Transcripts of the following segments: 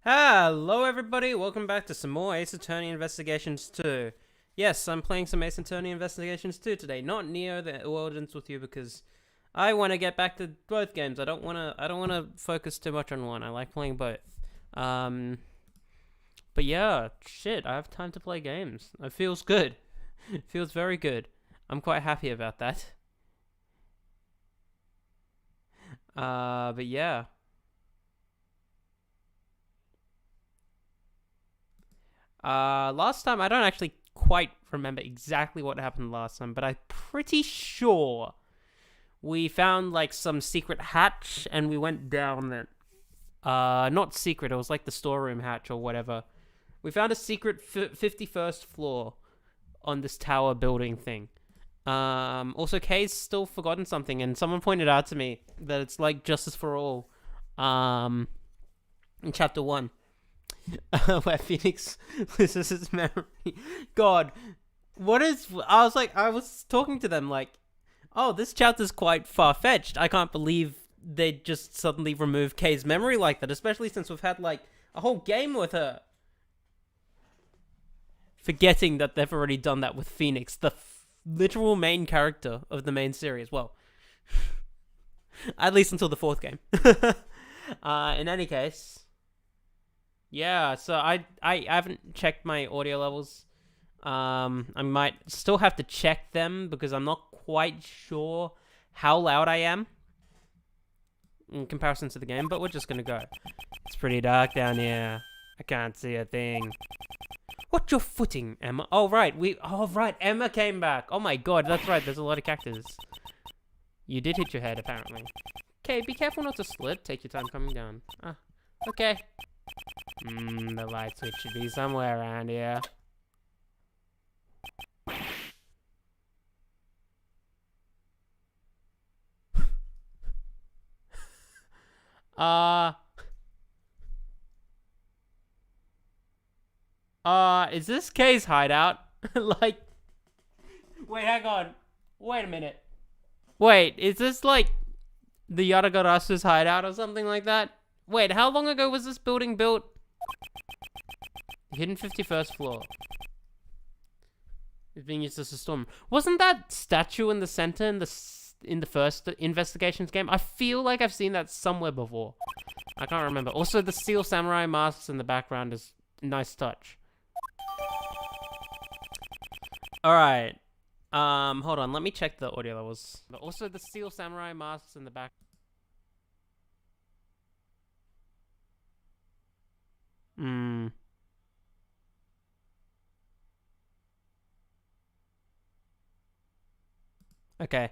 Hello everybody, welcome back to some more Ace Attorney Investigations 2. Yes, I'm playing some Ace Attorney Investigations 2 today, not Neo the World Ends With You, because I want to get back to both games. I don't want to focus too much on one. I like playing both. But yeah, shit, I have time to play games. It feels good. It feels very good. I'm quite happy about that. But yeah. Last time, I don't actually quite remember exactly what happened last time, but I'm pretty sure we found, like, some secret hatch, and we went down it. Not secret, it was like the storeroom hatch or whatever. We found a secret 51st floor on this tower building thing. Also, Kay's still forgotten something, and someone pointed out to me that it's like Justice for All, in Chapter 1. Where Phoenix loses his memory. God, I was talking to them like, oh, this chapter's quite far-fetched. I can't believe they just suddenly remove Kay's memory like that, especially since we've had, like, a whole game with her. Forgetting that they've already done that with Phoenix, the literal main character of the main series. Well, at least until the 4th game. In any case... yeah, so I haven't checked my audio levels. I might still have to check them because I'm not quite sure how loud I am in comparison to the game, but we're just gonna go. It's pretty dark down here. I can't see a thing. What's your footing, Emma? Oh, right, Emma came back. Oh my god, that's right, there's a lot of cactus. You did hit your head, apparently. Okay, be careful not to slip. Take your time coming down. Ah, okay. The light switch should be somewhere around here. Is this Kay's hideout? Like, wait, hang on. Wait a minute. Wait, is this like the Yadagarasu's hideout or something like that? Wait, how long ago was this building built? Hidden 51st floor. It's being used as a storm. Wasn't that statue in the center in the first investigations game? I feel like I've seen that somewhere before. I can't remember. Also, the steel samurai masks in the background is a nice touch. Alright. Hold on. Let me check the audio levels. But also, the steel samurai masks in the back. Okay.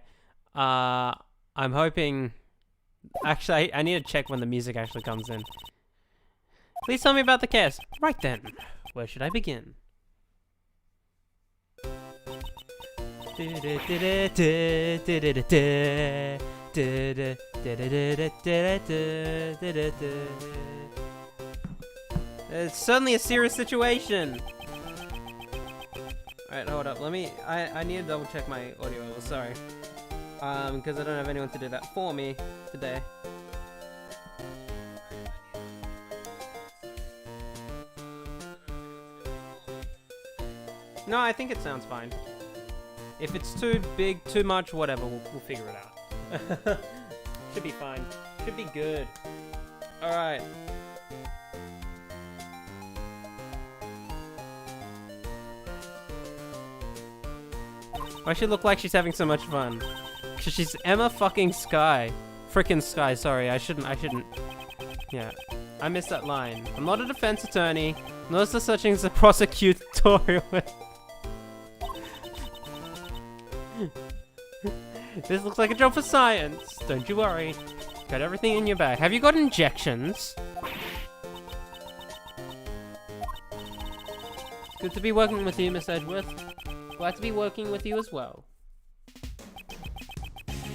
I'm hoping... actually, I need to check when the music actually comes in. Please tell me about the cast. Right then. Where should I begin? It's certainly a serious situation. Alright, hold up. I need to double check my audio levels, sorry. Because I don't have anyone to do that for me today. No, I think it sounds fine. If it's too big, too much, whatever, we'll figure it out. Should be fine. Should be good. Alright. Why she look like she's having so much fun? Cause she's Emma fucking Sky. Frickin' Sky, sorry, I shouldn't. Yeah, I missed that line. I'm not a defense attorney, nor is there such thing as a prosecutorial. This looks like a job for science. Don't you worry. Got everything in your bag. Have you got injections? Good to be working with you, Miss Edgeworth. Glad to be working with you as well.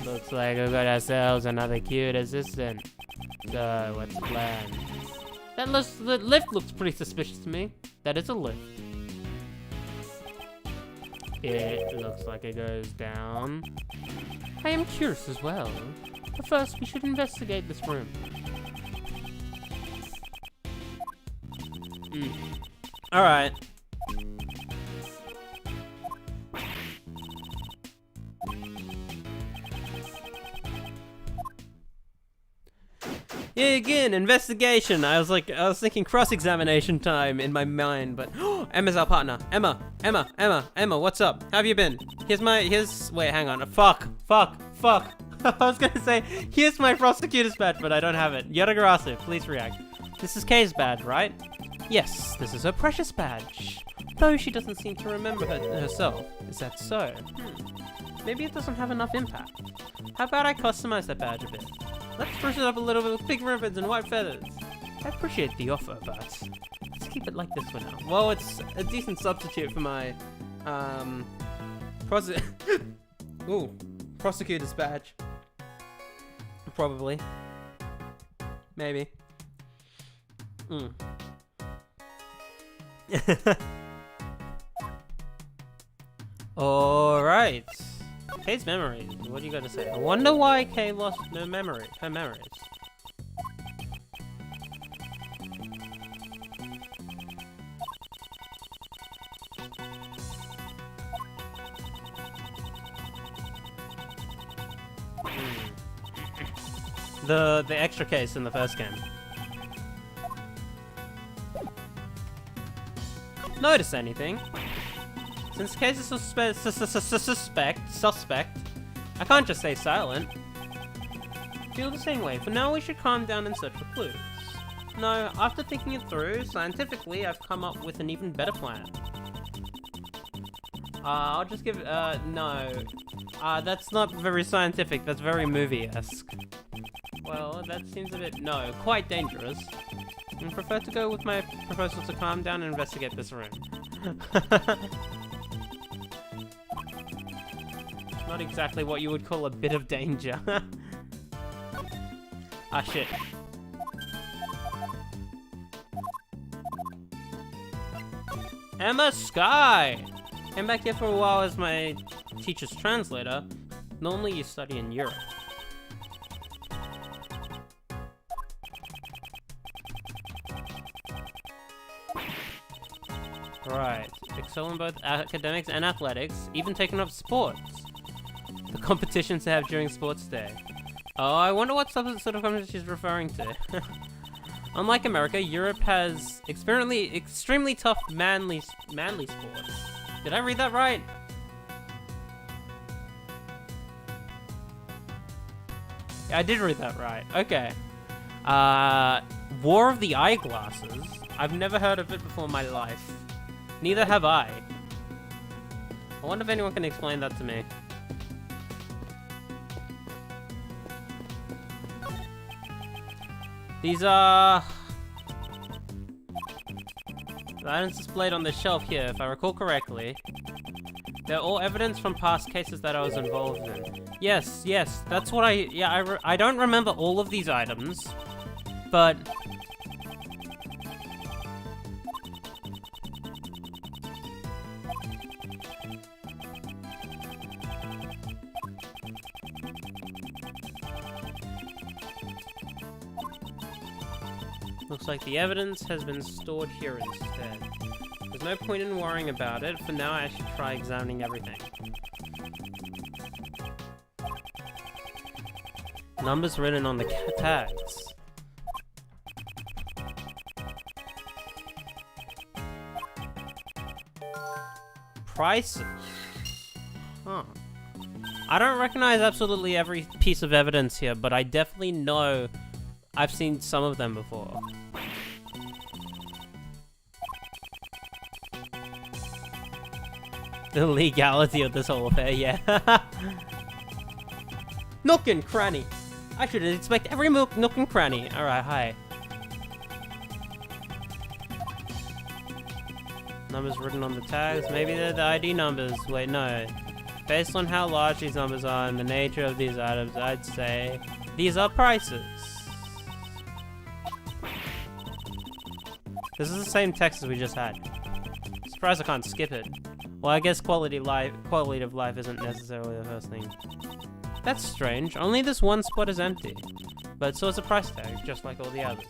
Looks like we've got ourselves another cute assistant. So, what's the plan? The lift looks pretty suspicious to me. That is a lift. It looks like it goes down. I am curious as well. But first, we should investigate this room. Alright. Yeah, again, investigation. I was thinking cross-examination time in my mind, but Emma's our partner. Emma, what's up? How have you been? Wait, hang on. Fuck. I was gonna say, here's my prosecutor's badge, but I don't have it. Yodagarasu, please react. This is Kay's badge, right? Yes, this is her precious badge. Though she doesn't seem to remember herself. Is that so? Maybe it doesn't have enough impact. How about I customize that badge a bit? Let's spruce it up a little bit with pink ribbons and white feathers. I appreciate the offer, but let's keep it like this for now. Well, it's a decent substitute for my, prosecutor's badge. Probably. Maybe. Alright. Kay's memories. What do you got to say? I wonder why Kay lost her memories. The extra case in the first game. Notice anything? Since the case is suspect, I can't just stay silent. Feel the same way. For now, we should calm down and search for clues. No, after thinking it through, scientifically, I've come up with an even better plan. I'll just give no. That's not very scientific, that's very movie-esque. Well, that seems a bit, quite dangerous. I prefer to go with my proposal to calm down and investigate this room. Not exactly what you would call a bit of danger. Ah, shit. Emma Sky! Came back here for a while as my teacher's translator. Normally you study in Europe. Right. Excel in both academics and athletics, even taking up sports. The competitions they have during sports day. Oh, I wonder what sort of competition she's referring to. Unlike America, Europe has extremely tough manly sports. Did I read that right? Yeah, I did read that right. Okay. War of the Eyeglasses. I've never heard of it before in my life. Neither have I. I wonder if anyone can explain that to me. These are the items displayed on the shelf here, if I recall correctly. They're all evidence from past cases that I was involved in. Yes, that's what I don't remember all of these items, but looks like the evidence has been stored here instead. There's no point in worrying about it. For now, I should try examining everything. Numbers written on the tags. Prices. Huh. I don't recognize absolutely every piece of evidence here, but I definitely know I've seen some of them before. The legality of this whole affair, yeah. Nook and cranny. I should expect every nook and cranny. Alright, hi. Numbers written on the tags. Maybe they're the ID numbers. Wait, no. Based on how large these numbers are and the nature of these items, I'd say these are prices. This is the same text as we just had. Surprised I can't skip it. Well, I guess quality of life isn't necessarily the first thing. That's strange. Only this one spot is empty. But so is the price tag, just like all the others.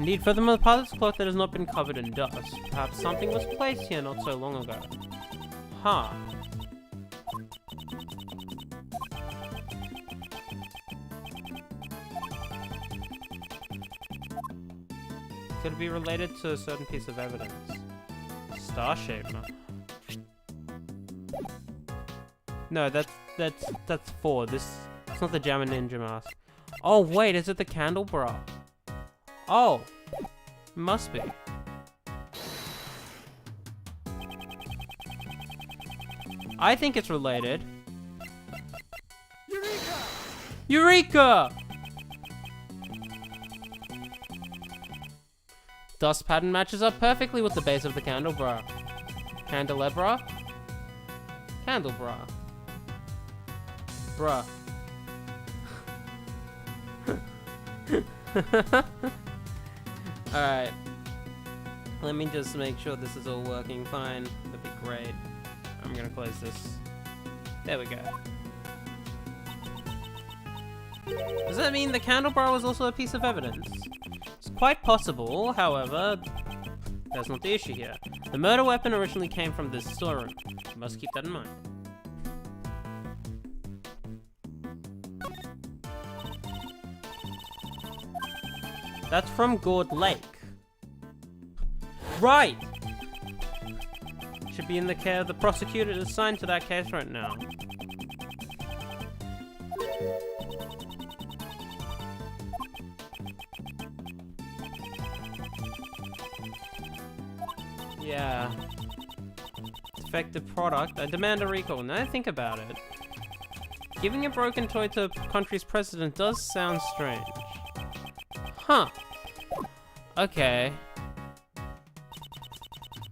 Indeed, furthermore, the pilot's cloth that has not been covered in dust. Perhaps something was placed here not so long ago. Huh. Could it be related to a certain piece of evidence? Star shape. No, that's 4. It's not the Jammer Ninja mask. Oh wait, is it the candle bra? Oh, it must be. I think it's related. Eureka! Eureka! Dust pattern matches up perfectly with the base of the candelabra. Candelabra? Candelabra. Bruh. Alright. Let me just make sure this is all working fine. That'd be great. I'm gonna close this. There we go. Does that mean the candelabra was also a piece of evidence? It's quite possible, however, that's not the issue here. The murder weapon originally came from this storeroom. You must keep that in mind. That's from Gourd Lake. Right! Should be in the care of the prosecutor assigned to that case right now. Yeah. Defective product. I demand a recall. Now think about it. Giving a broken toy to a country's president does sound strange. Huh. Okay.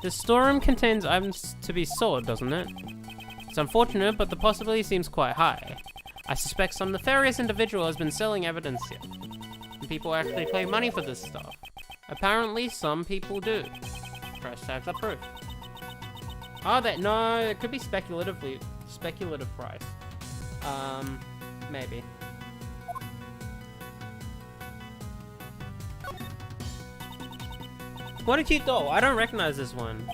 The storeroom contains items to be sold, doesn't it? It's unfortunate, but the possibility seems quite high. I suspect some nefarious individual has been selling evidence here. And people actually pay money for this stuff. Apparently, some people do. Price tags are proof. Are they? No, it could be speculative price. Maybe. What a cute doll. I don't recognize this one.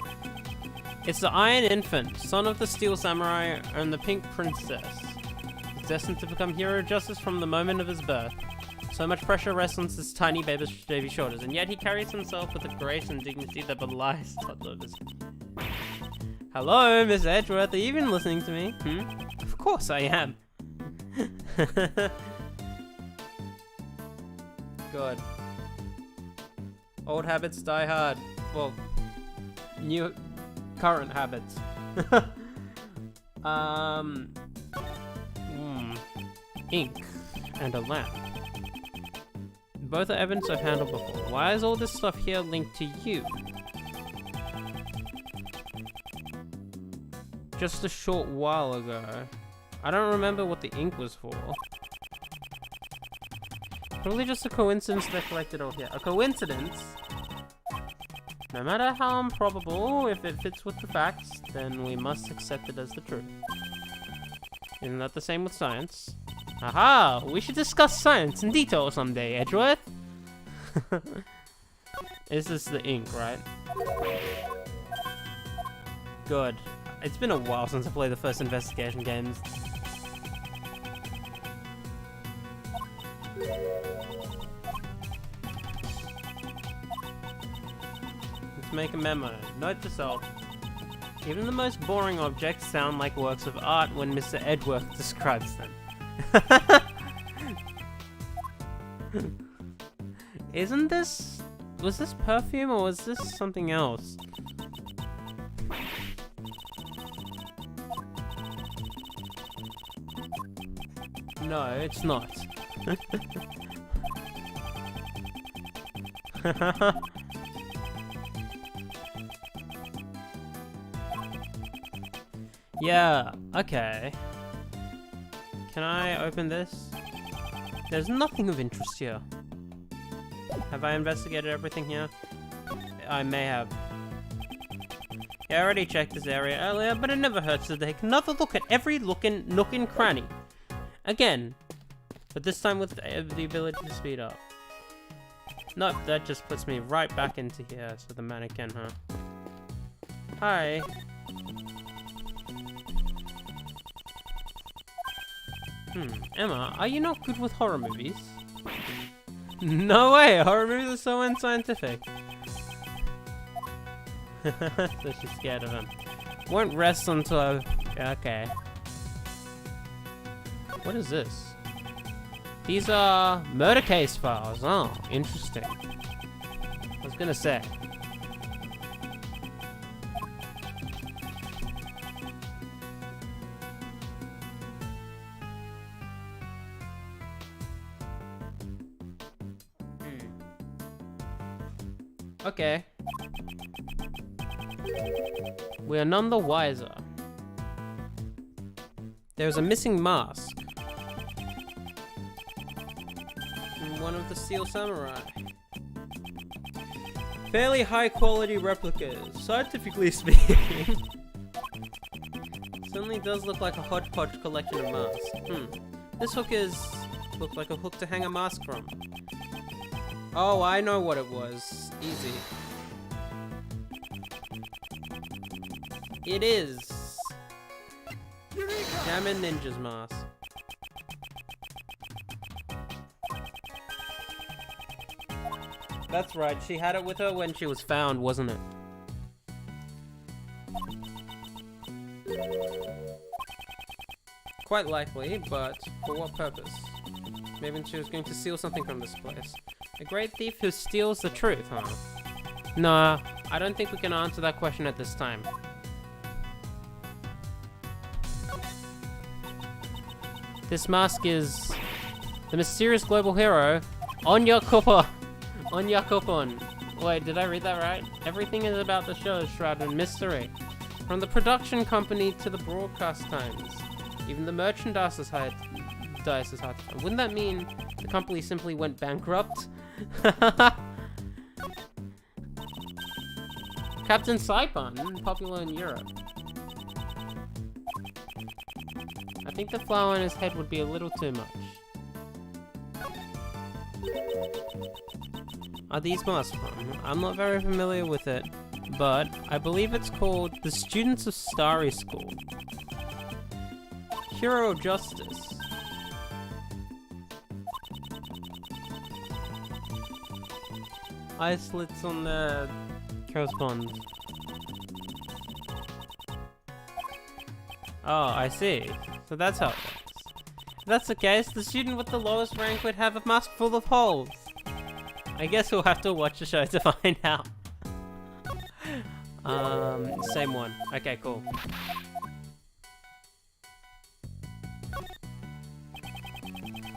It's the Iron Infant, son of the Steel Samurai and the Pink Princess. He's destined to become hero of justice from the moment of his birth. So much pressure rests on his tiny baby shoulders, and yet he carries himself with a grace and dignity that belies toddlers. Hello, Miss Edgeworth, are you even listening to me? Of course I am. Good. Old habits die hard. Well, current habits. Ink and a lamp. Both are evidence I've handled before. Why is all this stuff here linked to you? Just a short while ago. I don't remember what the ink was for. Probably just a coincidence they collected all here. A coincidence? No matter how improbable, if it fits with the facts, then we must accept it as the truth. Isn't that the same with science? Aha! We should discuss science in detail someday, Edgeworth! Is this the ink, right? Good. It's been a while since I played the first investigation games. Let's make a memo. Note to self. Even the most boring objects sound like works of art when Mr. Edgeworth describes them. Isn't this... was this perfume or was this something else? No, it's not. Yeah, okay. Can I open this? There's nothing of interest here. Have I investigated everything here? I may have. Yeah, I already checked this area earlier, but it never hurts to take another look at every nook and cranny. Again, but this time with the ability to speed up. Nope, that just puts me right back into here, so the mannequin, huh? Hi. Emma, are you not good with horror movies? No way! Horror movies are so unscientific. So she's scared of him. Won't rest until I... Okay. What is this? These are murder case files. Oh, interesting. I was gonna say. Okay. We are none the wiser. There's a missing mask. One of the Steel Samurai. Fairly high quality replicas, scientifically speaking. Certainly does look like a hodgepodge collection of masks. This hook looks like a hook to hang a mask from. Oh, I know what it was. Easy. It is Shaman Ninja's mask. That's right, she had it with her when she was found, wasn't it? Quite likely, but for what purpose? Maybe she was going to steal something from this place. A great thief who steals the truth, huh? Nah, I don't think we can answer that question at this time. This mask is the mysterious global hero, Onya Kuppa. Onya Kuppon. Wait, did I read that right? Everything is about the show is shrouded in mystery. From the production company to the broadcast times. Even the merchandise is hard to find. Wouldn't that mean the company simply went bankrupt? Captain Saipan, popular in Europe. I think the flower on his head would be a little too much. Are these masks from? I'm not very familiar with it, but I believe it's called the Students of Starry School. Hero of Justice. Eye slits on the correspond. Oh, I see. So that's how it works. If that's the case, the student with the lowest rank would have a mask full of holes. I guess we'll have to watch the show to find out. Same one. Okay, cool.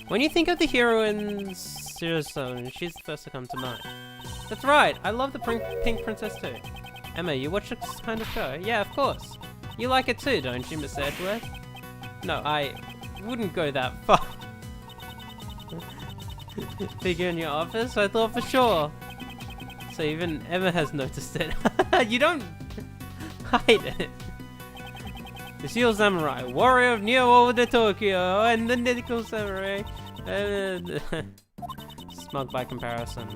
When you think of the hero in Serious Zone, she's the first to come to mind. That's right, I love the Pink Princess too. Emma, you watch this kind of show? Yeah, of course. You like it too, don't you, Miss Edgeworth? No, I wouldn't go that far. Figure in your office? I thought for sure. So even Emma has noticed it. You don't hide it. The Steel Samurai, warrior of Neo Order Tokyo, and the Nickel Samurai. Smug by comparison.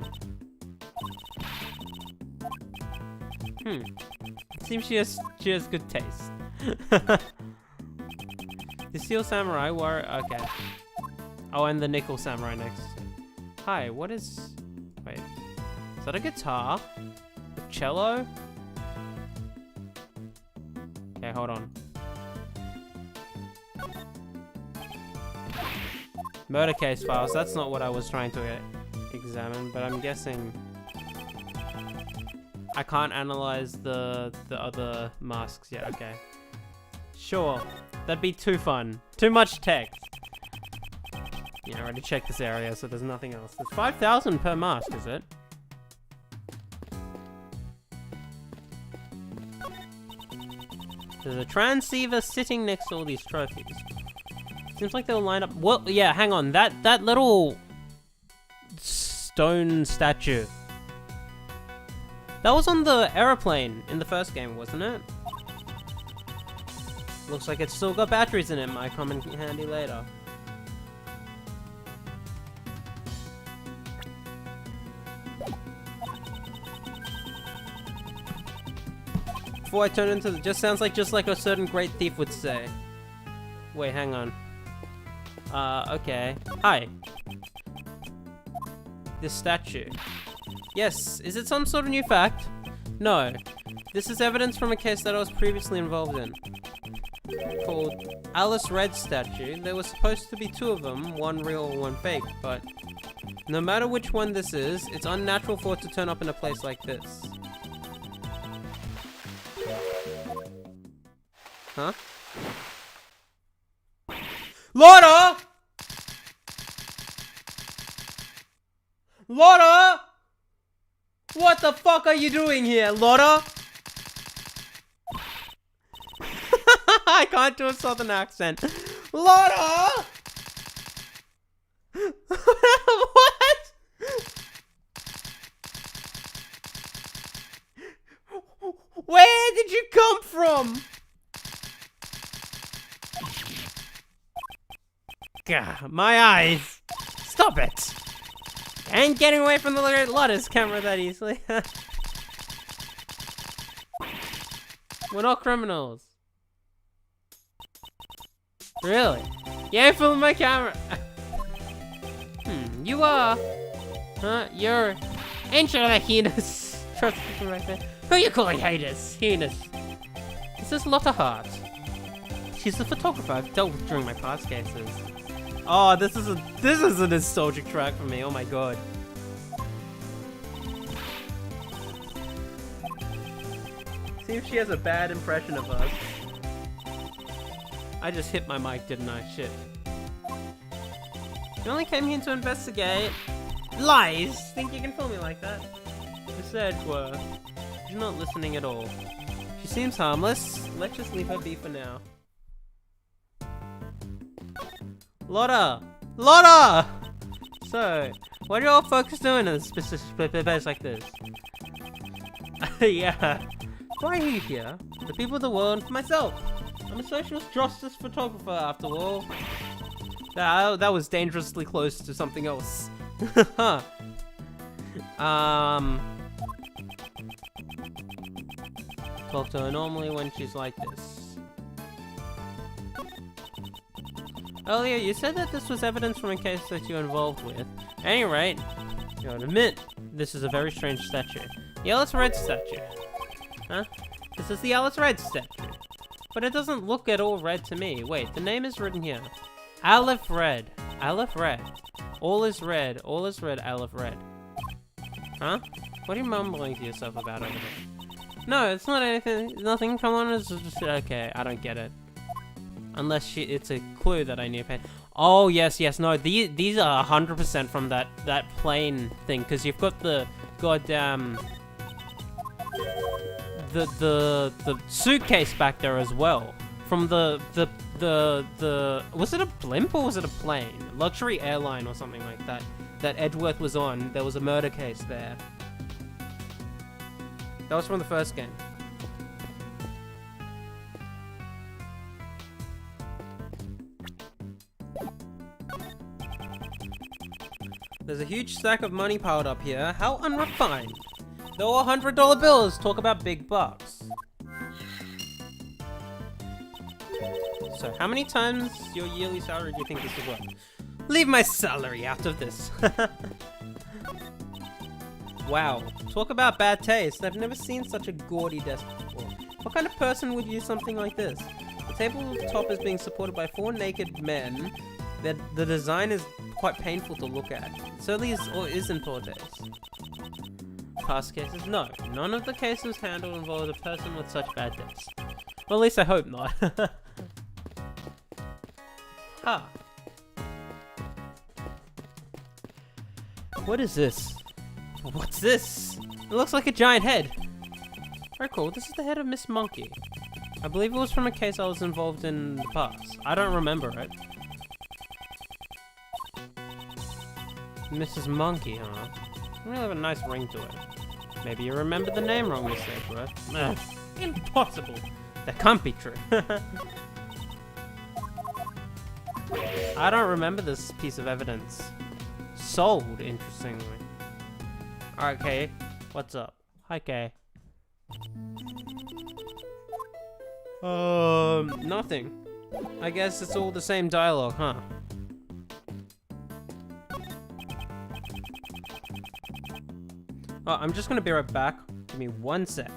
It seems she has good taste. The Steel Samurai warrior. Okay. Oh, and the Nickel Samurai next. Hi, what is... Wait. Is that a guitar? A cello? Okay, hold on. Murder case files. That's not what I was trying to examine, but I'm guessing... I can't analyze the other masks yet. Okay. Sure. That'd be too fun. Too much text. Yeah, I already checked this area, so there's nothing else. There's 5,000 per mask, is it? There's a transceiver sitting next to all these trophies. Seems like they'll line up. Well, yeah, hang on. That little stone statue. That was on the aeroplane in the first game, wasn't it? Looks like it's still got batteries in it. Might come in handy later. before I turn into just sounds like just like a certain great thief would say. Wait, hang on. Okay. Hi. This statue. Yes, is it some sort of new fact? No. This is evidence from a case that I was previously involved in. Called Alice Red statue. There were supposed to be two of them, one real, one fake, but no matter which one this is, it's unnatural for it to turn up in a place like this. Huh? Lotta! Lotta! What the fuck are you doing here, Lotta? I can't do a southern accent. Lotta! What? Where did you come from? God, my eyes. Stop it. I ain't getting away from the Lotta's camera that easily. We're not criminals. Really? You ain't filming my camera. You are. Huh? You're. Ain't you the heinous? Trust me right there. Who you calling heinous? Heinous. This is Lotta Hart. She's the photographer I've dealt with during my past cases. Oh, this is a nostalgic track for me. Oh my god. See if she has a bad impression of us. I just hit my mic, didn't I? Shit. You only came here to investigate. Lies! Think you can fool me like that? You said, you're not listening at all. She seems harmless. Let's just leave her be for now. Lotta! Lotta! So, what are y'all folks doing in a specific place like this? Yeah. Why are you here? The people of the world and for myself. I'm a social justice photographer after all. That was dangerously close to something else. Huh. Talk to her normally when she's like this. Earlier, you said that this was evidence from a case that you're involved with. At any rate, you gotta admit, this is a very strange statue. The Alice Red statue. Huh? This is the Alice Red statue. But it doesn't look at all red to me. Wait, the name is written here. Aleph Red. Aleph Red. All is red. All is red. Aleph Red. Huh? What are you mumbling to yourself about over there? No, it's not anything. Nothing. Come on, it's just okay. I don't get it. Unless it's a clue that I need to pay. Oh yes, yes. No, these are 100% from that plane thing. Because you've got the goddamn the suitcase back there as well. From the was it a blimp or was it a plane? Luxury airline or something like that. That Edgeworth was on. There was a murder case there. That was from the first game. There's a huge stack of money piled up here. How unrefined. They're all $100 bills. Talk about big bucks. So, how many times your yearly salary do you think this is worth? Leave my salary out of this. Wow. Talk about bad taste. I've never seen such a gaudy desk before. What kind of person would use something like this? The tabletop is being supported by 4 naked men. The design is quite painful to look at. It certainly is in poor taste. Past cases? No. None of the cases handled involved a person with such bad taste. Well, at least I hope not. Huh. What is this? What's this? It looks like a giant head. Very cool. This is the head of Miss Monkey. I believe it was from a case I was involved in the past. I don't remember it. Mrs. Monkey, huh? Really have a nice ring to it. Maybe you remember the name wrong, Miss Edgeworth. Impossible. That can't be true. I don't remember this piece of evidence. Sold, interestingly. Alright, Kay. What's up? Hi, Kay. Nothing. I guess it's all the same dialogue, huh? Oh, I'm just gonna be right back. Give me 1 sec.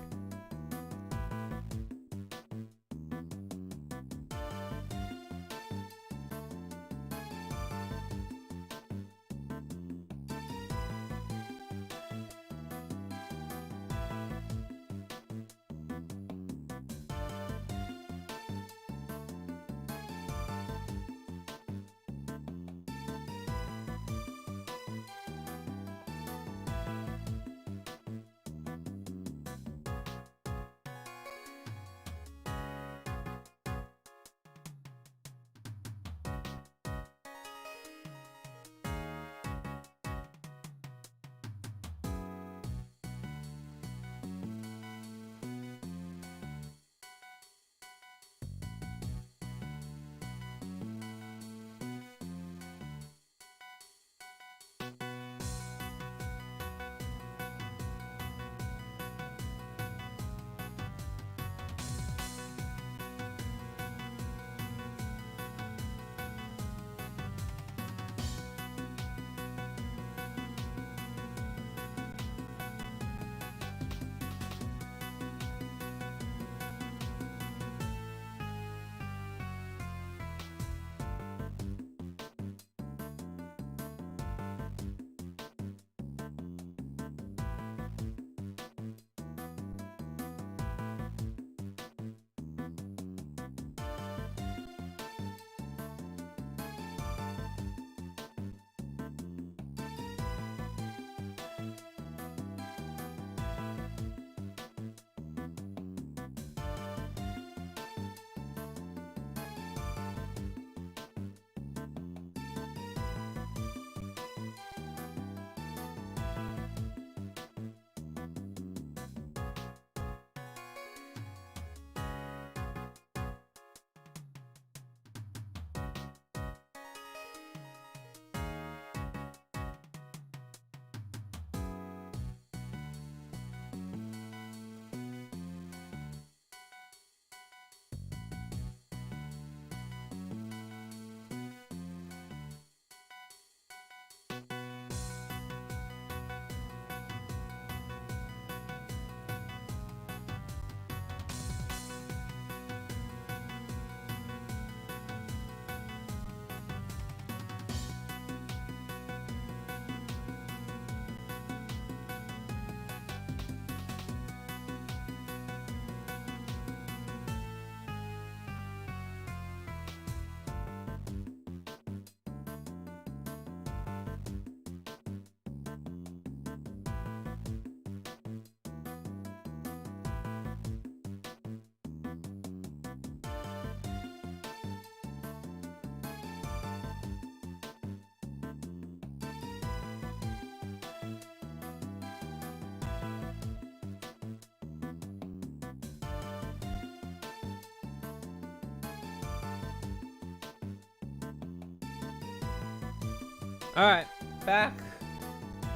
Alright, back.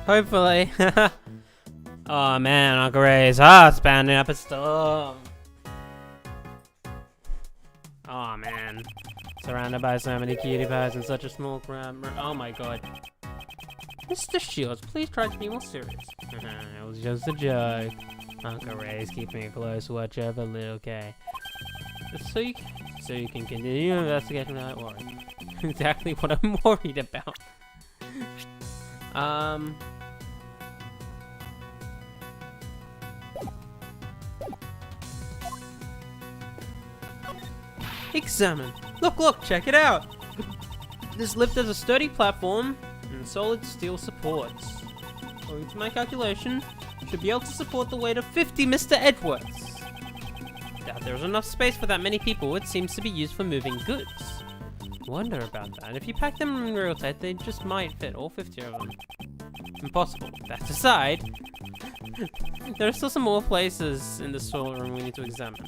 Hopefully. Oh man, Uncle Ray's heart's pounding up a storm. Oh man. Surrounded by so many cutie pies in such a small crowd. Oh my god. Mr. Shields, please try to be more serious. It was just a joke. Uncle Ray's keeping a close watch over little Kay. So you can continue your investigation without worry. Exactly what I'm worried about. Examine. Look, check it out. This lift has a sturdy platform and solid steel supports. According to my calculation, it should be able to support the weight of 50 Mr. Edwards. Doubt there's enough space for that many people. It seems to be used for moving goods. Wonder about that. If you pack them in real tight, they just might fit all 50 of them. Impossible. That aside, there are still some more places in the storeroom we need to examine.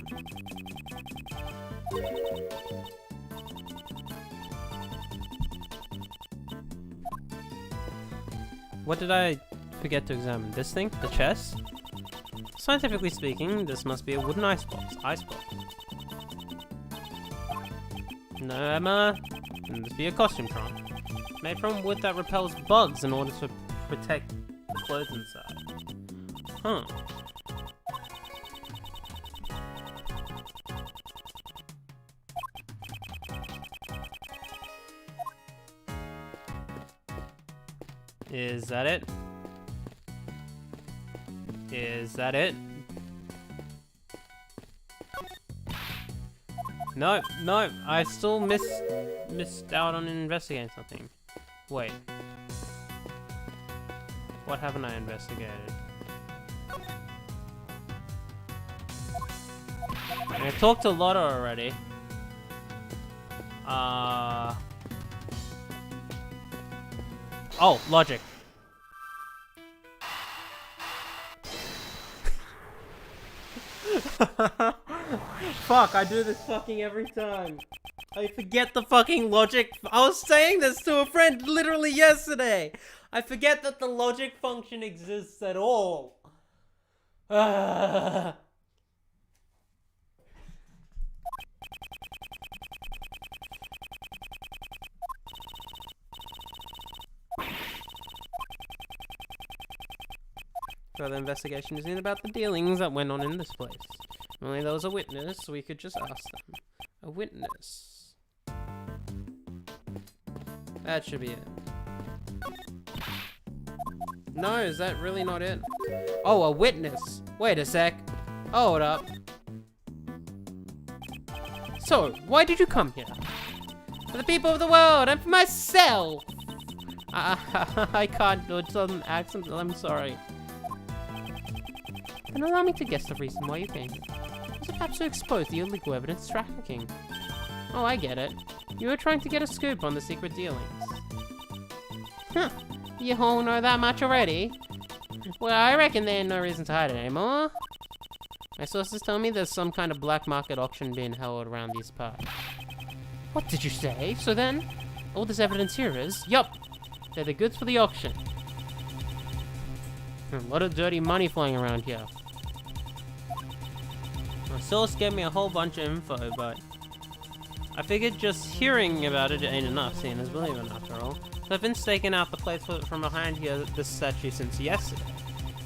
What did I forget to examine? This thing? The chest? Scientifically speaking, this must be a wooden icebox. Icebox. No, Emma. Can this be a costume trunk? Made from wood that repels bugs in order to protect the clothes inside. Huh. Is that it? Is that it? No, no, I still missed out on investigating something. Wait. What haven't I investigated? I talked to Lotta already. Oh, logic. Fuck, I do this fucking every time. I forget the fucking logic. I was saying this to a friend literally yesterday. I forget that the logic function exists at all. Further investigation is in about the dealings that went on in this place. If only there was a witness, we could just ask them. A witness. That should be it. No, is that really not it? Oh, a witness. Wait a sec. Hold up. So, why did you come here? For the people of the world and for myself! I can't do it on accent, I'm sorry. And allow me to guess the reason why you came. Was it perhaps to expose the illegal evidence trafficking? Oh, I get it. You were trying to get a scoop on the secret dealings. Huh. You all know that much already? Well, I reckon there ain't no reason to hide it anymore. My sources tell me there's some kind of black market auction being held around these parts. What did you say? So then, all this evidence here is, yup, they're the goods for the auction. A lot of dirty money flying around here. My source gave me a whole bunch of info, but I figured just hearing about it ain't enough, seeing as believing after all. So I've been staking out the place from behind here, this statue, since yesterday.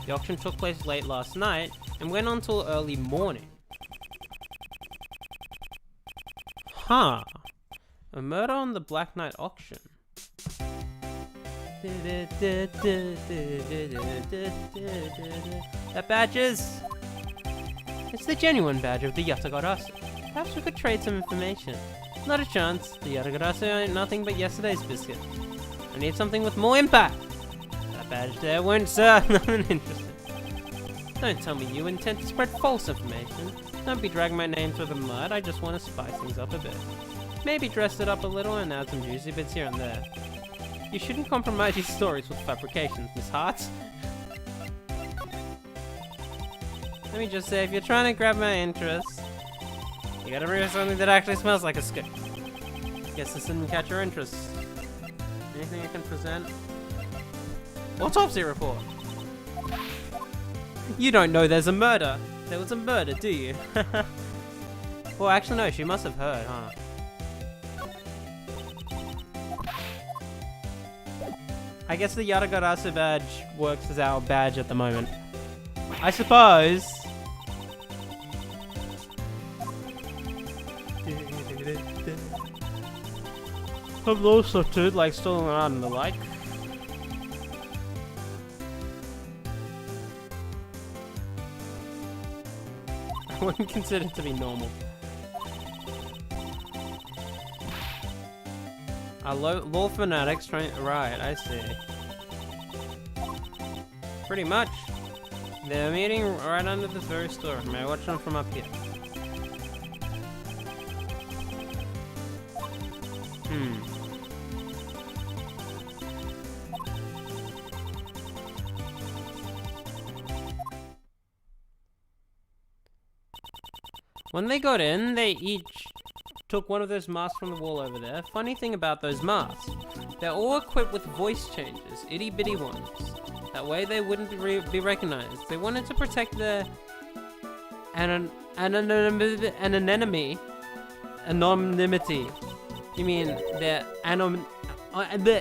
The auction took place late last night and went on till early morning. Huh. A murder on the Black Knight auction. That badge is... It's the genuine badge of the Yatagarasu. Perhaps we could trade some information. Not a chance. The Yatagarasu ain't nothing but yesterday's biscuit. I need something with more impact. That badge there won't serve nothing interesting. Don't tell me you intend to spread false information. Don't be dragging my name through the mud. I just want to spice things up a bit. Maybe dress it up a little and add some juicy bits here and there. You shouldn't compromise your stories with fabrications, Miss Hart. Let me just say, if you're trying to grab my interest, you gotta bring me something that actually smells like a skip. Guess this didn't catch your interest. Anything I can present? Autopsy report! You don't know there's a murder! There was a murder, do you? Well, actually no, she must have heard, huh? I guess the Yatagarasu badge works as our badge at the moment. I suppose. Have those stuff too, like stolen art and the like. I wouldn't consider it to be normal. Law fanatics trying. Right, I see. Pretty much. They're meeting right under this very store. May I watch them from up here? When they got in, they each took one of those masks from the wall over there. Funny thing about those masks, they're all equipped with voice changes, itty bitty ones. That way they wouldn't be recognized. They wanted to protect their anonymity. You mean their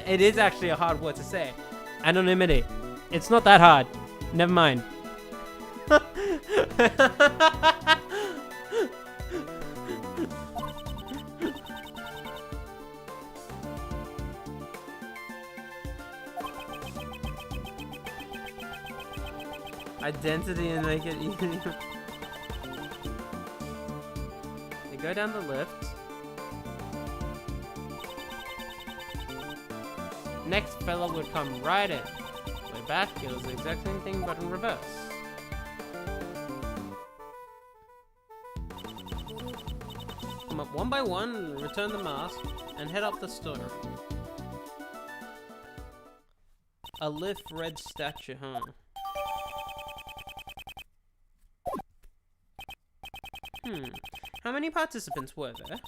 it is actually a hard word to say. Anonymity. It's not that hard. Never mind. Identity and make it easy. You go down the lift. Next fella would come right in. Way back, it was the exact same thing but in reverse. Come up one by one, return the mask, and head up the story. A lift red statue, huh? How many participants were there?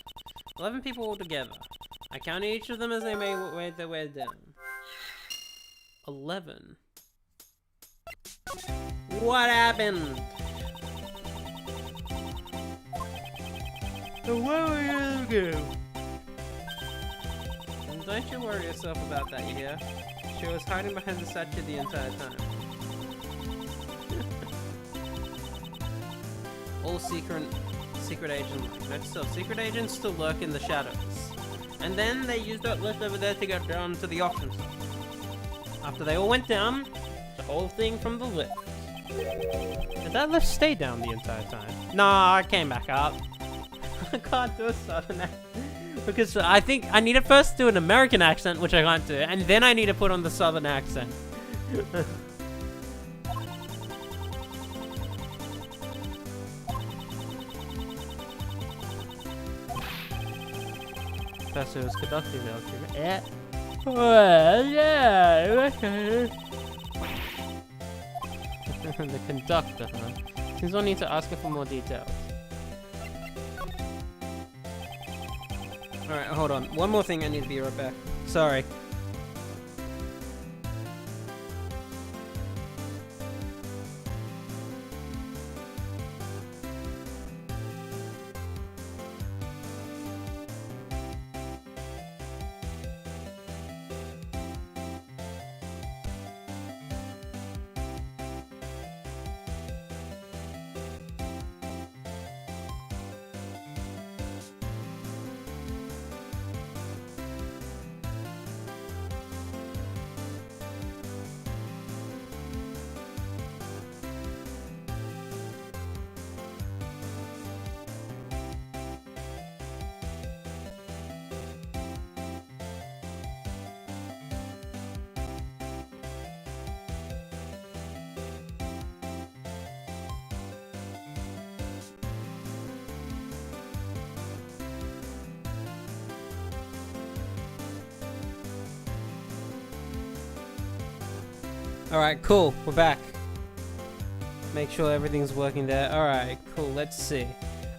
11 people altogether. I counted each of them as they made their way down. 11. What happened? Where were you go? Don't you worry yourself about that, you hear? She was hiding behind the statue the entire time. All secret agent. Note still, secret agents still lurk in the shadows. And then they used that lift over there to get down to the auction site. After they all went down, the whole thing from the lift. Did that lift stay down the entire time? Nah, I came back up. I can't do a southern accent. Because I think I need to first do an American accent, which I can't do, and then I need to put on the southern accent. Professor was conducting the argument. Yeah. Well, yeah, okay. The conductor, huh? Seems I need to ask her for more details. Alright, hold on. One more thing, I need to be right back. Sorry. Alright, cool. We're back. Make sure everything's working there. Alright, cool. Let's see.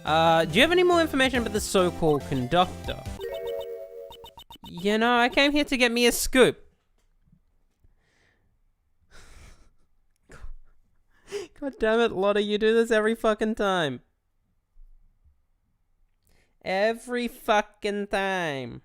Do you have any more information about the so-called conductor? You know, I came here to get me a scoop. God damn it, Lotta, you do this every fucking time. Every fucking time.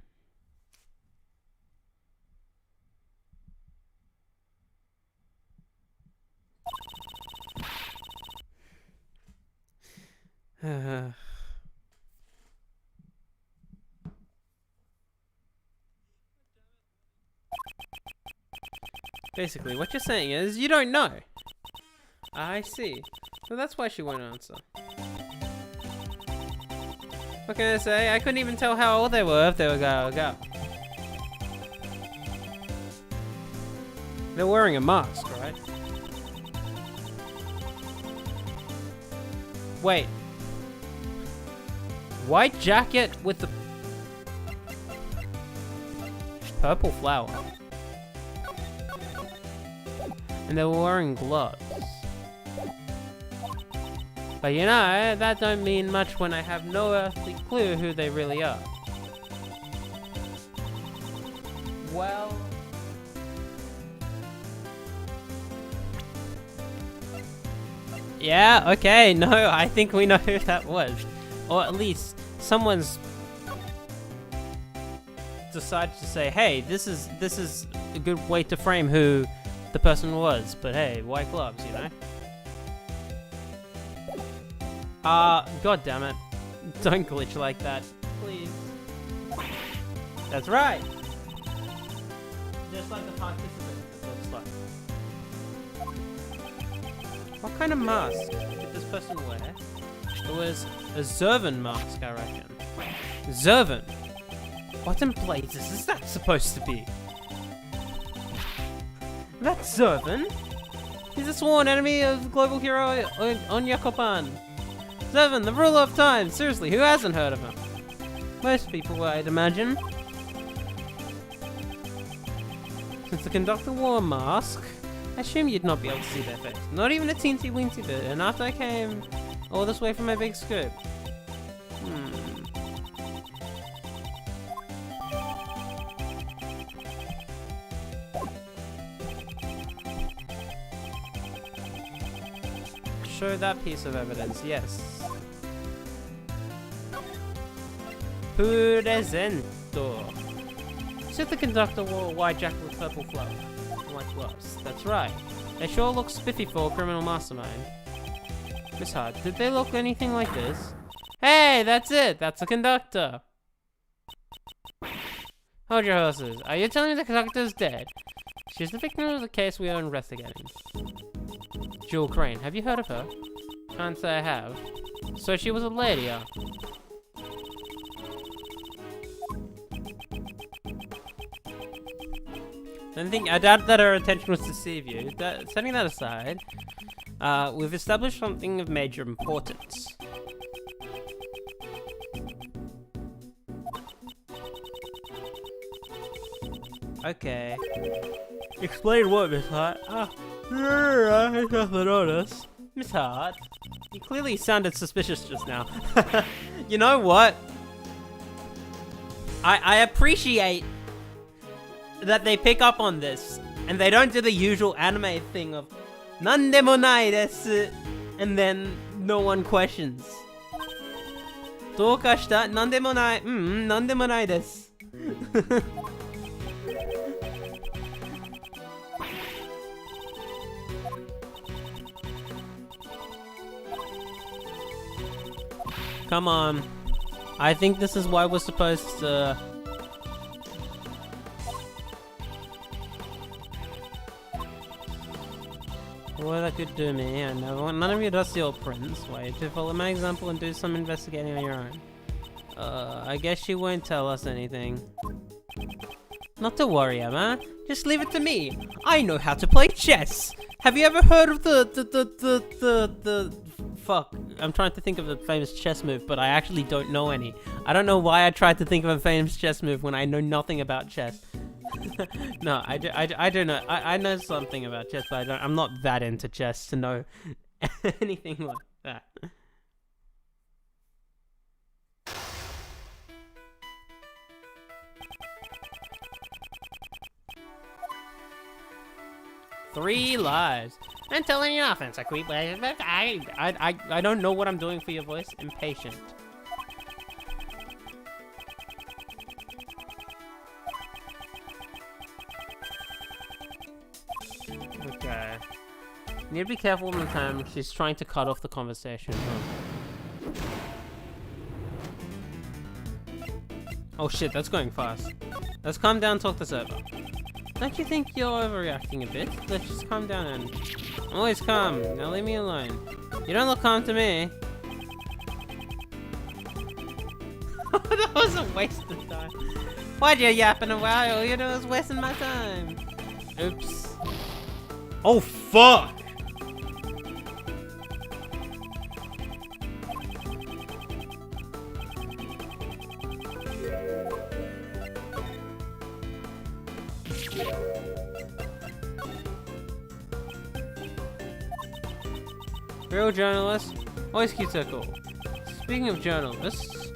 Basically, what you're saying is you don't know. I see. So that's why she won't answer. What can I say? I couldn't even tell how old they were if they were go. They're wearing a mask, right? Wait. White jacket with the purple flower. And they were wearing gloves. But you know, that don't mean much when I have no earthly clue who they really are. Well... Yeah, okay, no, I think we know who that was. Or at least someone's decided to say, hey, this is a good way to frame who the person was. But hey, white gloves, you know? God damn it. Don't glitch like that, please. That's right. Just like the participants, it looks like. What kind of mask did this person wear? It was a Zervan mask, I reckon. Zervan? What in blazes is that supposed to be? That's Zervan? He's a sworn enemy of global hero Onyakopan. Zervan, the ruler of time. Seriously, who hasn't heard of him? Most people, I'd imagine. Since the conductor wore a mask, I assume you'd not be able to see their face. Not even a teensy-weensy bit, and after I came all this way from my big scope. Show that piece of evidence, yes. Presento. Said the conductor wore a white jacket with purple fluff. White gloves. That's right. They sure look spiffy for a criminal mastermind. Miss Hart, did they look anything like this? Hey, that's it! That's the conductor! Hold your horses. Are you telling me the conductor's dead? She's the victim of the case we are investigating. Jewel Crane, have you heard of her? Can't say I have. So she was a lady, huh? I doubt that her intention was to deceive you. Setting that aside, we've established something of major importance. Okay. Explain what, Miss Hart? I nothing on us. Miss Hart, you clearly sounded suspicious just now. You know what? I appreciate that they pick up on this, and they don't do the usual anime thing of "nandemo nai desu," and then no one questions. "Douka shita? Nandemo nai. Nandemo nai desu." Come on. I think this is why we're supposed to... What that could do me, I know. None of you dusty old prince. Why don't you follow my example and do some investigating on your own? I guess she won't tell us anything. Not to worry, Emma. Just leave it to me. I know how to play chess. Have you ever heard of the fuck? I'm trying to think of a famous chess move, but I actually don't know any. I don't know why I tried to think of a famous chess move when I know nothing about chess. No, I don't know. I know something about chess, but I'm not that into chess to know anything like that. Three lives. I'm telling you offense, I quit. I don't know what I'm doing for your voice. Impatient. Okay. You need to be careful all the time. She's trying to cut off the conversation. Oh shit, that's going fast. Let's calm down, talk this over. Don't you think you're overreacting a bit? Let's just calm down and... Always calm. Now leave me alone. You don't look calm to me. That was a waste of time. Why'd you yapping a while? All you do is wasting my time. Oops. Oh, fuck! Real journalist, always keeps her cool. Speaking of journalists,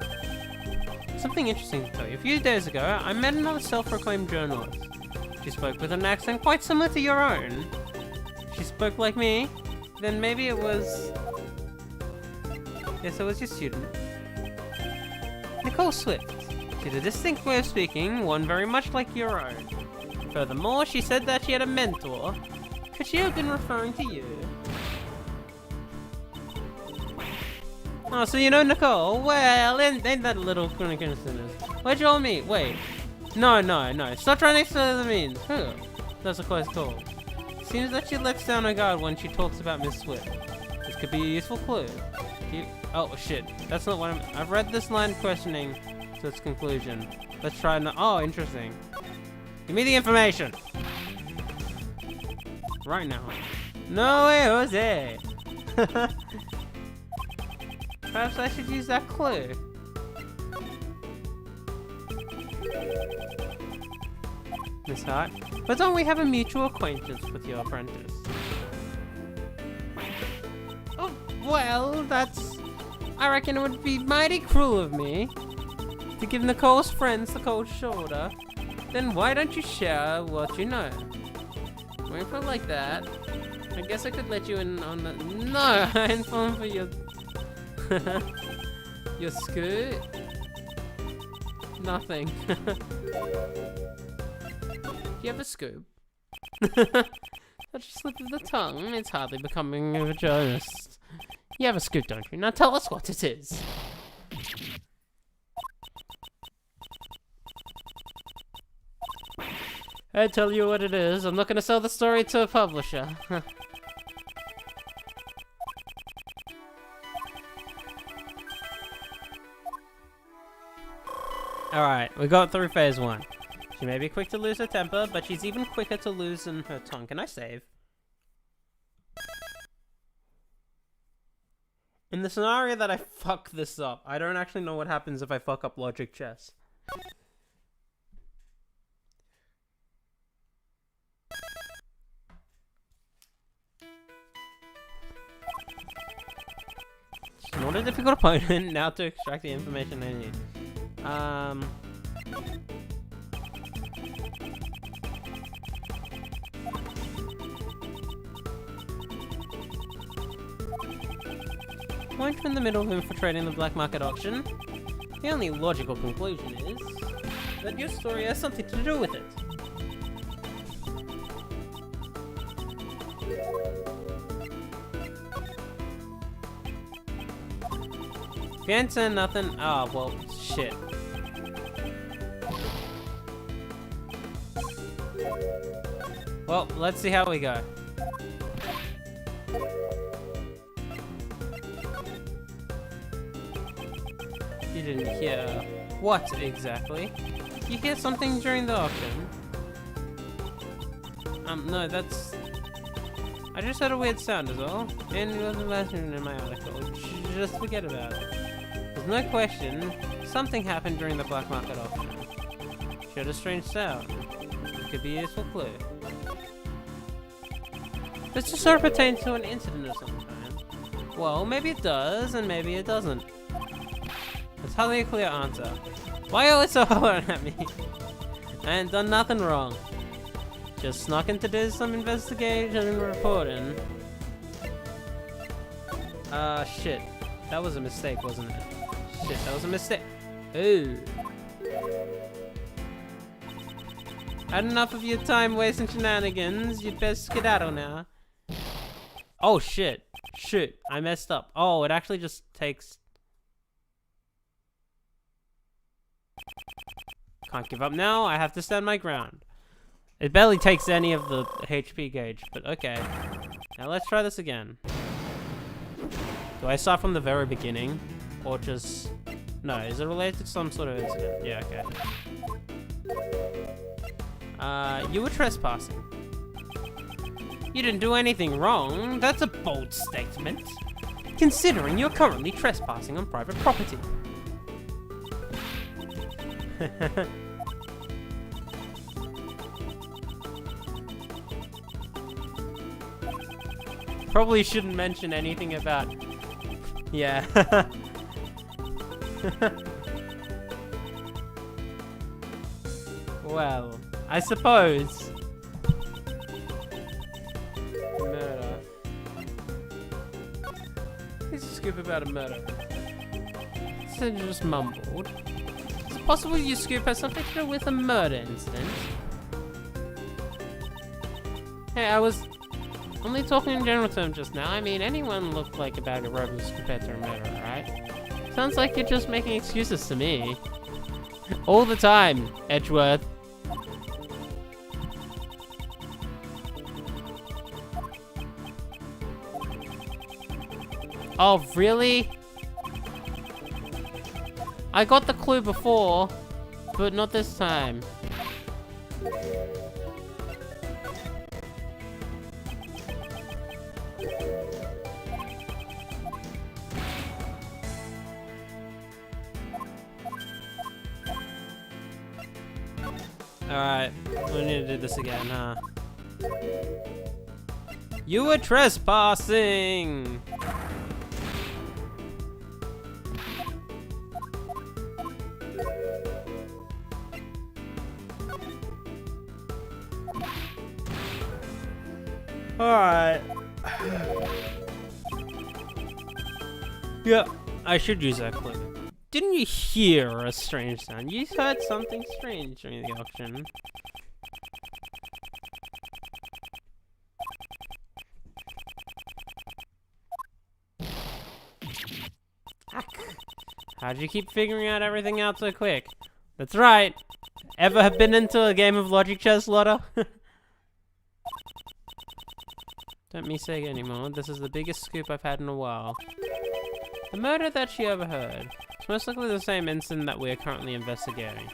something interesting to tell you. A few days ago, I met another self-proclaimed journalist. She spoke with an accent quite similar to your own. She spoke like me, then maybe it was Yes, I was your student. Nicole Swift. She had a distinct way of speaking, one very much like your own. Furthermore, she said that she had a mentor. Could she have been referring to you? Oh, so you know Nicole? Well, ain't that a little coincidence? Where'd you all meet? Wait. No. Stop trying to explain what that means. That's a close call. Seems that she lets down her guard when she talks about Miss Swift. This could be a useful clue. Oh, shit. That's not what I've read this line questioning to its conclusion. Let's try oh, interesting. Give me the information. Right now. No way, Jose. Perhaps I should use that clue. Miss Hart, but don't we have a mutual acquaintance with your apprentice? Oh, well, I reckon it would be mighty cruel of me to give Nicole's friends the cold shoulder. Then why don't you share what you know? When you put it like that, I guess I could let you in on the... No, I ain't falling for your... your skirt? Nothing. Do you have a scoop? Such a slip of the tongue, it's hardly becoming of a journalist. You have a scoop, don't you? Now tell us what it is. I tell you what it is, I'm not gonna sell the story to a publisher. Alright, we got through phase 1. She may be quick to lose her temper, but she's even quicker to loosen her tongue. Can I save? In the scenario that I fuck this up, I don't actually know what happens if I fuck up logic chess. Not a difficult opponent, now to extract the information I need. Weren't you in the middle of infiltrating the black market auction? The only logical conclusion is that your story has something to do with it. If you ain't saying nothing, oh, well, shit. Well, let's see how we go. You didn't hear what exactly? You hear something during the auction? No, that's... I just heard a weird sound is all. And it wasn't mentioned in my article. Just forget about it. There's no question, something happened during the black market auction. Showed a strange sound. It could be a useful clue. This just sort of pertains to an incident of some kind. Well, maybe it does, and maybe it doesn't. It's hardly a clear answer. Why are you so hard at me? I ain't done nothing wrong. Just snuck in to do some investigation and reporting. Shit. That was a mistake, wasn't it? Shit, that was a mistake. Ooh. Had enough of your time wasting shenanigans. You'd best skedaddle now. Oh shit. Shit, I messed up. Oh, it actually just takes... Can't give up now, I have to stand my ground. It barely takes any of the HP gauge, but okay. Now let's try this again. Do I start from the very beginning? Or just... No, is it related to some sort of incident? Yeah, okay. You were trespassing. You didn't do anything wrong. That's a bold statement. Considering you're currently trespassing on private property. Probably shouldn't mention anything about... Yeah. Well, I suppose. Murder. Here's a scoop about a murder. So just mumbled. Is it possible your scoop has something to do with a murder incident? Hey, I was only talking in general terms just now. I mean, anyone look like a bag of rubbish compared to a murderer, right? Sounds like you're just making excuses to me. All the time, Edgeworth. Oh, really? I got the clue before, but not this time. Alright, we need to do this again, huh? You were trespassing! Alright. Yeah, I should use that clue. Didn't you hear a strange sound? You heard something strange during the auction. How'd you keep figuring out everything out so quick? That's right. Ever have been into a game of logic chess, Lotta? Don't me say it anymore. This is the biggest scoop I've had in a while. The murder that she overheard. It's most likely the same incident that we are currently investigating.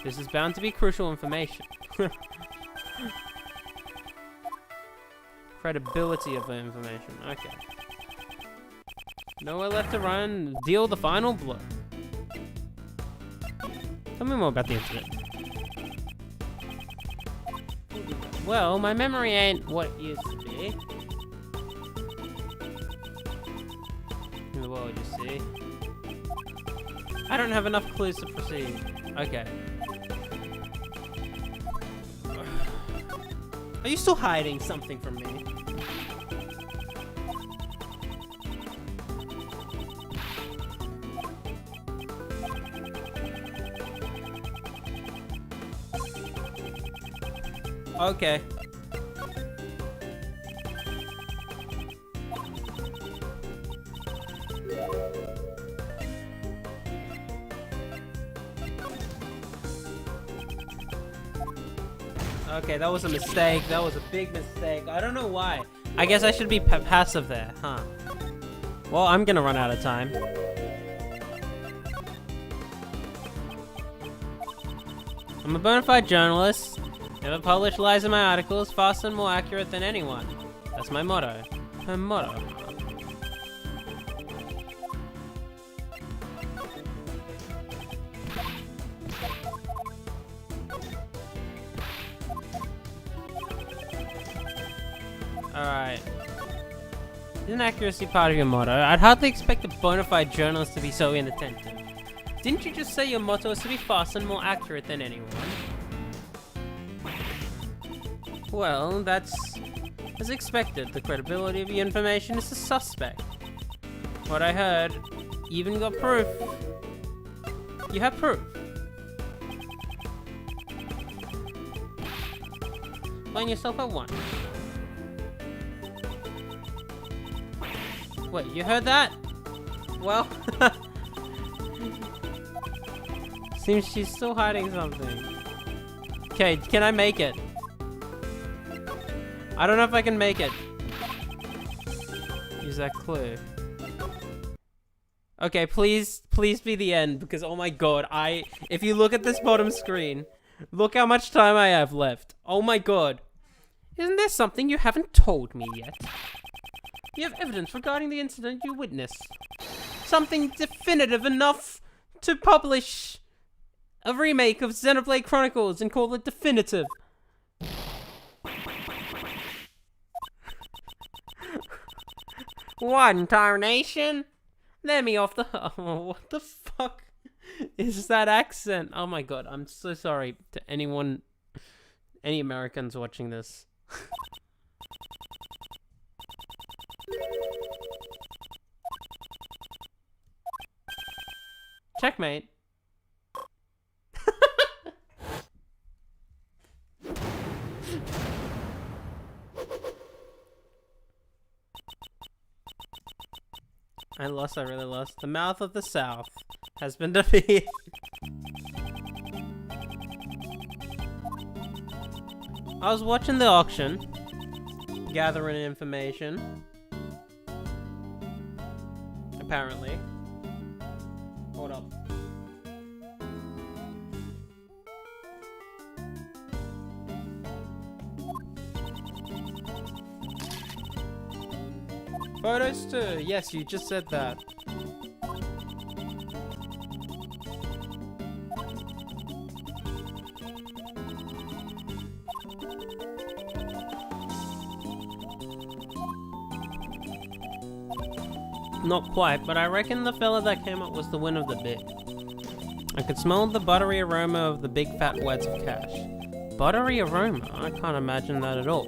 This is bound to be crucial information. Credibility of the information. Okay. Nowhere left to run. Deal the final blow. Tell me more about the incident. Well, my memory ain't what it used to be. In the world, you see. I don't have enough clues to proceed. Okay. Are you still hiding something from me? Okay. Okay, that was a mistake. That was a big mistake. I don't know why. I guess I should be passive there, huh? Well, I'm gonna run out of time. I'm a bona fide journalist. Never publish lies in my articles, faster and more accurate than anyone. That's my motto. Her motto. Alright. Isn't accuracy part of your motto? I'd hardly expect a bona fide journalist to be so inattentive. Didn't you just say your motto is to be faster and more accurate than anyone? Well, that's as expected. The credibility of the information is a suspect. What I heard, even got proof. You have proof. Line yourself at one. Wait, you heard that? Well, seems she's still hiding something. Okay, can I make it? I don't know if I can make it. Use that clue. Okay, please be the end, because oh my god, if you look at this bottom screen, look how much time I have left. Oh my god. Isn't there something you haven't told me yet? You have evidence regarding the incident you witnessed. Something definitive enough to publish a remake of Xenoblade Chronicles and call it definitive. One tarnation? Let me off the... Oh, what the fuck is that accent? Oh my god, I'm so sorry to anyone, any Americans watching this. Checkmate. I really lost. The mouth of the South has been defeated. I was watching the auction, gathering information. Apparently. Hold up. Photos too. Yes, you just said that. Not quite, but I reckon the fella that came up was the winner of the bid. I could smell the buttery aroma of the big fat wads of cash. Buttery aroma? I can't imagine that at all.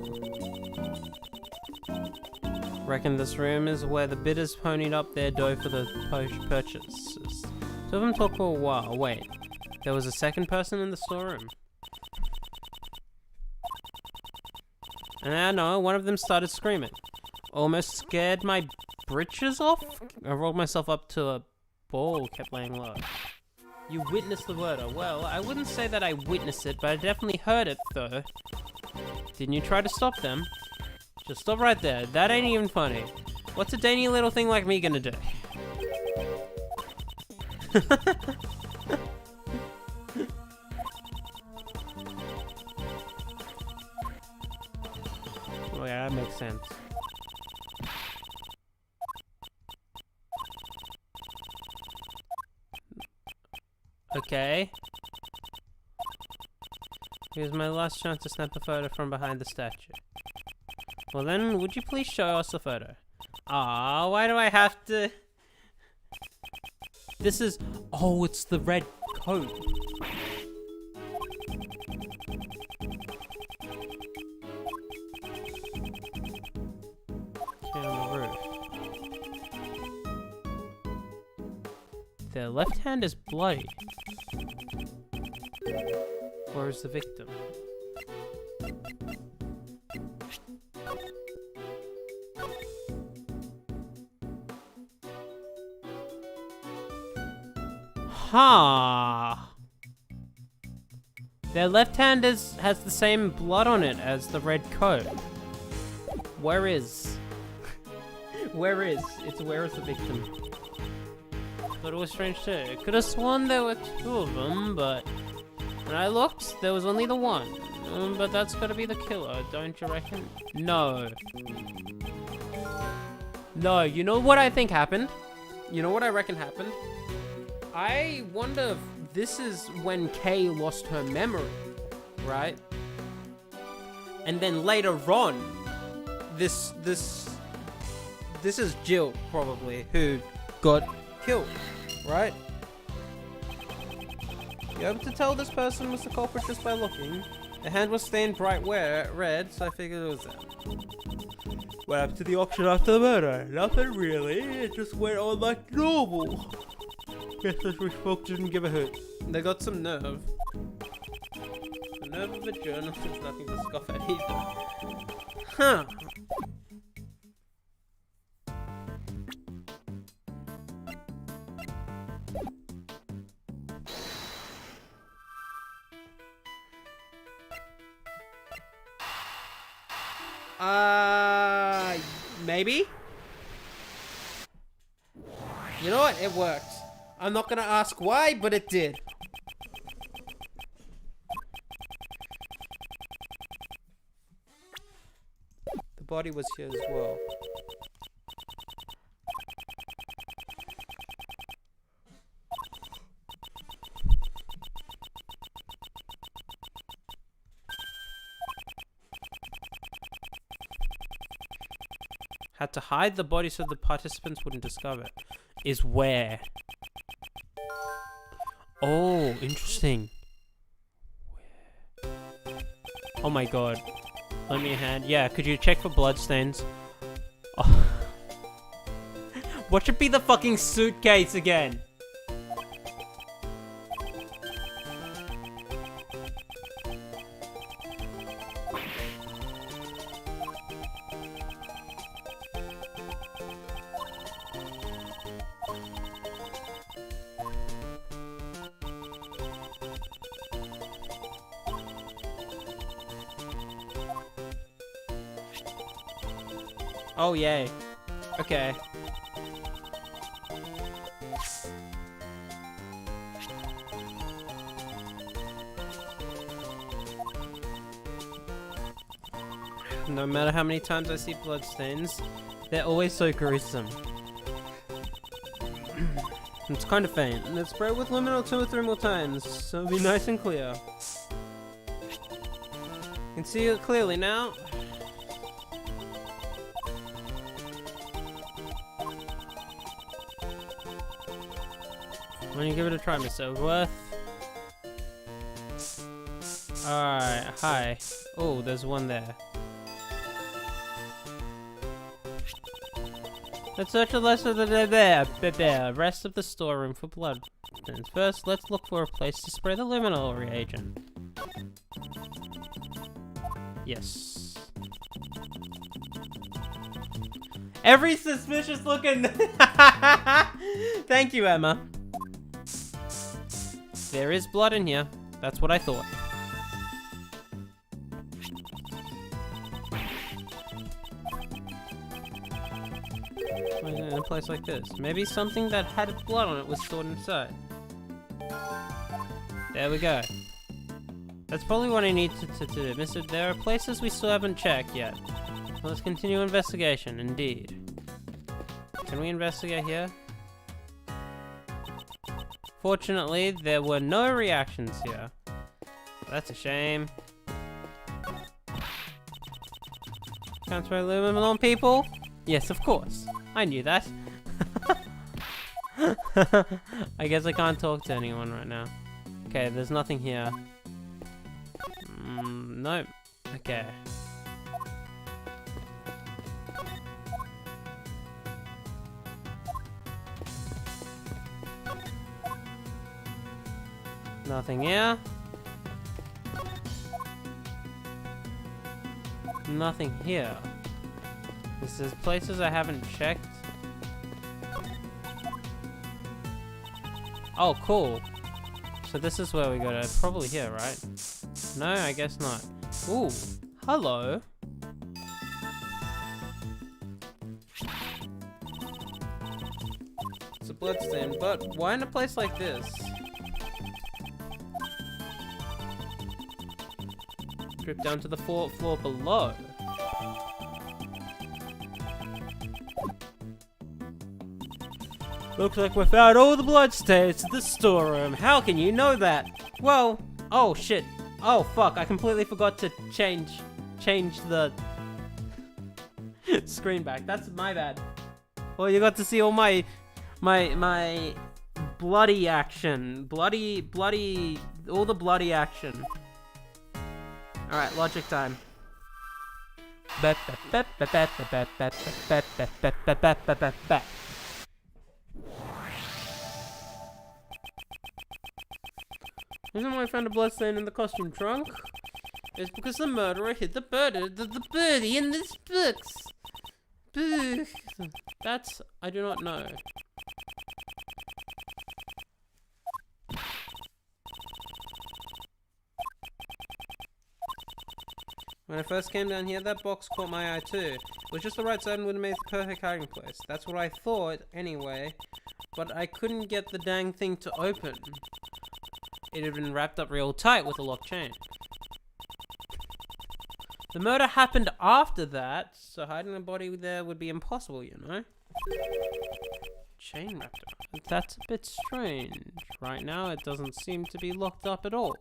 Reckon this room is where the bidders ponied up their dough for the purchases. Two of them talked for a while. Wait, there was a second person in the storeroom. And I know, one of them started screaming. Almost scared my britches off? I rolled myself up to a ball, kept laying low. You witnessed the murder. Well, I wouldn't say that I witnessed it, but I definitely heard it, though. Didn't you try to stop them? Just stop right there. That ain't even funny. What's a dainty little thing like me gonna do? Oh yeah, that makes sense. Okay. Here's my last chance to snap a photo from behind the statue. Well then, would you please show us the photo? Ah, why do I have to... This is... Oh, it's the red coat. Okay, on the roof. Their left hand is bloody. Where is the victim? Huh. Their left hand has the same blood on it as the red coat. Where is? Where is the victim? But it was strange too. I could have sworn there were two of them, but when I looked, there was only the one. But that's gotta be the killer, don't you reckon? No. No, you know what I think happened? You know what I reckon happened? I wonder if this is when Kay lost her memory, right? And then later on, this is Jill, probably, who got killed, right? You're able to tell this person was the culprit just by looking. The hand was stained bright red, so I figured it was them. What happened to the auction after the murder? Nothing really, it just went on like normal. Guess those rich folk didn't give a hoot. They got some nerve. The nerve of a journalist is nothing to scoff at either. Huh. Maybe? You know what? It worked. I'm not gonna ask why, but it did. The body was here as well. Had to hide the body so the participants wouldn't discover it. Is where? Oh, interesting. Where? Oh my god. Lend me a hand. Yeah, could you check for bloodstains? Oh. What should be the fucking suitcase again? Oh, yay. Okay. No matter how many times I see bloodstains, they're always so gruesome. It's kind of faint, and it's sprayed with luminol 2 or 3 more times, so it'll be nice and clear. You can see it clearly now. Why don't you give it a try, Mr. Overworth? Alright, hi. Oh, there's one there. Let's search the rest of the rest of the storeroom for blood. First, let's look for a place to spray the luminol reagent. Yes. Every suspicious looking. Thank you, Emma. There is blood in here. That's what I thought. In a place like this. Maybe something that had blood on it was stored inside. There we go. That's probably what I need to do. Mister, there are places we still haven't checked yet. Let's continue investigation, indeed. Can we investigate here? Fortunately, there were no reactions here. That's a shame. Can't spray luminol on people? Yes, of course. I knew that. I guess I can't talk to anyone right now. Okay, there's nothing here. Nope. Okay. Nothing here. Nothing here. This is places I haven't checked. Oh, cool. So this is where we go to. Probably here, right? No, I guess not. Ooh, hello. It's a bloodstain, but why in a place like this? Drip down to the fourth floor below. Looks like we found all the bloodstains in the storeroom. How can you know that? Well, oh shit. Oh fuck, I completely forgot to change the screen back. That's my bad. Well, you got to see all my bloody action. All the bloody action. Alright, logic time. The reason why I found a bloodstain in the costume trunk is because the murderer hid the birdie in this books. That's, I do not know. When I first came down here, that box caught my eye too. It was just the right side and would have made the perfect hiding place. That's what I thought, anyway. But I couldn't get the dang thing to open. It had been wrapped up real tight with a locked chain. The murder happened after that, so hiding the body there would be impossible, you know? Chain wrapped up. That's a bit strange. Right now, it doesn't seem to be locked up at all.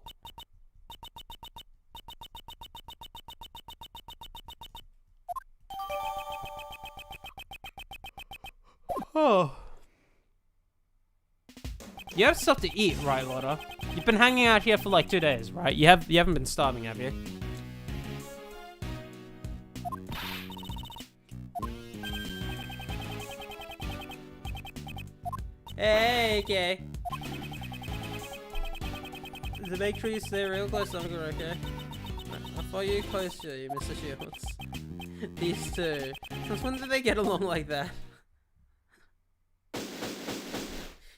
Oh. You have stuff to eat, right, Lotta? You've been hanging out here for like 2 days, right? You haven't been starving, have you? Hey, okay. To make sure you stay real close, I'm good, okay? I'll follow you closer, you Mr. Shields. These two. Since when did they get along like that?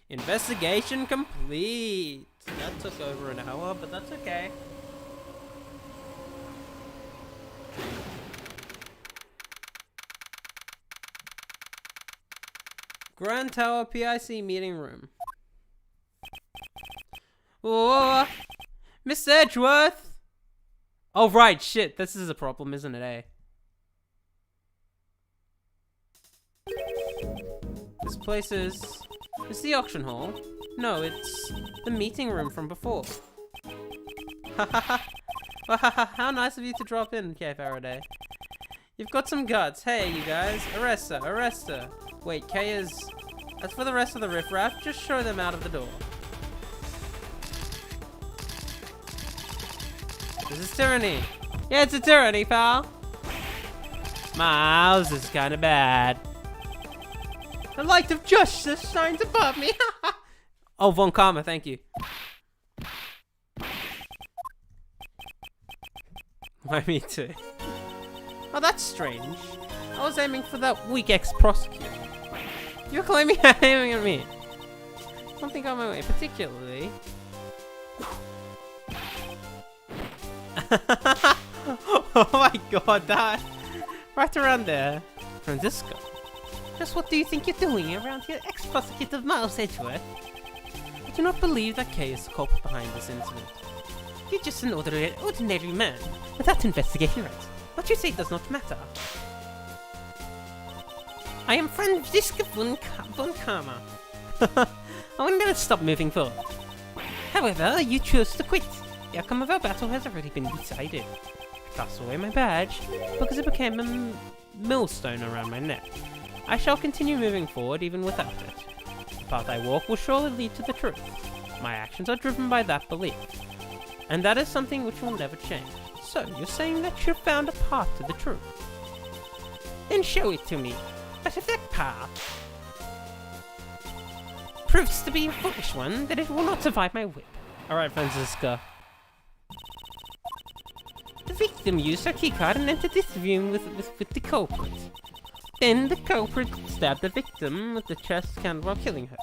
Investigation complete. That took over an hour, but that's okay. Grand Tower PIC meeting room. Oh, Miss Edgeworth! Oh, right, shit. This is a problem, isn't it, eh? This place is... It's the auction hall. No, it's the meeting room from before. How nice of you to drop in, K. Faraday. You've got some guts. Hey, you guys. Arrest her. Arrest her. Wait, K is... As for the rest of the riffraff, just show them out of the door. This is tyranny. Yeah, it's a tyranny, pal. My house is kind of bad. The light of justice shines above me. Oh, Von Karma, thank you. Why me too? Oh, that's strange. I was aiming for that weak ex-prosecutor. You're claiming you're aiming at me. I don't think I'm away particularly. Oh my god, that right around there. Francisco. Just what do you think you're doing around here, ex-prosecutor Miles Edgeworth? I do not believe that Kay is the culprit behind this incident. You're just an ordinary man, without investigation rights. What you say does not matter. I am Francisco von Karma. I will never stop moving forward. However, you chose to quit. The outcome of our battle has already been decided. I tossed away my badge because it became a millstone around my neck. I shall continue moving forward even without it. The path I walk will surely lead to the truth. My actions are driven by that belief. And that is something which will never change. So, you're saying that you found a path to the truth? Then show it to me. But if that path proves to be a foolish one, then it will not survive my whip. Alright, Francisca. The victim used her keycard and entered this room with the culprit. Then the culprit stabbed the victim with the chest candle while killing her.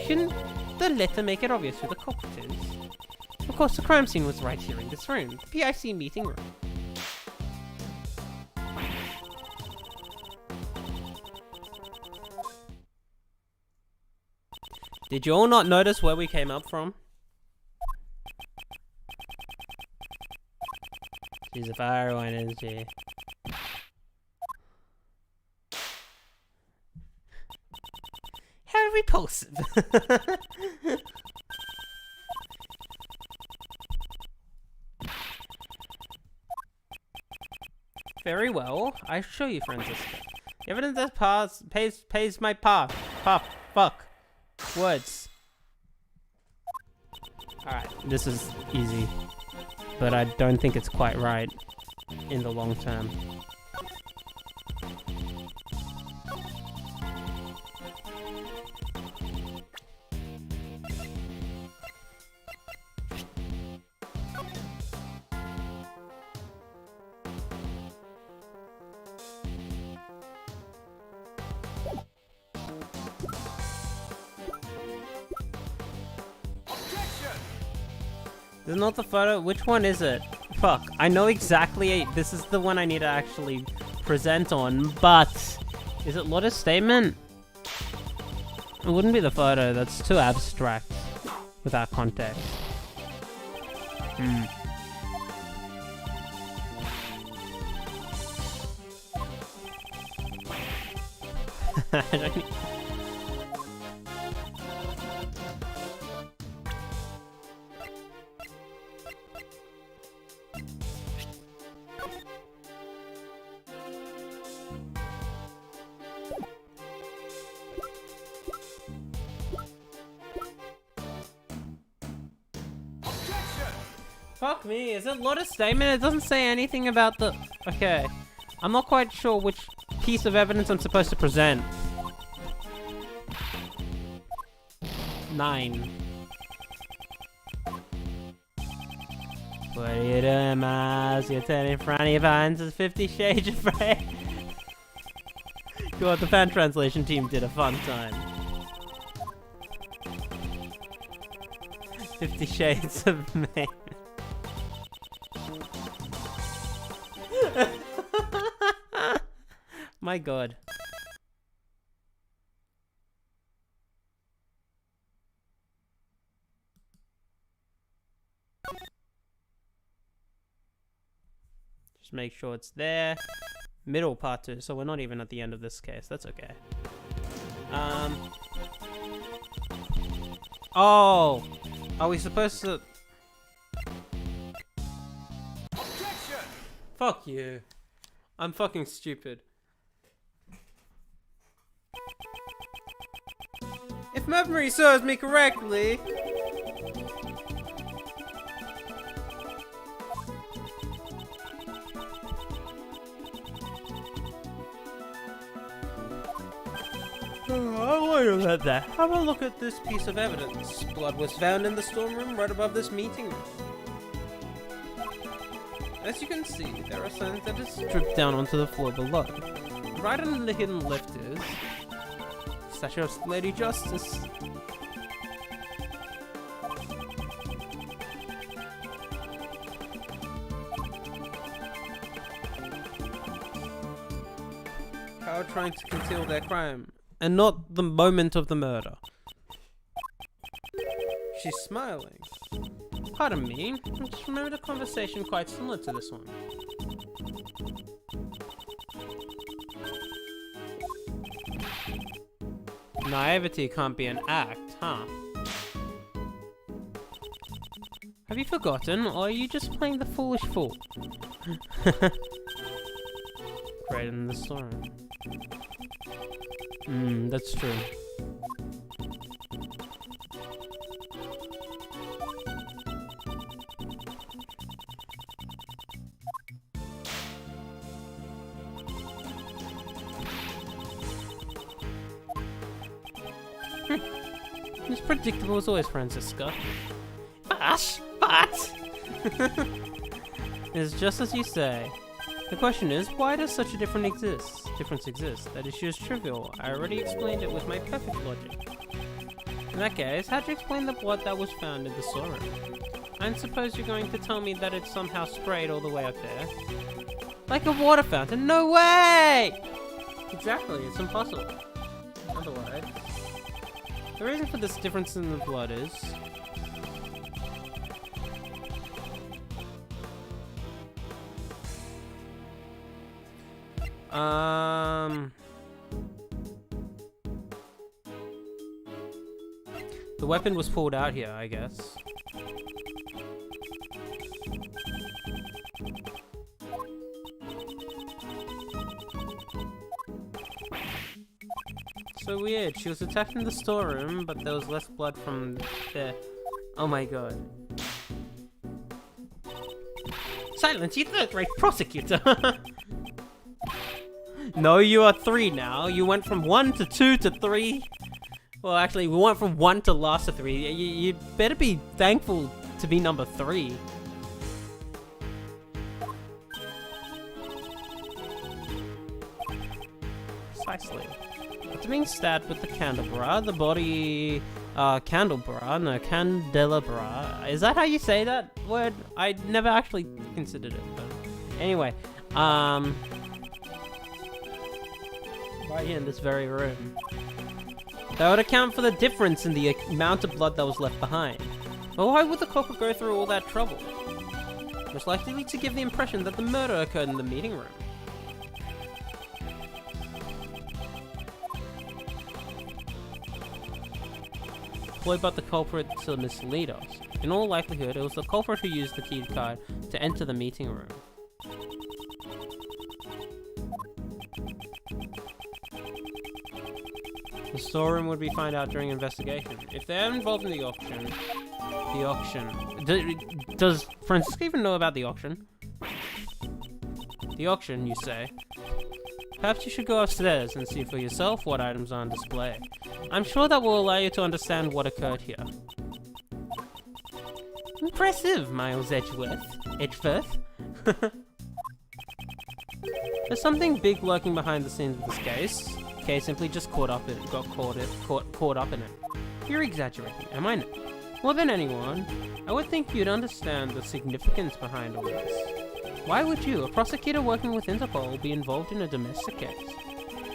Shouldn't the letter make it obvious who the culprit is? Of course, the crime scene was right here in this room, the PIC meeting room. Did you all not notice where we came up from? She's a fire one, isn't she? How repulsive. Very well. I show you, Francisco. The evidence that pays my path. Fuck. Words. Alright, this is easy. But I don't think it's quite right in the long term. This is not the photo. Which one is it? Fuck. I know exactly. This is the one I need to actually present on, but is it Lotta's statement? It wouldn't be the photo. That's too abstract without context. I don't need... Fuck me, is it Lotta's statement? It doesn't say anything about the... Okay. I'm not quite sure which piece of evidence I'm supposed to present. 9. What are you doing, Miles? You're turning frowny vines as 50 Shades of Grey. God, the fan translation team did a fun time. 50 Shades of Me. My god. make sure it's there. Middle part 2, so we're not even at the end of this case. That's okay. Oh! Are we supposed to... Objection! Fuck you. I'm fucking stupid. If memory serves me correctly... Oh, wait about that. Have a look at this piece of evidence. Blood was found in the storeroom right above this meeting room. As you can see, there are signs that it's dripped down onto the floor below. Right under the hidden lift is... statue of Lady Justice. Coward trying to conceal their crime, and not the moment of the murder. She's smiling. Pardon me, I just remembered a conversation quite similar to this one. Naivety can't be an act, huh? Have you forgotten, or are you just playing the foolish fool? Right in the storm. That's true. It's predictable as always, Francisca. But it's just as you say. The question is, why does such a difference exist? That issue is trivial. I already explained it with my perfect logic. In that case, how'd you explain the blood that was found in the storeroom? I suppose you're going to tell me that it somehow sprayed all the way up there? Like a water fountain? No way! Exactly, it's impossible. Otherwise... The reason for this difference in the blood is... The weapon was pulled out here, I guess. So weird, she was attacked in the storeroom, but there was less blood from there. Oh my god. Silence, you third-rate prosecutor! No, you are 3 now. You went from 1 to 2 to 3. Well, actually, we went from 1 to last to 3. You better be thankful to be number 3. Precisely. After being stabbed with the candelabra, the body... candelabra? No, candelabra. Is that how you say that word? I never actually considered it, but... Anyway, right here in this very room. That would account for the difference in the amount of blood that was left behind. But why would the culprit go through all that trouble? Most likely to give the impression that the murder occurred in the meeting room. Employed by the culprit to mislead us. In all likelihood, it was the culprit who used the key card to enter the meeting room. The storeroom would be found out during investigation. If they're involved in the auction... Does Francisca even know about the auction? The auction, you say? Perhaps you should go upstairs and see for yourself what items are on display. I'm sure that will allow you to understand what occurred here. Impressive, Miles Edgeworth. There's something big lurking behind the scenes of this case. Kay simply just got caught up in it. You're exaggerating, am I not? More than anyone, I would think you'd understand the significance behind all this. Why would you, a prosecutor working with Interpol, be involved in a domestic case?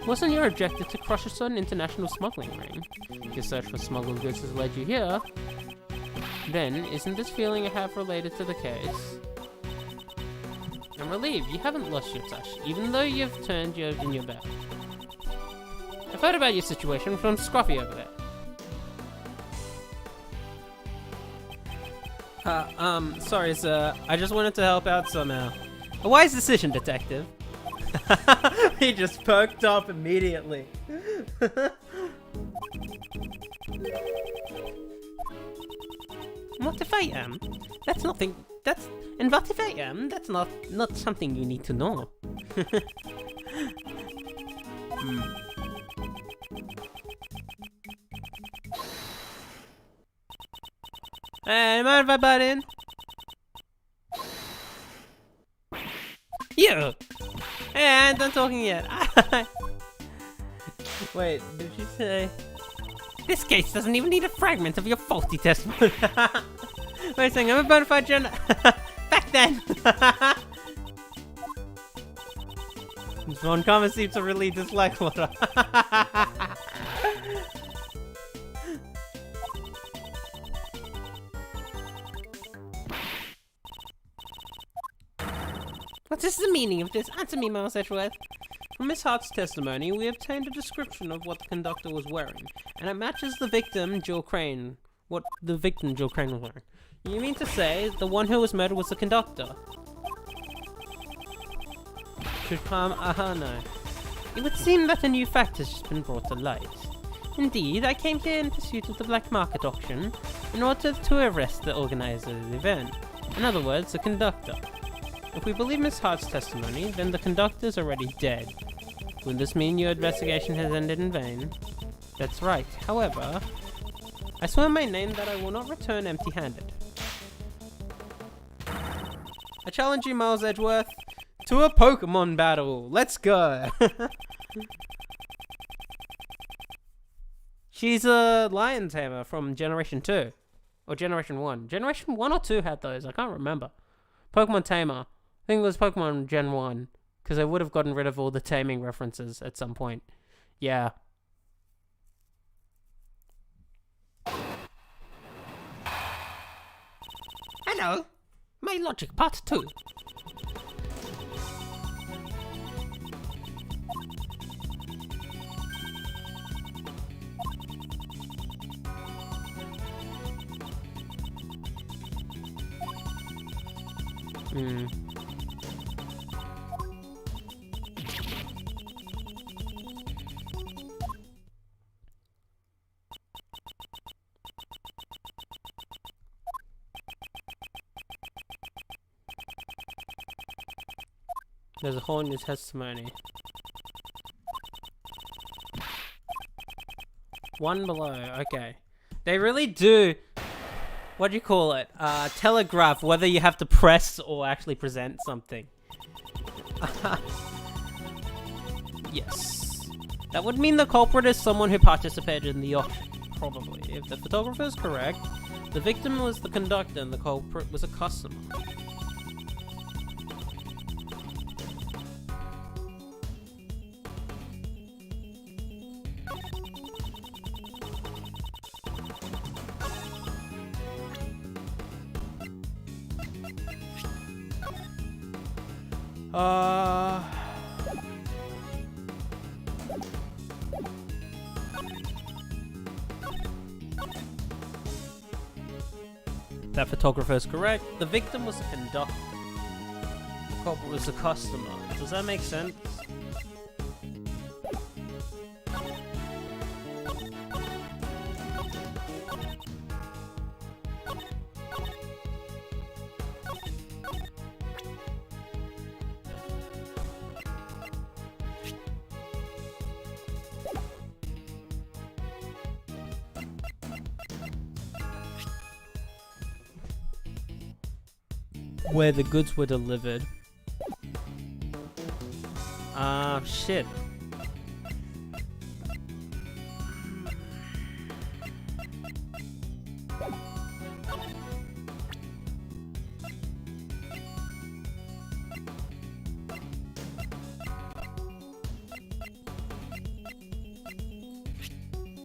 Wasn't your objective to crush a certain international smuggling ring? Your search for smuggled goods has led you here. Then, isn't this feeling I have related to the case? I'm relieved you haven't lost your touch, even though you've turned in your back. I've heard about your situation from Scruffy over there. Sorry, sir. I just wanted to help out somehow. A wise decision, detective. He just perked up immediately. What if I am? That's nothing. And what if I am? That's not something you need to know. Hey, mind if I butt in? You! Hey, I ain't done talking yet. Wait, did she say? This case doesn't even need a fragment of your faulty testimony. Wait a second, I'm a bona fide gender. Back then! Von Kama seems to really dislike Laura. What is the meaning of this? Answer me, Miles Edgeworth. From Miss Hart's testimony, we obtained a description of what the conductor was wearing, and it matches the victim, Jill Crane. What the victim, Jill Crane, was wearing. You mean to say the one who was murdered was the conductor? No. It would seem that a new fact has just been brought to light. Indeed, I came here in pursuit of the black market auction in order to arrest the organizer of the event. In other words, the conductor. If we believe Miss Hart's testimony, then the conductor's already dead. Would this mean your investigation has ended in vain? That's right. However, I swear my name that I will not return empty-handed. I challenge you, Miles Edgeworth, to a Pokemon battle. Let's go. She's a lion tamer from Generation 2. Or Generation 1. Generation 1 or 2 had those. I can't remember. Pokemon Tamer. I think it was Pokemon Gen 1. Because I would have gotten rid of all the taming references at some point. Yeah. Hello. My logic part 2. There's a hole in your testimony. One below, okay. They really do, what do you call it? Telegraph whether you have to press or actually present something. Yes. That would mean the culprit is someone who participated in the auction, probably. If the photographer is correct, the victim was the conductor and the culprit was a customer. That photographer is correct. The victim was the conductor. The culprit was the customer. Does that make sense? Where the goods were delivered. Shit.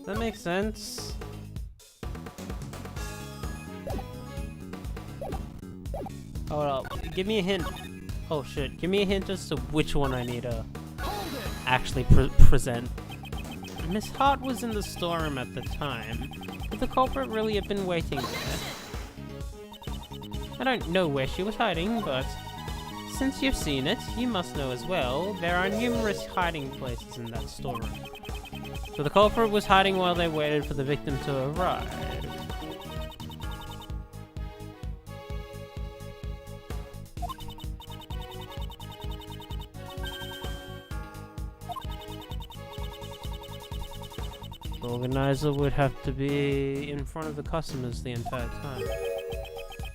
That makes sense. Hold up. Give me a hint. Oh shit, give me a hint as to which one I need to Hold it. actually present. Miss Hart was in the storeroom at the time. Could the culprit really have been waiting there? I don't know where she was hiding, but since you've seen it, you must know as well, there are numerous hiding places in that storeroom. So the culprit was hiding while they waited for the victim to arrive. The organizer would have to be in front of the customers the entire time.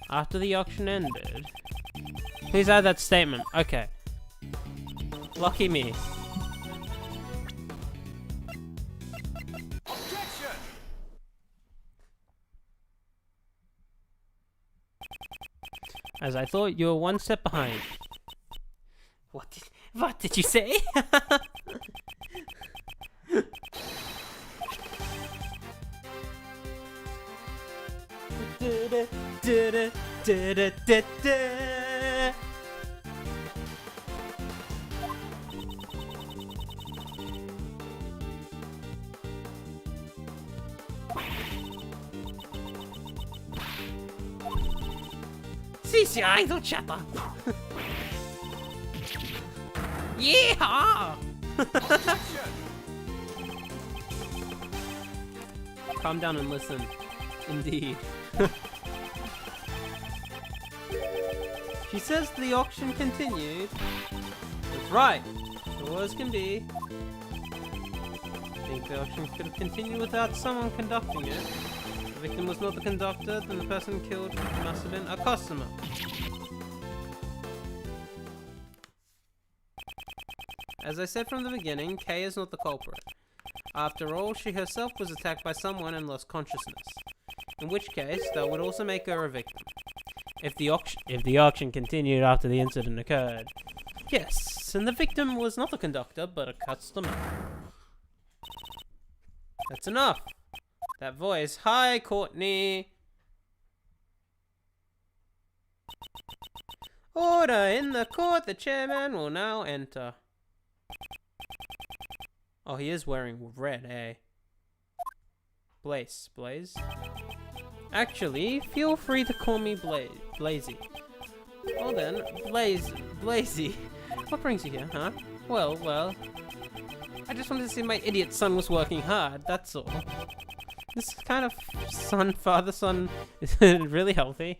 After the auction ended... Please add that statement. Okay. Lucky me. Objection. As I thought, you were one step behind. What did you say? Cease your idle chatter. Yeehaw! Objection. Calm down and listen. Indeed. She says the auction continued. That's right. Sure as can be. Think the auction could have continued without someone conducting it. The victim was not the conductor, then the person killed must have been a customer. As I said from the beginning, Kay is not the culprit. After all, she herself was attacked by someone and lost consciousness. In which case, that would also make her a victim. If the auction continued after the incident occurred. Yes, and the victim was not the conductor, but a customer. That's enough. That voice. Hi, Courtney. Order in the court. The chairman will now enter. Oh, he is wearing red, eh? Blaze. Actually, feel free to call me Blazy. Well then, Blazy. What brings you here, huh? Well. I just wanted to see my idiot son was working hard, that's all. This kind of father-son is really healthy.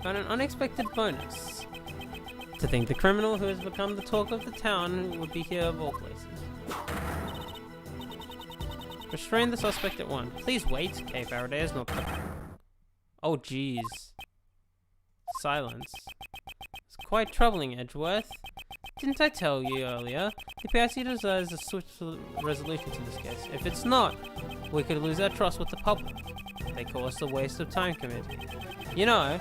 Got an unexpected bonus. To think the criminal who has become the talk of the town would be here of all places. Restrain the suspect at once. Please wait. Kay Faraday is not the... Oh jeez. Silence. It's quite troubling, Edgeworth. Didn't I tell you earlier? The PIC desires a swift resolution to this case. If it's not, we could lose our trust with the public. They call us the waste of time committee. You know,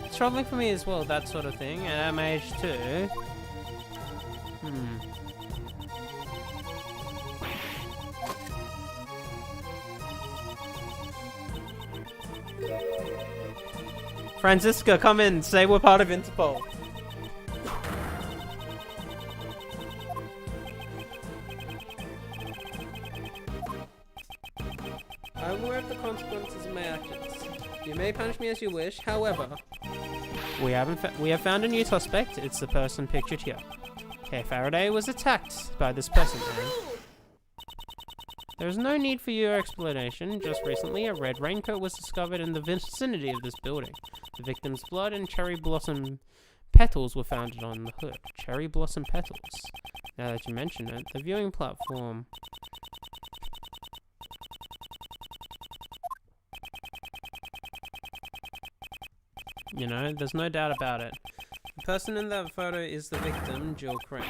it's troubling for me as well, that sort of thing, and at my age too. Francisca, come in. Say we're part of Interpol. I'm aware of the consequences of my actions. You may punish me as you wish, however, we have found a new suspect. It's the person pictured here. Kay Faraday was attacked by this person, and there is no need for your explanation. Just recently, a red raincoat was discovered in the vicinity of this building. The victim's blood and cherry blossom petals were found on the hood. Cherry blossom petals. Now that you mention it, the viewing platform... You know, there's no doubt about it. The person in that photo is the victim, Jill Crane.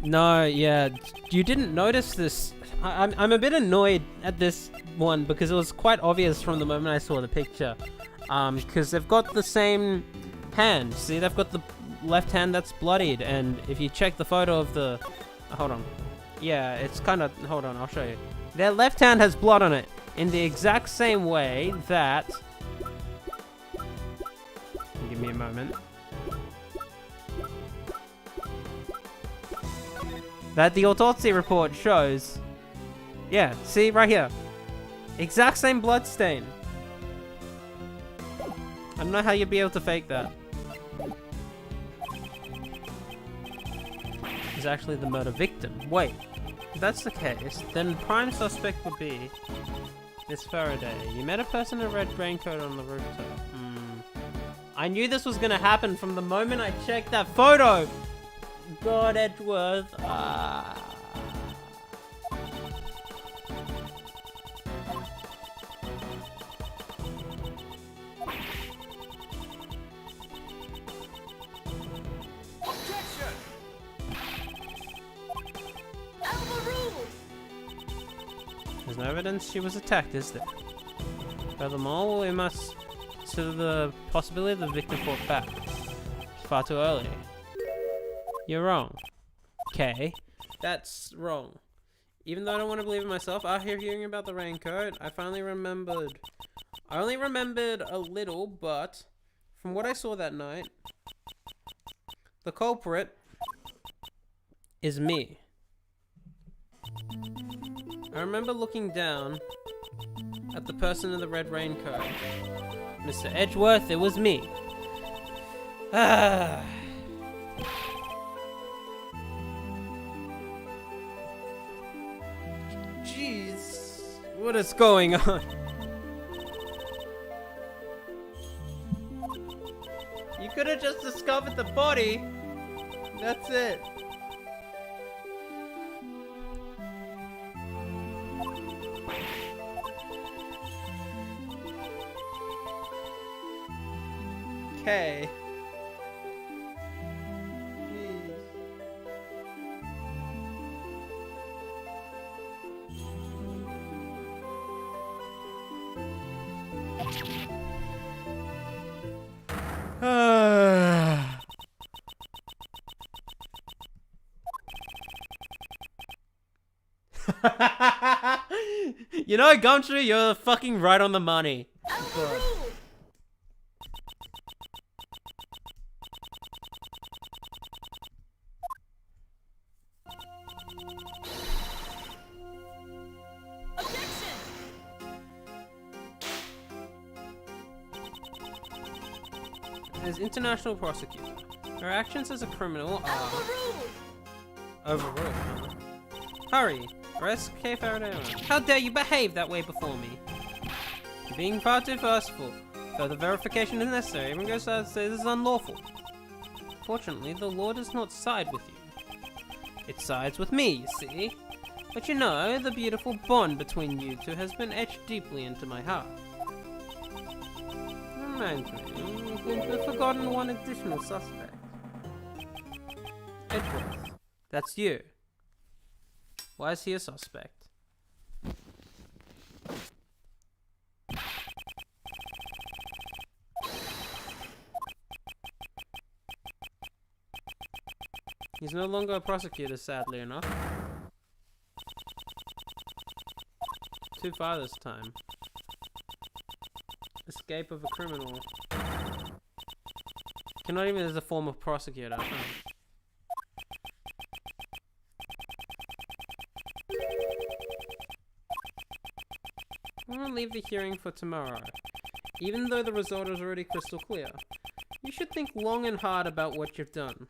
No, yeah, you didn't notice this. I'm a bit annoyed at this one because it was quite obvious from the moment I saw the picture. Because they've got the same hand. See, they've got the left hand that's bloodied, and if you check the photo of the... hold on. Yeah, it's kind of... hold on, I'll show you. Their left hand has blood on it in the exact same way that... give me a moment. That the autopsy report shows. Yeah, see, right here. Exact same blood stain. I don't know how you'd be able to fake that. He's actually the murder victim. Wait, if that's the case, then prime suspect would be Miss Faraday. You met a person in a red raincoat on the rooftop. I knew this was gonna happen from the moment I checked that photo! God, Edgeworth. Objection! There's no evidence she was attacked, is there? Furthermore, we must consider the possibility the victim fought back. It's far too early. You're wrong. Okay, that's wrong. Even though I don't want to believe it myself, after hearing about the raincoat, I finally remembered. I only remembered a little, but from what I saw that night, the culprit is me. I remember looking down at the person in the red raincoat. Mr. Edgeworth, it was me. Jeez, what is going on? You could have just discovered the body. That's it. Okay. You know, Gumshoe, you're fucking right on the money. God. As international prosecutor, her actions as a criminal are overruled. Hurry! Arrest K. Faraday. How dare you behave that way before me? You're being far too forceful. Further verification is necessary. Everyone goes out and says this is unlawful. Fortunately, the law does not side with you. It sides with me, you see. But you know, the beautiful bond between you two has been etched deeply into my heart. Reminds me, you've forgotten one additional suspect. Edgeworth. That's you. Why is he a suspect? He's no longer a prosecutor, sadly enough. Too far this time. Escape of a criminal. Cannot even as a form of prosecutor. I'm gonna leave the hearing for tomorrow. Even though the result is already crystal clear, you should think long and hard about what you've done.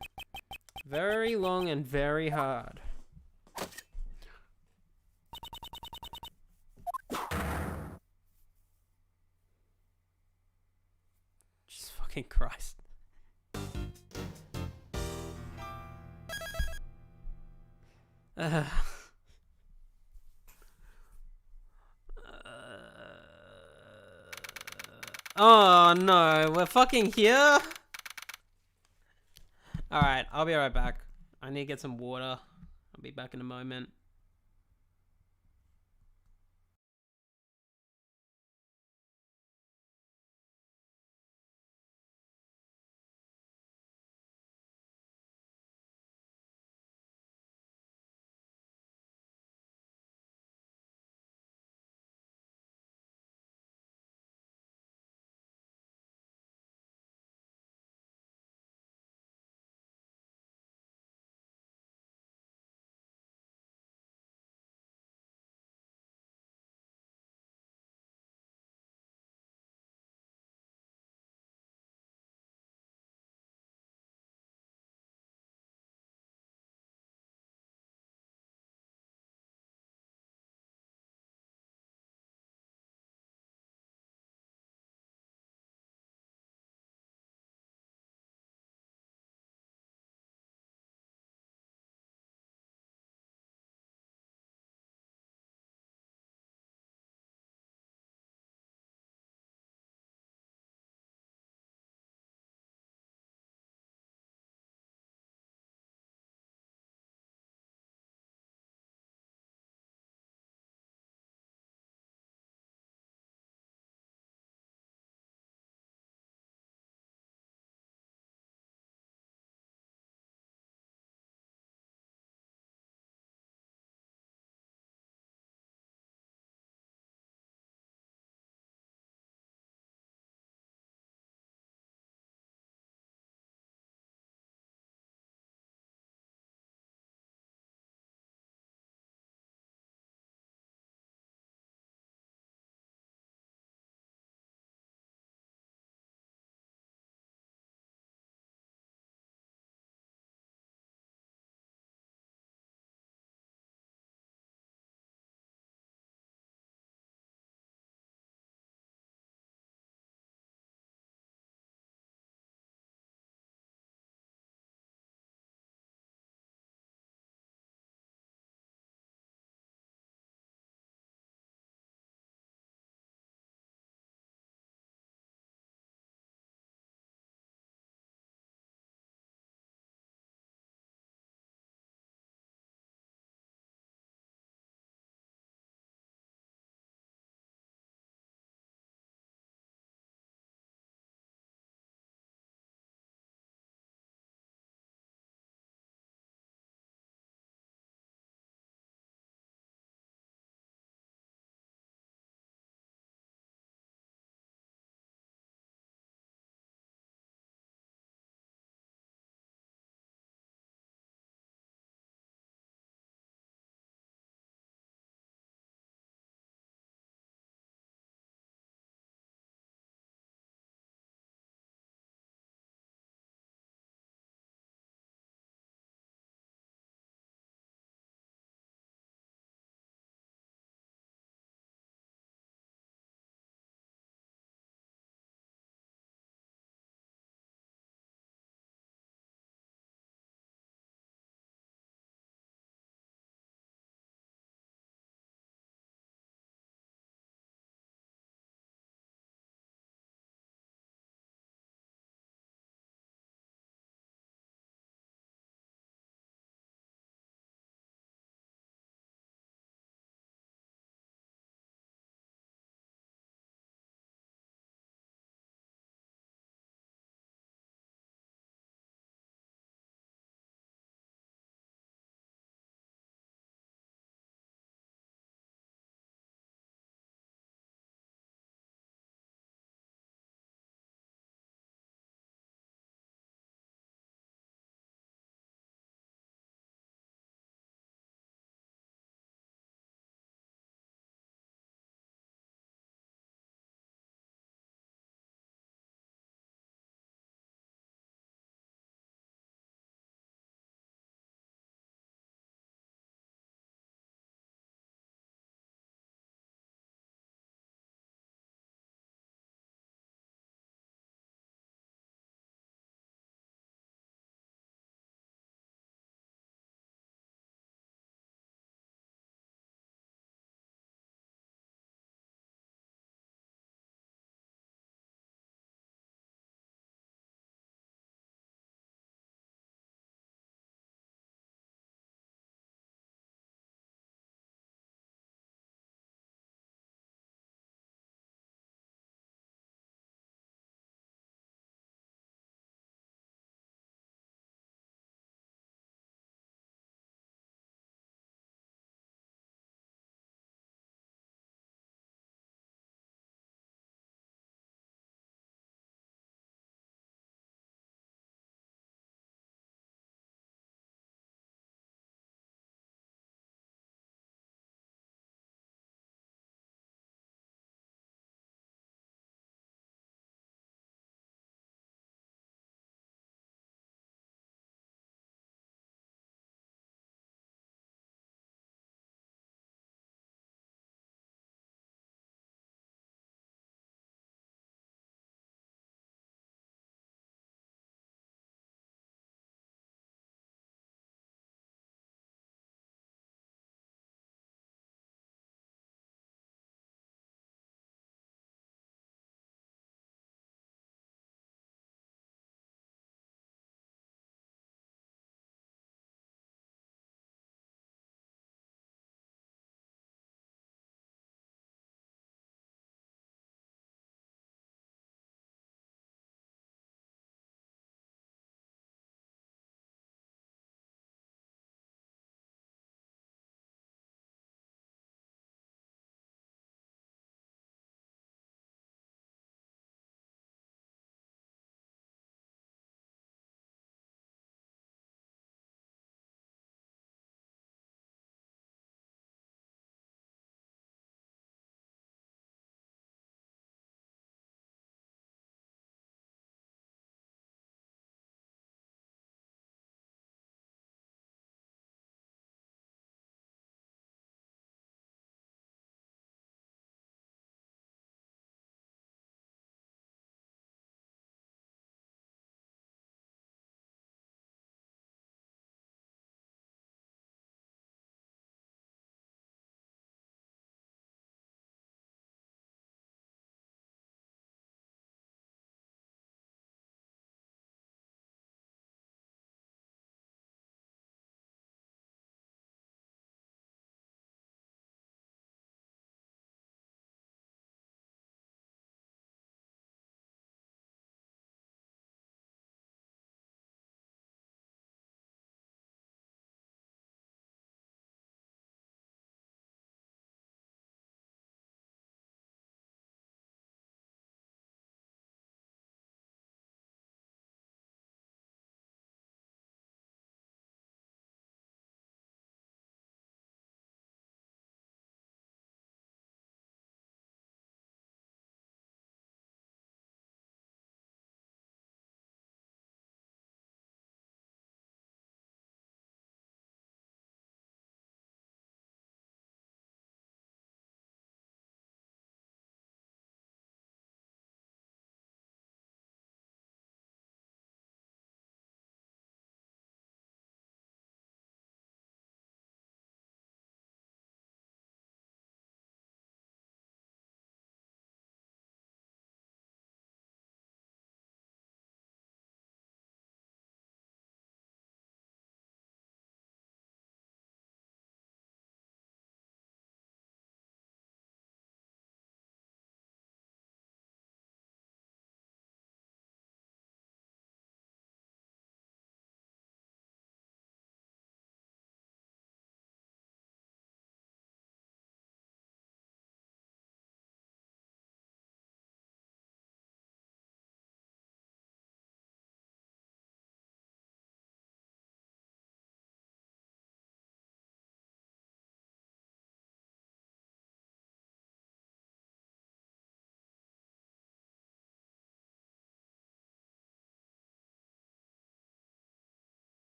Very long and very hard. Jesus fucking Christ. Oh no, we're fucking here? Alright, I'll be right back. I need to get some water. I'll be back in a moment.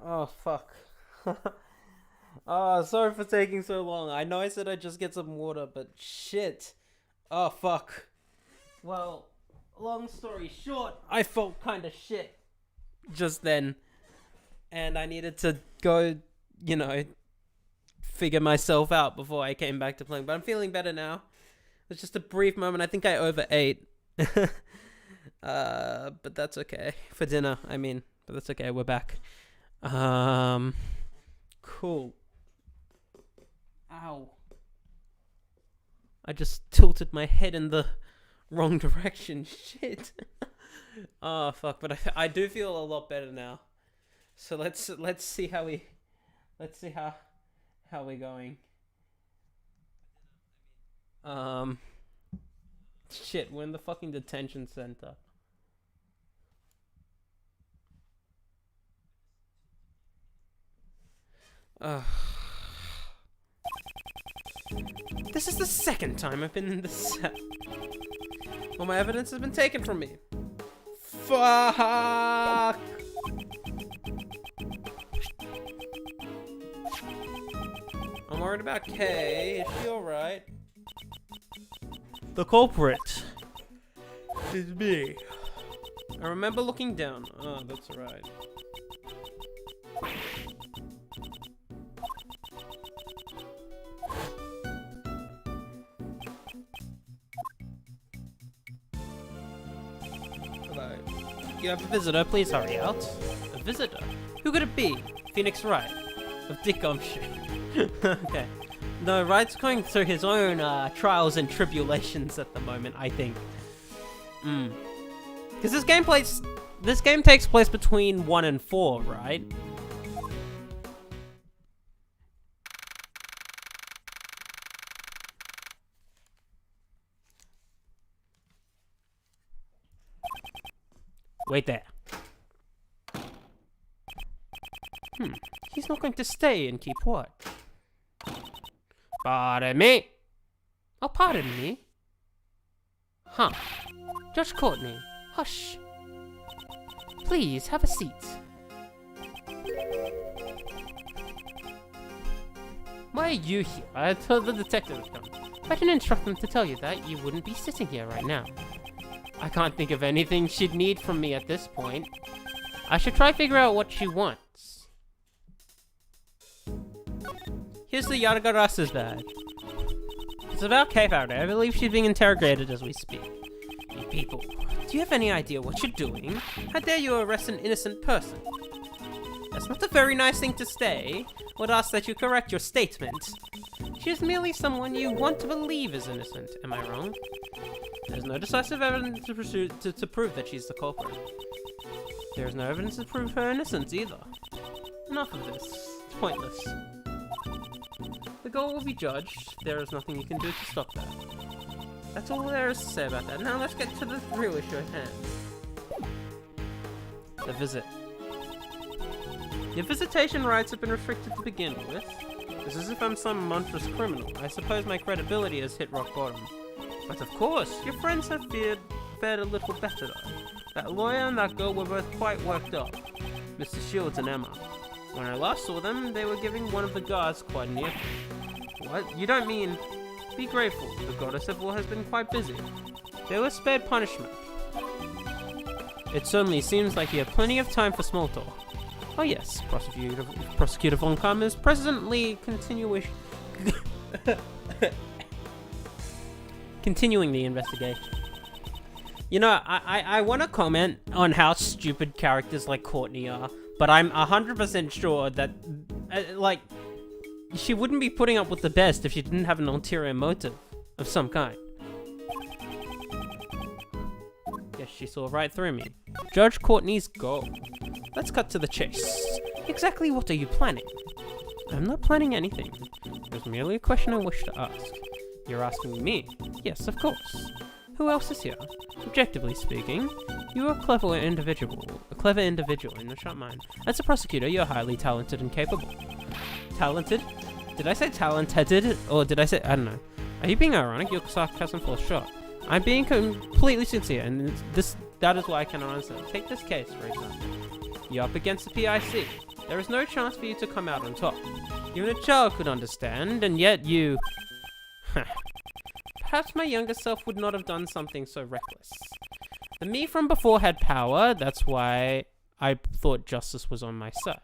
Oh, fuck. Oh, sorry for taking so long. I know I said I'd just get some water, but shit. Oh, fuck. Well, long story short, I felt kind of shit just then. And I needed to go, figure myself out before I came back to playing. But I'm feeling better now. It's just a brief moment. I think I overate. But that's okay. For dinner, I mean. But that's okay. We're back. Cool. Ow. I just tilted my head in the wrong direction. Shit. Oh, fuck. But I do feel a lot better now. So let's see how we're going. Shit, we're in the fucking detention center. This is the second time I've been in this cell. All my evidence has been taken from me. Fuck! I'm worried about Kay. Is she alright? The culprit is me. I remember looking down. Oh, that's alright. Hello. You have a visitor, please hurry out. A visitor? Who could it be? Phoenix Wright of Dick Gumshoe. Okay. No, Wright's going through his own trials and tribulations at the moment, I think. Because this game takes place between 1 and 4, right? Wait there. He's not going to stay and keep what? Pardon me. Oh, pardon me. Huh. Judge Courtney, hush. Please, have a seat. Why are you here? I told the detective to come. If I didn't instruct them to tell you that, you wouldn't be sitting here right now. I can't think of anything she'd need from me at this point. I should try to figure out what she wants. Here's the Yadagarasa's badge. It's about Kay Faraday. I believe she's being interrogated as we speak. You people, do you have any idea what you're doing? How dare you arrest an innocent person? That's not a very nice thing to say. Would ask that you correct your statement. She is merely someone you want to believe is innocent. Am I wrong? There's no decisive evidence to prove that she's the culprit. There is no evidence to prove her innocence either. Enough of this. It's pointless. The girl will be judged. There is nothing you can do to stop that. That's all there is to say about that. Now let's get to the real issue at hand. The visit. Your visitation rights have been restricted to begin with. It's as if I'm some monstrous criminal. I suppose my credibility has hit rock bottom. But of course, your friends have fared a little better though. That lawyer and that girl were both quite worked up. Mr. Shields and Emma. When I last saw them, they were giving one of the guards quite an earful. What? You don't mean... Be grateful, the goddess of war has been quite busy. They were spared punishment. It certainly seems like you have plenty of time for small talk. Oh yes, Prosecutor Von Kamm is presently continuing the investigation. You know, I want to comment on how stupid characters like Courtney are, but I'm 100% sure that, she wouldn't be putting up with the best if she didn't have an ulterior motive of some kind. Yes, she saw right through me. Judge Courtney's goal. Let's cut to the chase. Exactly what are you planning? I'm not planning anything. There's merely a question I wish to ask. You're asking me? Yes, of course. Who else is here? Objectively speaking, you are a clever individual in a sharp mind. As a prosecutor, you're highly talented and capable. Talented? Did I say talented? Or did I say... I don't know. Are you being ironic? Your sarcasm falls short. I'm being completely sincere, and that is why I cannot answer. Take this case, for example. You're up against the PIC. There is no chance for you to come out on top. Even a child could understand, and yet you... Perhaps my younger self would not have done something so reckless. The me from before had power, that's why I thought justice was on my side.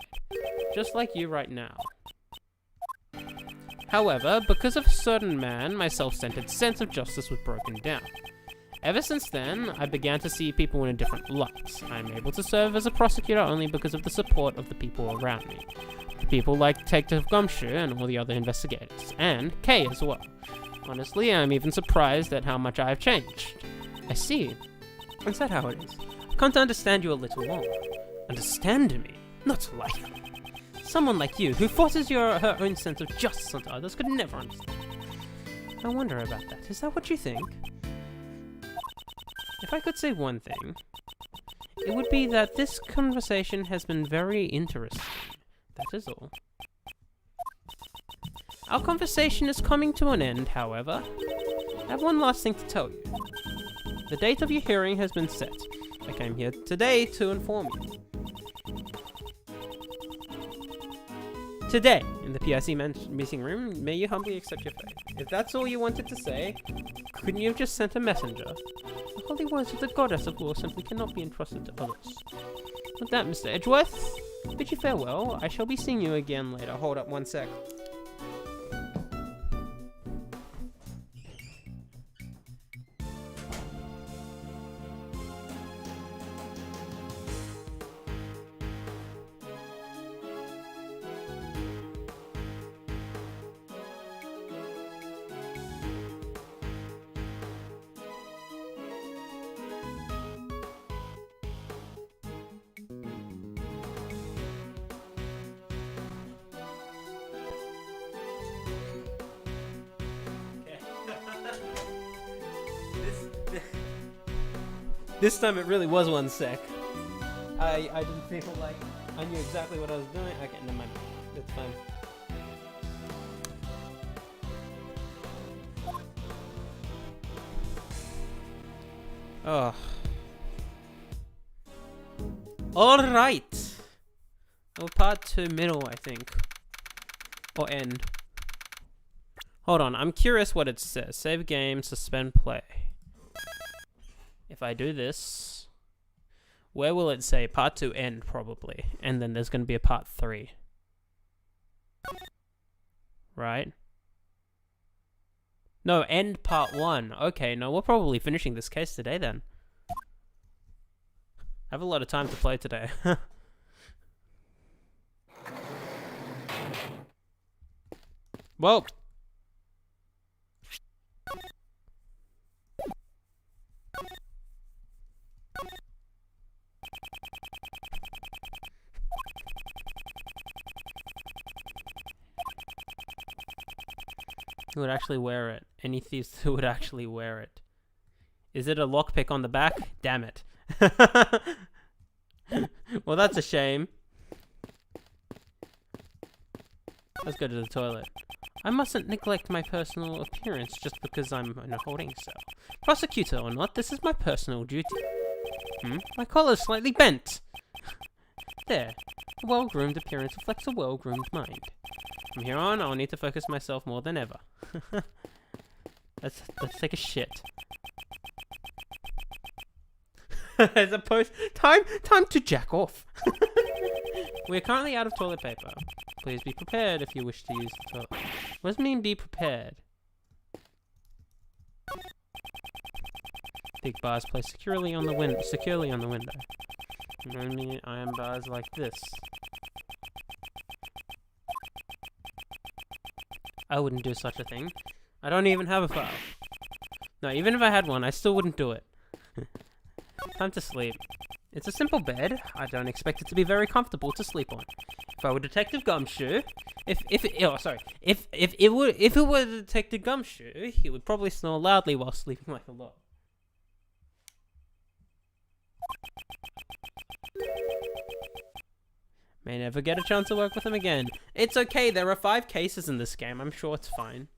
Just like you right now. However, because of a certain man, my self-centered sense of justice was broken down. Ever since then, I began to see people in a different light. I am able to serve as a prosecutor only because of the support of the people around me. The people like Detective Gumshoe and all the other investigators, and Kay as well. Honestly, I'm even surprised at how much I have changed. I see. Is that how it is? I've come to understand you a little more. Understand me? Not like me. Someone like you, who forces her own sense of justice onto others, could never understand. I wonder about that. Is that what you think? If I could say one thing, it would be that this conversation has been very interesting. That is all. Our conversation is coming to an end, however. I have one last thing to tell you. The date of your hearing has been set. I came here today to inform you. Today, in the PIC meeting room, may you humbly accept your fate. If that's all you wanted to say, couldn't you have just sent a messenger? The holy words of the goddess of law simply cannot be entrusted to others. With that, Mr. Edgeworth, bid you farewell. I shall be seeing you again later. Hold up one sec. This time it really was 1 sec. I didn't feel like I knew exactly what I was doing. Okay, never mind. It's fine. Oh. Alright. Oh, part 2 middle, I think. Or end. Hold on, I'm curious what it says. Save game, suspend play. If I do this, where will it say part 2 end probably? And then there's going to be a part 3. Right? No, end part 1. Okay, no, we're probably finishing this case today then. I have a lot of time to play today. Well. Who would actually wear it? Any thieves who would actually wear it? Is it a lockpick on the back? Damn it. Well, that's a shame. Let's go to the toilet. I mustn't neglect my personal appearance just because I'm in a holding cell. Prosecutor or not, this is my personal duty. My collar's slightly bent. There. A well-groomed appearance reflects a well-groomed mind. From here on, I'll need to focus myself more than ever. Let's take a shit. As opposed time to jack off. We are currently out of toilet paper. Please be prepared if you wish to use the toilet. What does it mean be prepared? Big bars placed securely on the window. Only iron bars like this. I wouldn't do such a thing. I don't even have a file. No, even if I had one, I still wouldn't do it. Time to sleep. It's a simple bed. I don't expect it to be very comfortable to sleep on. If I were Detective Gumshoe, if it were Detective Gumshoe, he would probably snore loudly while sleeping like a log. May never get a chance to work with him again. It's okay, there are 5 cases in this game. I'm sure it's fine.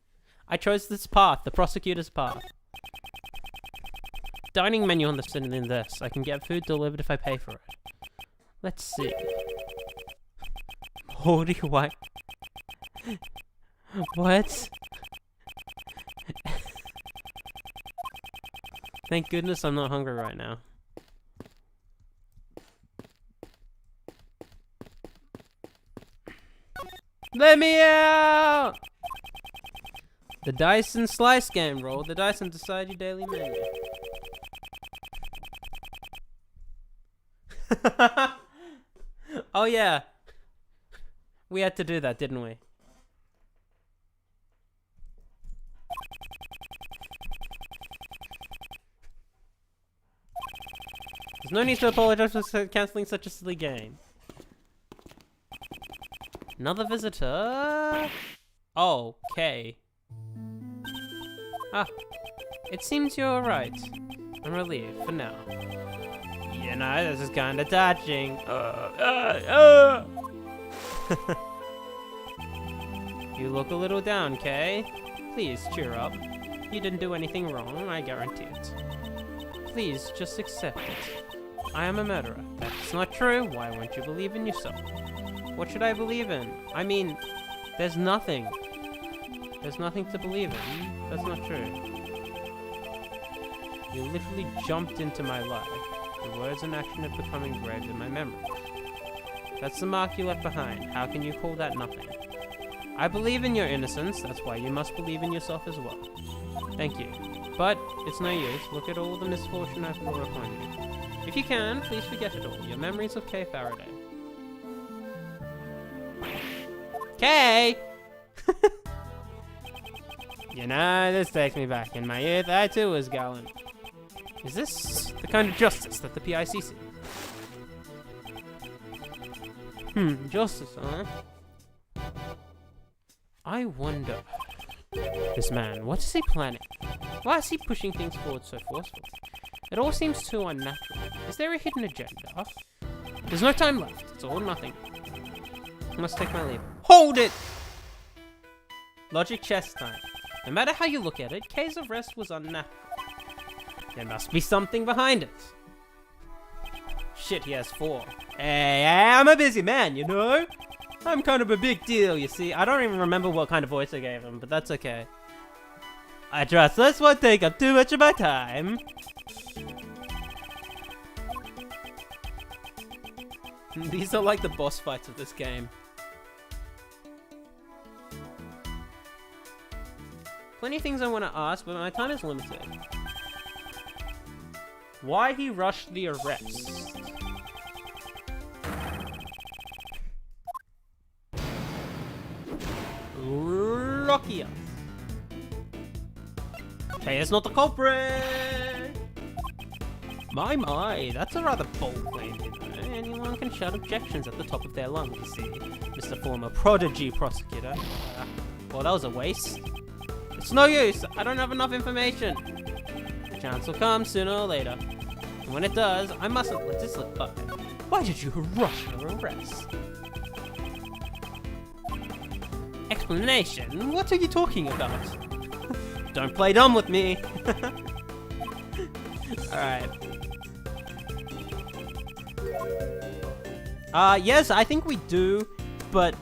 I chose this path, the prosecutor's path. Dining menu on the sit in this. I can get food delivered if I pay for it. Let's see. Moldy white. What? Thank goodness I'm not hungry right now. Let me out! The dice and slice game. Roll the dice and decide your daily menu. Oh yeah. We had to do that, didn't we? There's no need to apologize for cancelling such a silly game. Another visitor? Okay. Ah, it seems you're alright. I'm relieved for now. You know, this is kinda touching. You look a little down, Kay. Please, cheer up. You didn't do anything wrong, I guarantee it. Please, just accept it. I am a murderer. That's not true. Why won't you believe in yourself? What should I believe in? I mean, there's nothing. There's nothing to believe in. That's not true. You literally jumped into my life. Your words and action have become engraved in my memory. That's the mark you left behind. How can you call that nothing? I believe in your innocence. That's why you must believe in yourself as well. Thank you. But it's no use. Look at all the misfortune I've brought upon you. If you can, please forget it all. Your memories of Kay Faraday. Kay! You know, this takes me back. In my youth, I too was gallant. Is this the kind of justice that the PIC see? Justice, huh? I wonder. This man, what is he planning? Why is he pushing things forward so forcefully? It all seems too unnatural. Is there a hidden agenda? There's no time left. It's all or nothing. I must take my leave. Hold it! Logic chess time. No matter how you look at it, Kay's arrest was unnatural. There must be something behind it. Shit, he has 4. Hey, I'm a busy man, you know? I'm kind of a big deal, you see. I don't even remember what kind of voice I gave him, but that's okay. I trust this won't take up too much of my time. These are like the boss fights of this game. Plenty of things I want to ask, but my time is limited. Why he rushed the arrest? Lock up. Kay is not the culprit! My, that's a rather bold claim, you know. Anyone can shout objections at the top of their lungs, you see. Mr. Former Prodigy Prosecutor. Well, that was a waste. It's no use, I don't have enough information. The chance will come sooner or later. And when it does, I mustn't let it slip by. Why did you rush her arrest? Explanation? What are you talking about? Don't play dumb with me. Alright. Yes, I think we do, but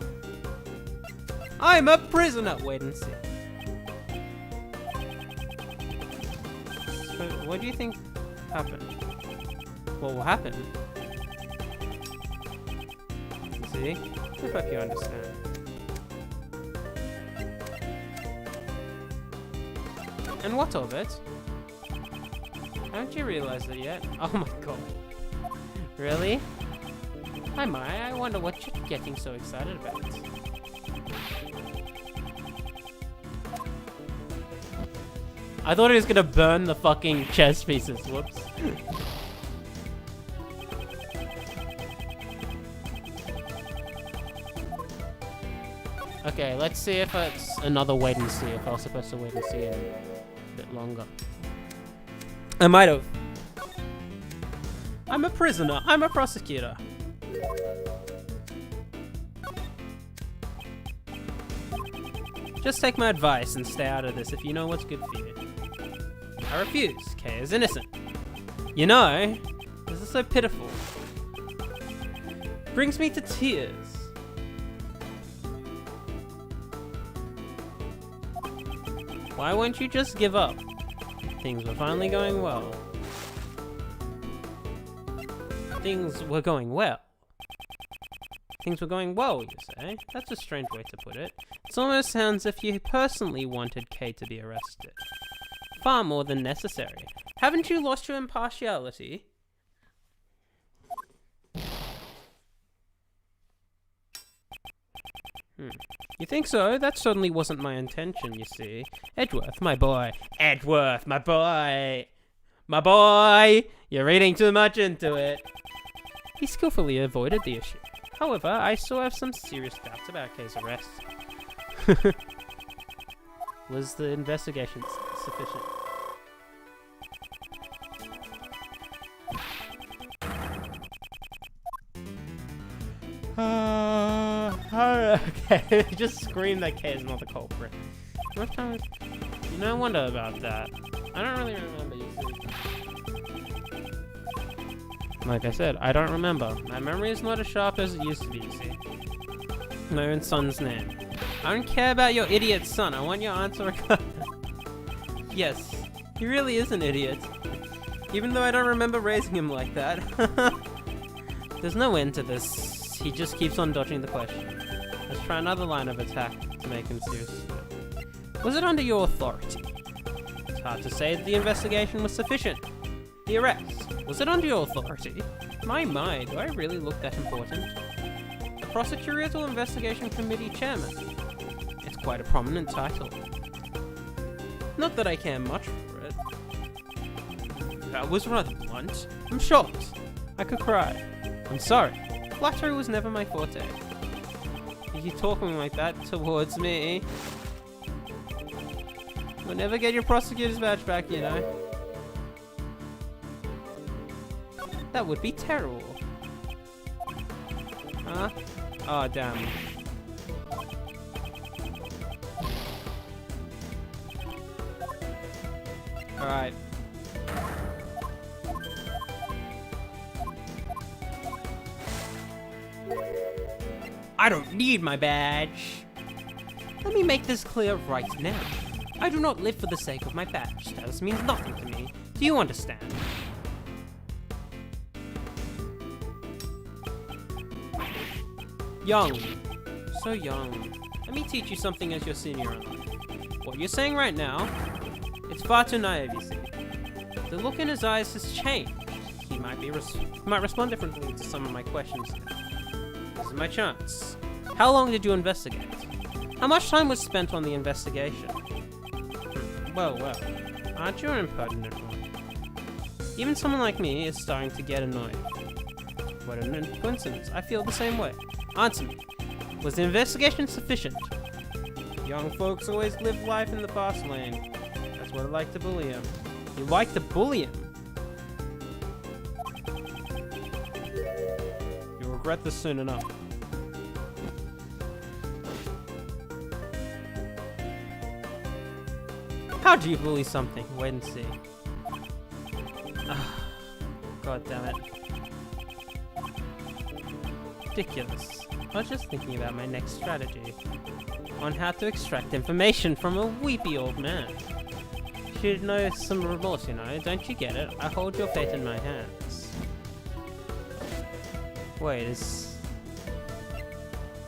I'm a prisoner. Wait and see. So, what do you think happened? What will happen? See? I hope you understand. And what of it? Haven't you realized it yet? Oh my god. Really? Hi Mai, I wonder what you're getting so excited about. I thought he was gonna burn the fucking chess pieces. Whoops. Okay, let's see if it's another wait and see. If I was supposed to wait and see a bit longer. I might have. I'm a prisoner. I'm a prosecutor. Just take my advice and stay out of this if you know what's good for you. I refuse. Kay is innocent. You know, this is so pitiful. brings me to tears. Why won't you just give up? Things were finally going well. Things were going well. Things were going well, you say? That's a strange way to put it. It almost sounds as if you personally wanted Kay to be arrested. Far more than necessary. Haven't you lost your impartiality? You think so? That certainly wasn't my intention, you see. Edgeworth, my boy. Edgeworth, my boy! My boy! You're reading too much into it. He skillfully avoided the issue. However, I still have some serious doubts about Kay's arrest. Was the investigation sufficient? Okay, just scream that Kay is not the culprit. What time is... You know, I wonder about that. I don't really remember, you see. Like I said, I don't remember. My memory is not as sharp as it used to be, you see. My own son's name. I don't care about your idiot son. I want your answer. Yes, he really is an idiot. Even though I don't remember raising him like that. There's no end to this. He just keeps on dodging the question. Let's try another line of attack to make him serious. Was it under your authority? It's hard to say that the investigation was sufficient. The arrest. Was it under your authority? My, do I really look that important? The Prosecutorial Investigation Committee Chairman. It's quite a prominent title. Not that I care much for it. That was rather blunt. I'm shocked. I could cry. I'm sorry. Flattery was never my forte. You talking like that towards me? You'll never get your prosecutor's badge back, you know. That would be terrible. Huh? Oh, damn. Alright. I don't need my badge. Let me make this clear right now. I do not live for the sake of my badge. Status means nothing to me. Do you understand? Young. So young. Let me teach you something as your senior in life. What you're saying right now, it's far too naive, you see. The look in his eyes has changed. He might respond differently to some of my questions. This is my chance. How long did you investigate? How much time was spent on the investigation? Well, aren't you an impertinent one? Even someone like me is starting to get annoyed. What a coincidence. I feel the same way. Answer me. Was the investigation sufficient? Young folks always live life in the fast lane. That's what I like to bully him. You like to bully him? You'll regret this soon enough. How do you bully something? Wait and see. God damn it. Ridiculous. I was just thinking about my next strategy. On how to extract information from a weepy old man. You should know some remorse, you know. Don't you get it? I hold your fate in my hands. Wait,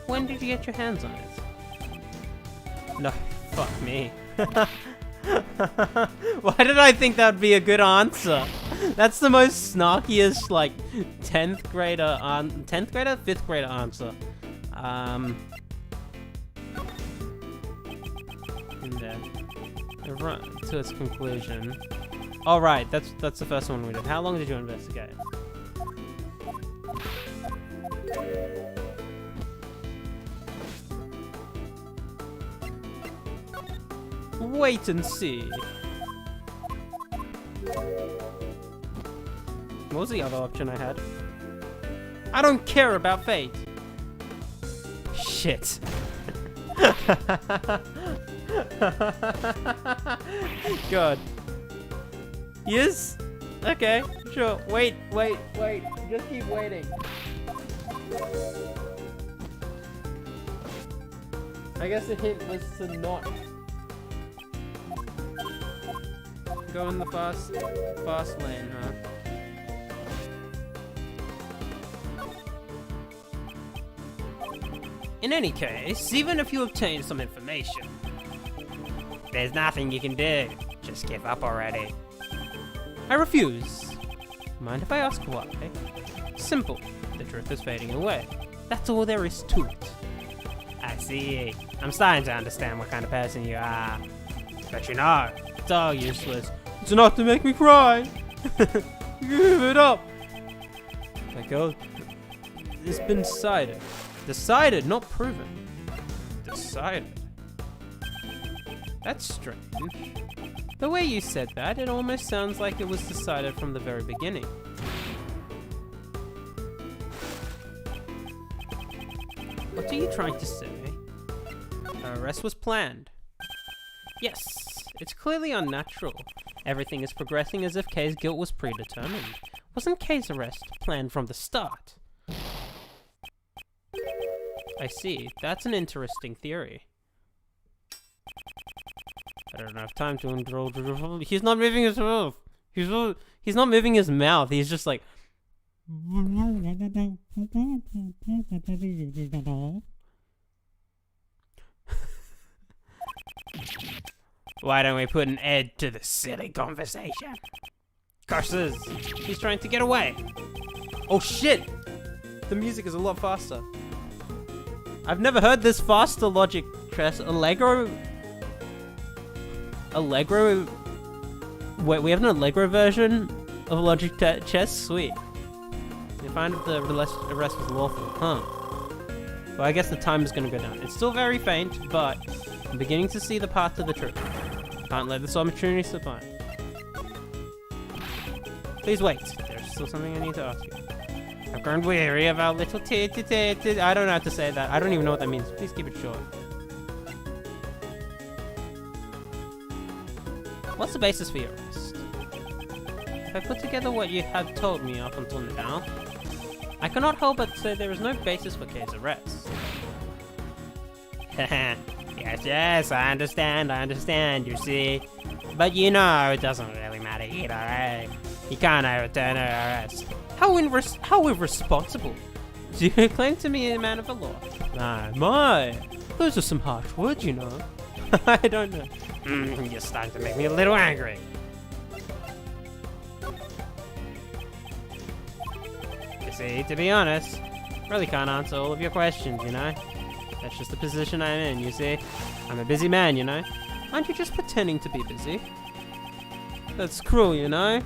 when did you get your hands on it? No, fuck me. Why did I think that would be a good answer? That's the most snarkiest, like, 10th grader, 5th grader answer. In there. Right, to its conclusion. Oh, right, that's the first one we did. How long did you investigate? Wait and see. What was the other option I had? I don't care about fate. Shit. God. Yes? Okay, sure. Wait. Just keep waiting. I guess the hint was to not go in the fast lane, huh? In any case, even if you obtain some information, there's nothing you can do. Just give up already. I refuse. Mind if I ask why? Simple. The truth is fading away. That's all there is to it. I see. I'm starting to understand what kind of person you are. But you know, it's all useless. It's enough to make me cry. Give it up. My God. It's been decided. Decided, not proven. Decided. That's strange. The way you said that, it almost sounds like it was decided from the very beginning. What are you trying to say? Her arrest was planned. Yes, it's clearly unnatural. Everything is progressing as if Kay's guilt was predetermined. Wasn't Kay's arrest planned from the start? I see. That's an interesting theory. I don't have time to indulge. He's not moving his mouth. He's not moving his mouth. He's just like. Why don't we put an end to this silly conversation? Curses! He's trying to get away. Oh shit! The music is a lot faster. I've never heard this faster logic chess. Allegro. Wait, we have an Allegro version of logic chess? Sweet. You find that the arrest was lawful, huh? Well, I guess the time is gonna go down. It's still very faint, but I'm beginning to see the path to the truth. Can't let this opportunity slip by. Please wait. There's still something I need to ask you. I've grown weary of our little I don't know how to say that. I don't even know what that means. Please keep it short. What's the basis for your arrest? If I put together what you have told me up until now, I cannot help but say there is no basis for Kay's arrest. Yes, I understand, you see. But you know, it doesn't really matter either, eh? You can't overturn her arrest. How irresponsible. Do you claim to be a man of the law? My. Those are some harsh words, you know. I don't know. You're starting to make me a little angry. You see, to be honest, really can't answer all of your questions, you know? That's just the position I'm in, you see? I'm a busy man, you know? Aren't you just pretending to be busy? That's cruel, you know?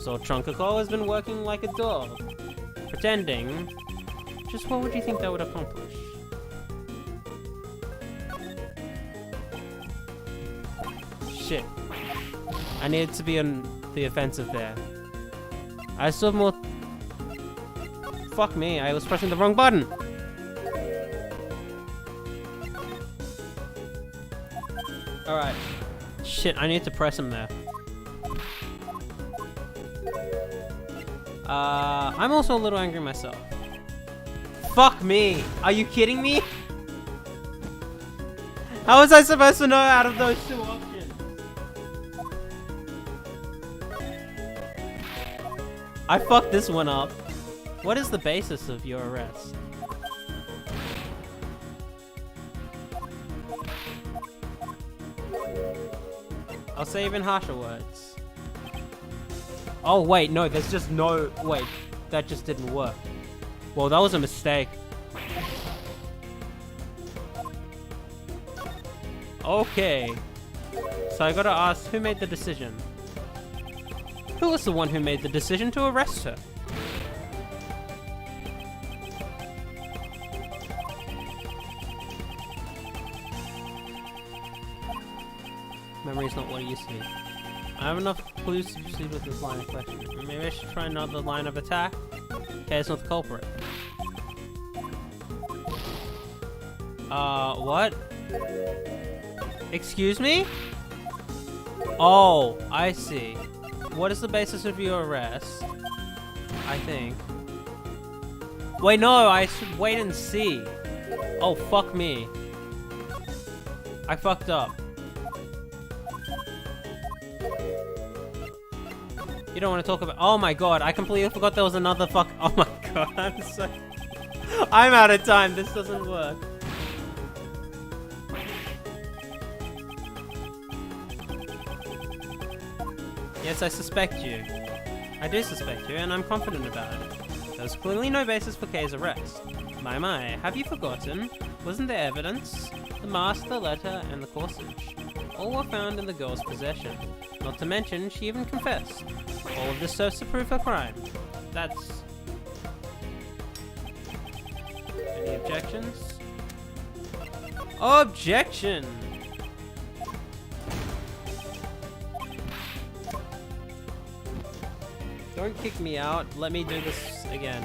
So Trunkacol has been working like a dog. Pretending. Just what would you think that would accomplish? Shit. I needed to be on the offensive there. I still have more... Fuck me, I was pressing the wrong button! Alright. Shit, I need to press him there. I'm also a little angry myself. Fuck me! Are you kidding me? How was I supposed to know out of those two options? I fucked this one up. What is the basis of your arrest? I'll say even harsher words. Oh wait, no, there's just no... Wait, that just didn't work. Well, that was a mistake. Okay. So I gotta ask, who made the decision? Who was the one who made the decision to arrest her? Memory's not what it used to be. I have enough clues to proceed with this line of questioning. Maybe I should try another line of attack? Okay, it's not the culprit. What? Excuse me? Oh, I see. What is the basis of your arrest? I think. Wait, no, I should wait and see. Oh, fuck me. I fucked up. You don't want to talk about... Oh my god, I completely forgot there was another fuck... Oh my god, I'm so... I'm out of time, this doesn't work. Yes, I suspect you. I do suspect you, and I'm confident about it. There's clearly no basis for Kay's arrest. My, have you forgotten? Wasn't there evidence? The mask, the letter, and the corsage. All were found in the girl's possession. Not to mention, she even confessed. All of this serves to prove her crime. That's... Any objections? Objection! Don't kick me out. Let me do this again.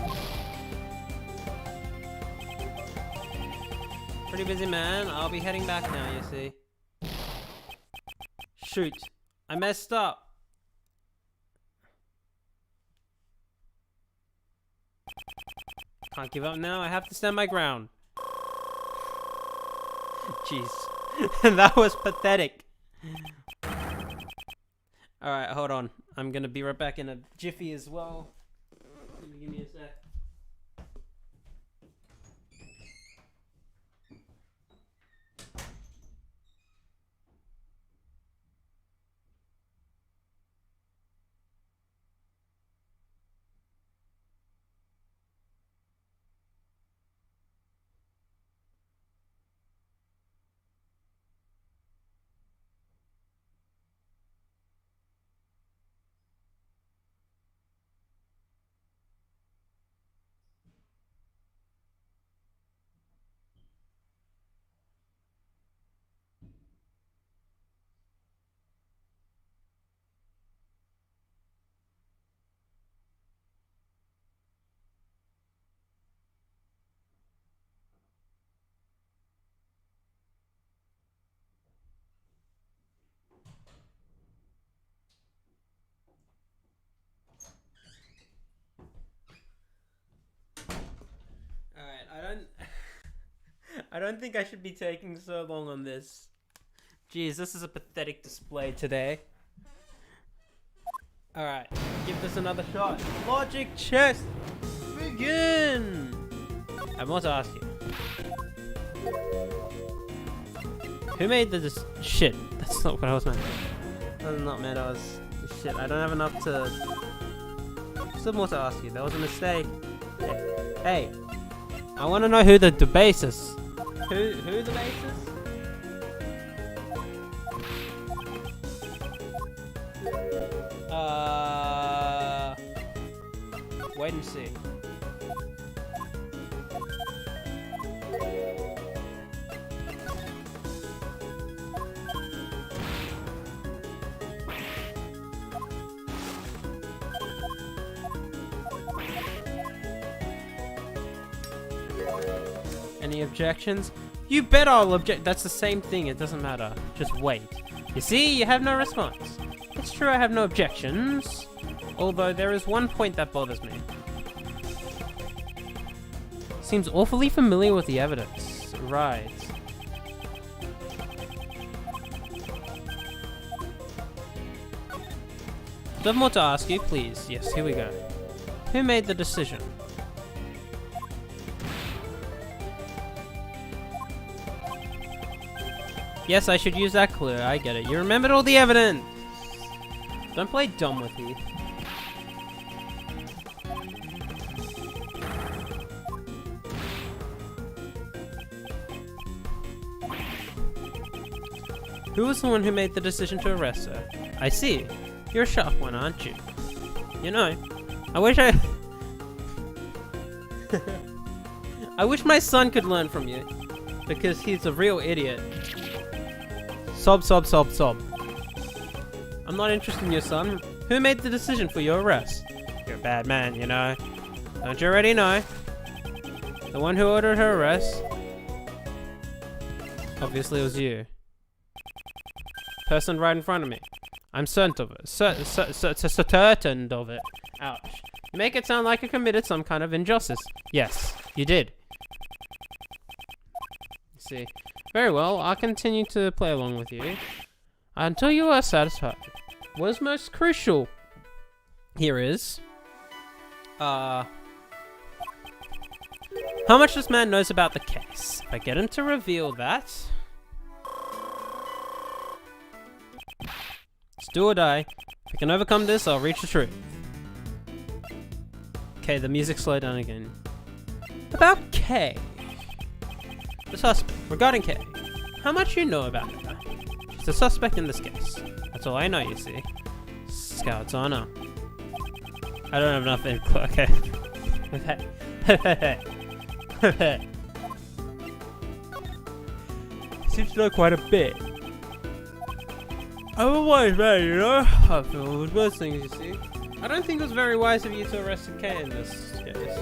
Pretty busy, man. I'll be heading back now, you see. Shoot. I messed up. Can't give up now. I have to stand my ground. Jeez. That was pathetic. Alright, hold on. I'm gonna be right back in a jiffy as well. Give me a sec. I don't think I should be taking so long on this. Jeez, this is a pathetic display today. Alright, give this another shot. Logic chess, begin! I have more to ask you. Who made the shit? That's not what I was meant. That's not meant. I was... Shit, I don't have enough to... Still more to ask you. That was a mistake. Hey. I want to know who the basis. Who the basis? Wait and see. Any objections? You bet I'll object. That's the same thing. It doesn't matter. Just wait. You see, you have no response. It's true I have no objections. Although there is one point that bothers me. Seems awfully familiar with the evidence. Right. Do I have more to ask you, please? Yes, here we go. Who made the decision? Yes, I should use that clue. I get it. You remembered all the evidence. Don't play dumb with me. Who was the one who made the decision to arrest her? I see. You're a sharp one, aren't you? You know, I wish I wish my son could learn from you. Because he's a real idiot. Sob, sob, sob, sob. I'm not interested in your son. Who made the decision for your arrest? You're a bad man, you know. Don't you already know? The one who ordered her arrest? Obviously it was you. Person right in front of me. I'm certain of it. Certain of it. Ouch. You make it sound like I committed some kind of injustice. Yes, you did. You see. Very well, I'll continue to play along with you until you are satisfied. What is most crucial here is, how much this man knows about the case. If I get him to reveal that, it's do or die. If I can overcome this, I'll reach the truth. Okay, the music slowed down again. About Kay. The suspect. Regarding Kay. How much you know about her? She's the suspect in this case. That's all I know, you see. Scout's honor. I don't have enough info. Okay. Okay. Seems to know quite a bit. I'm a wise man, you know? I feel with worse things, you see. I don't think it was very wise of you to arrest Kay in this case.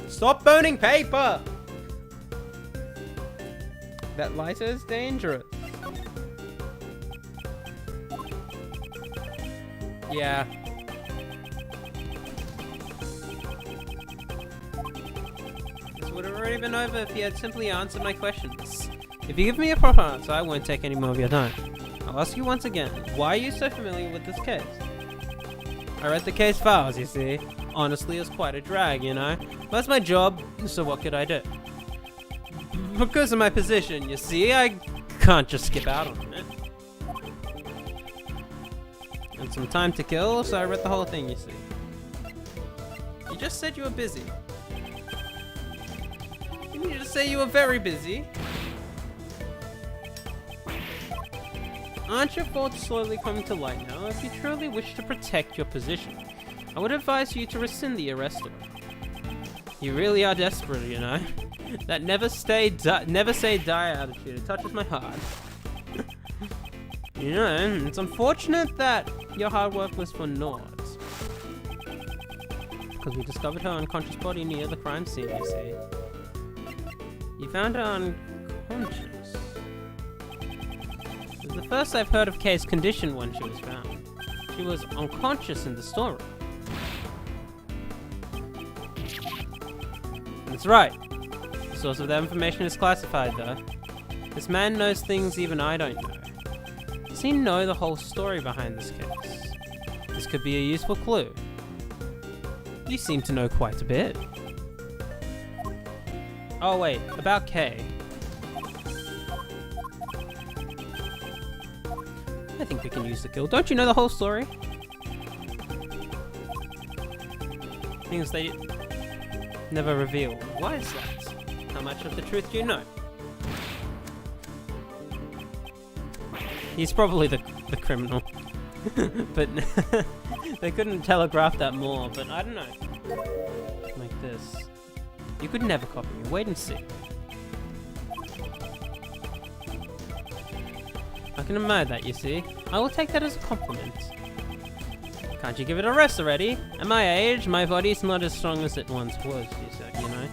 Stop burning paper! That lighter is dangerous. Yeah. This would have already been over if you had simply answered my questions. If you give me a proper answer, I won't take any more of your time. I'll ask you once again, why are you so familiar with this case? I read the case files, you see. Honestly, it's quite a drag, you know? That's my job, so what could I do? Because of my position, you see, I can't just skip out on it. And some time to kill, so I read the whole thing, you see. You just said you were busy. Didn't you just say you were very busy? Aren't your thoughts slowly coming to light now? If you truly wish to protect your position, I would advise you to rescind the arrest order. You really are desperate, you know? That never say die attitude, it touches my heart. You know, it's unfortunate that your hard work was for naught. Because we discovered her unconscious body near the crime scene, you see. You found her unconscious. It was the first I've heard of Kay's condition when she was found. She was unconscious in the storeroom. That's right. The source of that information is classified, though. This man knows things even I don't know. Does he know the whole story behind this case? This could be a useful clue. You seem to know quite a bit. Oh wait, about Kay. I think we can use the kill. Don't you know the whole story? Things they never reveal. Why is that? How much of the truth do you know? He's probably the criminal. But they couldn't telegraph that more, but I don't know. Like this. You could never copy me. Wait and see. I can admire that, you see. I will take that as a compliment. Can't you give it a rest already? At my age, my body's not as strong as it once was, you know.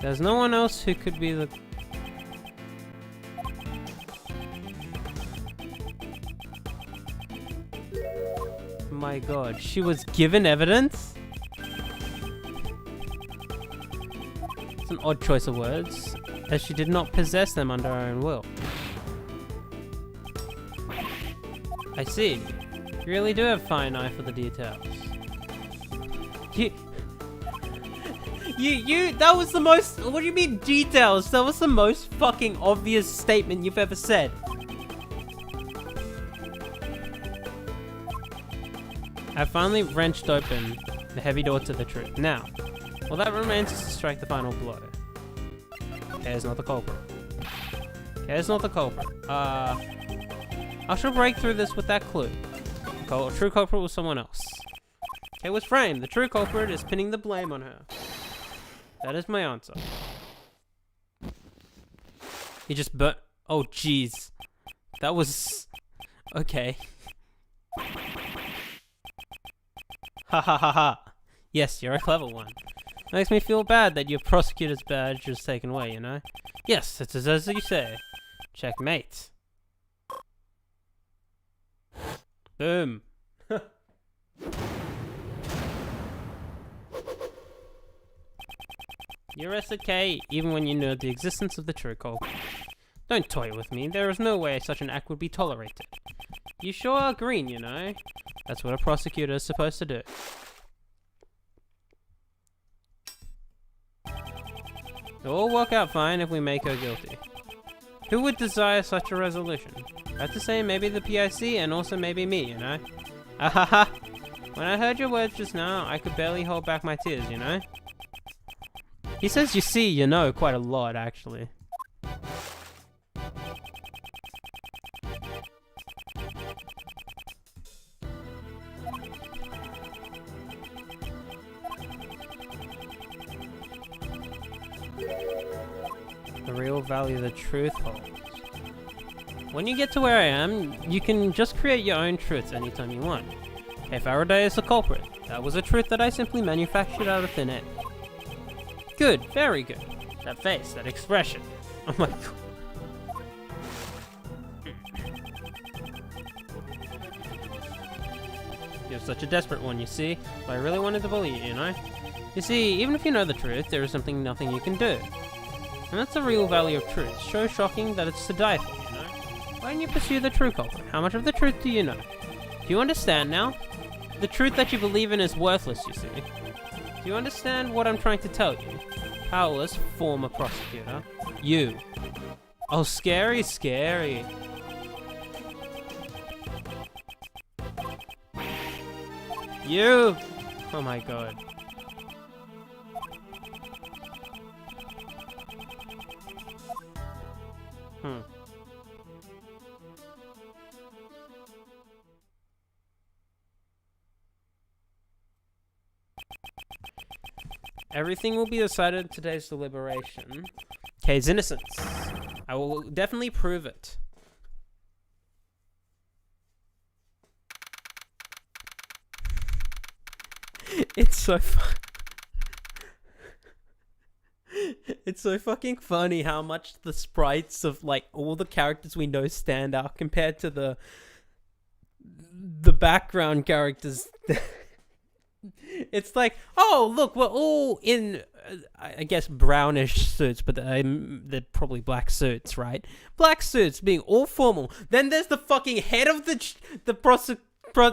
There's no one else who could be the... My god, she was given evidence? It's an odd choice of words, as she did not possess them under her own will. I see. You really do have a fine eye for the details. That was the most, what do you mean details? That was the most fucking obvious statement you've ever said. I finally wrenched open the heavy door to the truth. Now, all that remains is to strike the final blow. Kay's not the culprit. Kay's not the culprit. I shall break through this with that clue. The true culprit was someone else. Kay was framed. The true culprit is pinning the blame on her. That is my answer. He just oh, jeez. That was... Okay. Ha ha ha ha. Yes, you're a clever one. Makes me feel bad that your prosecutor's badge was taken away, you know? Yes, it's as you say. Checkmate. Boom. You're SK even when you know the existence of the true culprit. Don't toy with me. There is no way such an act would be tolerated. You sure are green, you know. That's what a prosecutor is supposed to do. It'll all work out fine if we make her guilty. Who would desire such a resolution? I have to say maybe the PIC and also maybe me, you know? Ahaha! When I heard your words just now, I could barely hold back my tears, you know? He says you see, you know, quite a lot, actually. The real value of the truth holds. When you get to where I am, you can just create your own truths anytime you want. Hey, Faraday is the culprit. That was a truth that I simply manufactured out of thin air. Good, very good. That face, that expression. Oh my god. You're such a desperate one, you see. But I really wanted to bully you, you know? You see, even if you know the truth, there is nothing you can do. And that's the real value of truth. So shocking that it's to die for, you know? Why don't you pursue the true culprit? How much of the truth do you know? Do you understand now? The truth that you believe in is worthless, you see. Do you understand what I'm trying to tell you? Powerless former prosecutor. You. Oh, scary, scary. You! Oh my god. Everything will be decided in today's deliberation. Kay's innocence. I will definitely prove it. It's so It's so fucking funny how much the sprites of like all the characters we know stand out compared to the background characters. It's like, oh look, we're all in I guess brownish suits, but they're probably black suits, right? Black suits being all formal. Then there's the fucking head of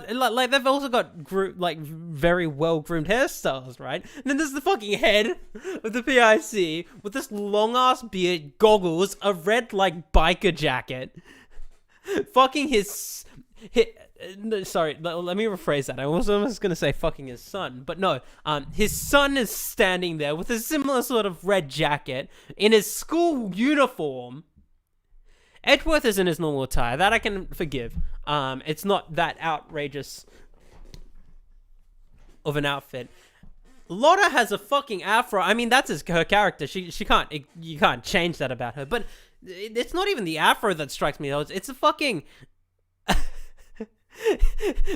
like they've also got like very well groomed hairstyles, right? And then there's the fucking head of the PIC with this long ass beard, goggles, a red like biker jacket. Fucking sorry, let me rephrase that. I was almost gonna say fucking his son, but no. His son is standing there with a similar sort of red jacket in his school uniform. Edgeworth is in his normal attire. That I can forgive. It's not that outrageous of an outfit. Lotta has a fucking afro. I mean, that's her character. You can't change that about her. But it's not even the afro that strikes me though. It's a fucking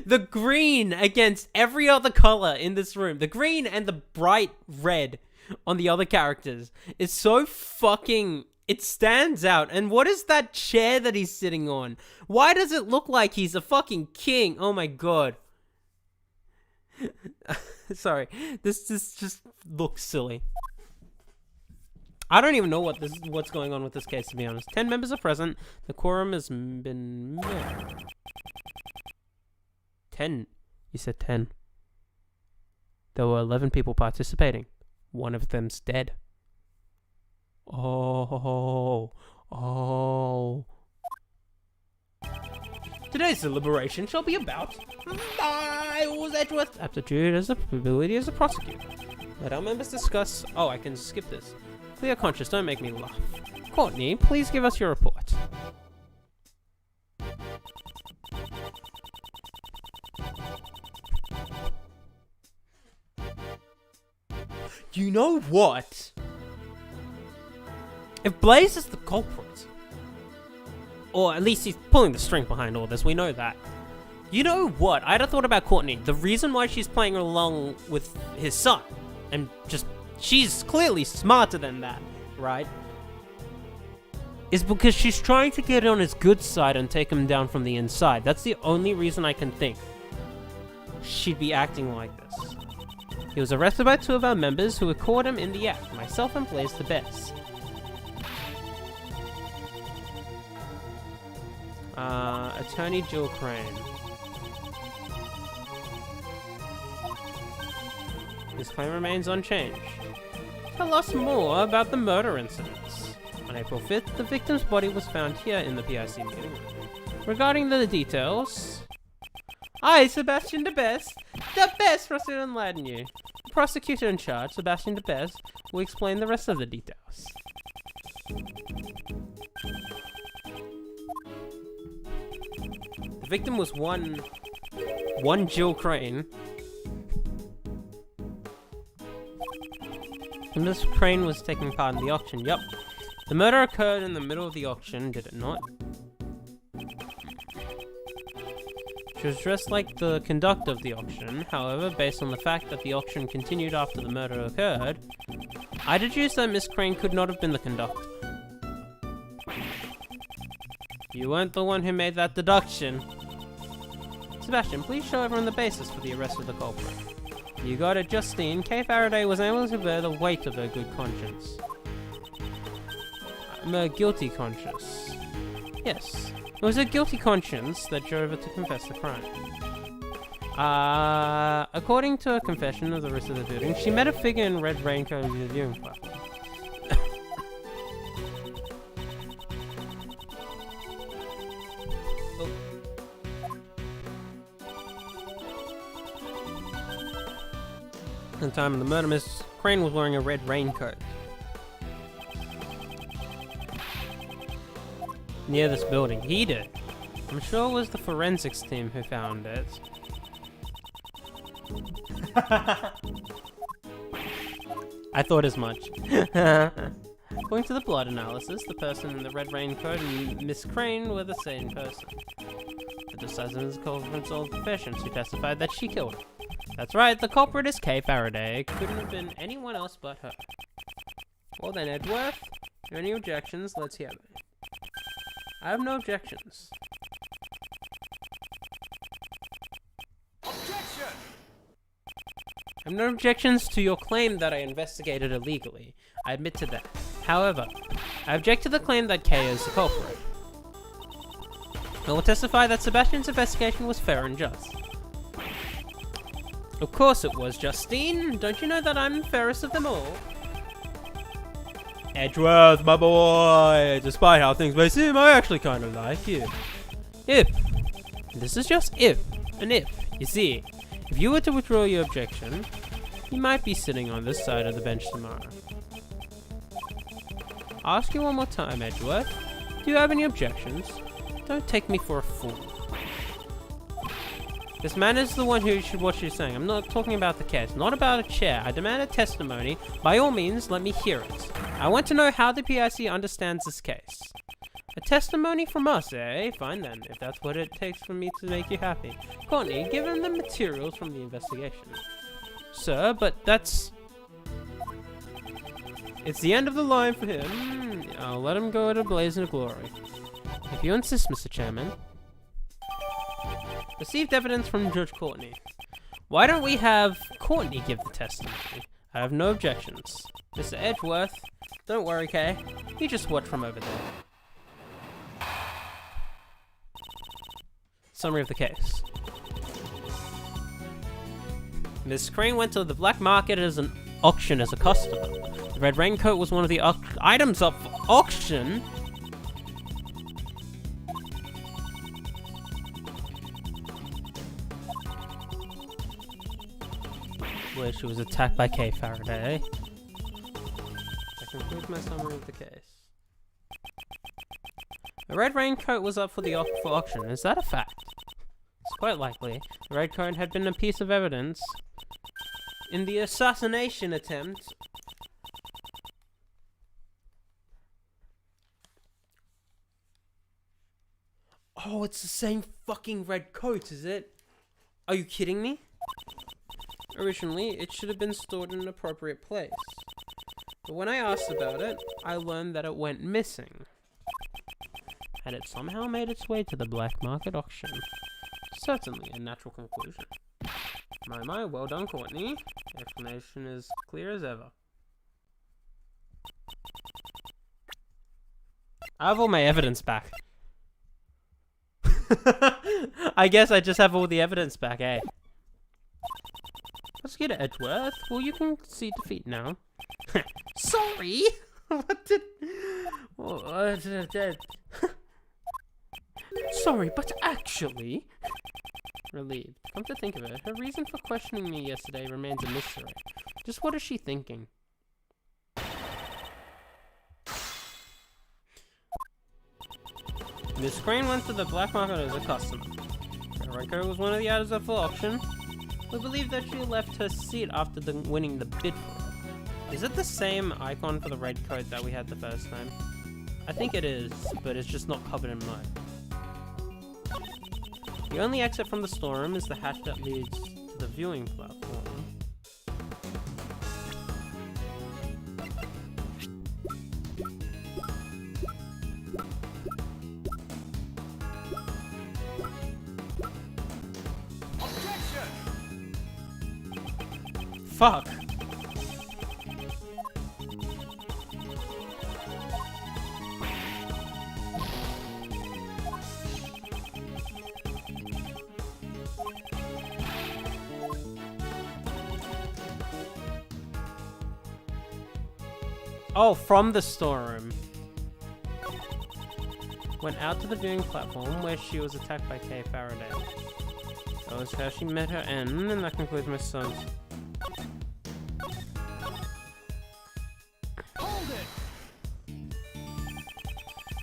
the green against every other color in this room. The green and the bright red on the other characters is so fucking... It stands out. And what is that chair that he's sitting on? Why does it look like he's a fucking king? Oh my god. Sorry. This just looks silly. I don't even know what's going on with this case, to be honest. 10 members are present. The quorum has been met. 10. You said 10. There were 11 people participating. One of them's dead. Oh. Today's deliberation shall be about Miles Edgeworth's aptitude as ability as a prosecutor. Let our members discuss... Oh, I can skip this. Clear conscious, don't make me laugh. Courtney, please give us your report. You know what? If Blaze is the culprit, or at least he's pulling the string behind all this, we know that. You know what? I'd have thought about Courtney. The reason why she's playing along with his son, and just, she's clearly smarter than that, right? Is because she's trying to get on his good side and take him down from the inside. That's the only reason I can think. she'd be acting like this. He was arrested by 2 of our members who had caught him in the act, myself and Blaze the Best. Attorney Jill Crane. His claim remains unchanged. Tell us more about the murder incidents. On April 5th, the victim's body was found here in the PIC meeting room. Regarding the details, I, Sebastian the Best for us to enlighten you. The prosecutor in charge, Sebastian the Best, will explain the rest of the details. The victim was one Jill Crane. And Miss Crane was taking part in the auction. Yup. The murder occurred in the middle of the auction, did it not? She was dressed like the conductor of the auction. However, based on the fact that the auction continued after the murder occurred, I deduced that Miss Crane could not have been the conductor. You weren't the one who made that deduction. Sebastian, please show everyone the basis for the arrest of the culprit. You got it, Justine. Kay Faraday was able to bear the weight of her good conscience. A guilty conscience. Yes, it was a guilty conscience that drove her to confess the crime. According to her confession of the rest of the building, she met a figure in red raincoat at the viewing platform. At the time of the murder, Miss Crane was wearing a red raincoat. Near this building. He did. I'm sure it was the forensics team who found it. I thought as much. According to the blood analysis, the person in the red raincoat and Miss Crane were the same person. The decisive culprits of confessions who testified that she killed her. That's right, the culprit is Kay Faraday. It couldn't have been anyone else but her. Well then, Edgeworth, any objections? Let's hear them. I have no objections. Objection! I have no objections to your claim that I investigated illegally. I admit to that. However, I object to the claim that Kay is the culprit. I will testify that Sebastian's investigation was fair and just. Of course it was, Justine. Don't you know that I'm the fairest of them all? Edgeworth, my boy! Despite how things may seem, I actually kind of like you. If. This is just if. An if. You see, if you were to withdraw your objection, you might be sitting on this side of the bench tomorrow. I'll ask you one more time, Edgeworth. Do you have any objections? Don't take me for a fool. This man is the one who should watch you saying. I'm not talking about the case, not about a chair. I demand a testimony. By all means, let me hear it. I want to know how the PIC understands this case. A testimony from us, eh? Fine then, if that's what it takes for me to make you happy. Courtney, give him the materials from the investigation. Sir, but that's... It's the end of the line for him. I'll let him go to blazing glory. If you insist, Mr. Chairman. Received evidence from Judge Courtney. Why don't we have Courtney give the testimony? I have no objections. Mr. Edgeworth, don't worry, Kay. You just watch from over there. Summary of the case. Miss Crane went to the black market as an auction as a customer. The red raincoat was one of the items up for auction. Where she was attacked by Kay Faraday. That concludes my summary of the case. The red raincoat was up for auction. Is that a fact? It's quite likely. The red coat had been a piece of evidence in the assassination attempt. Oh, it's the same fucking red coat, is it? Are you kidding me? Originally, it should have been stored in an appropriate place. But when I asked about it, I learned that it went missing. And it somehow made its way to the black market auction. Certainly a natural conclusion. My, well done, Courtney. Explanation is clear as ever. I have all my evidence back. I guess I just have all the evidence back, eh? Prosecutor Edgeworth, well, you can see defeat now. Sorry? What did... Oh, sorry, but actually... Relieved. Come to think of it, her reason for questioning me yesterday remains a mystery. Just what is she thinking? Miss Crane went to the black market as a customer. Renko was one of the items up for auction. We believe that she left her seat after winning the bid for it. Is it the same icon for the red coat that we had the first time? I think it is, but it's just not covered in mud. The only exit from the storeroom is the hatch that leads to the viewing platform. Fuck! Oh, from the storeroom. Went out to the viewing platform where she was attacked by Kay Faraday. That was how she met her end, and that concludes my son's.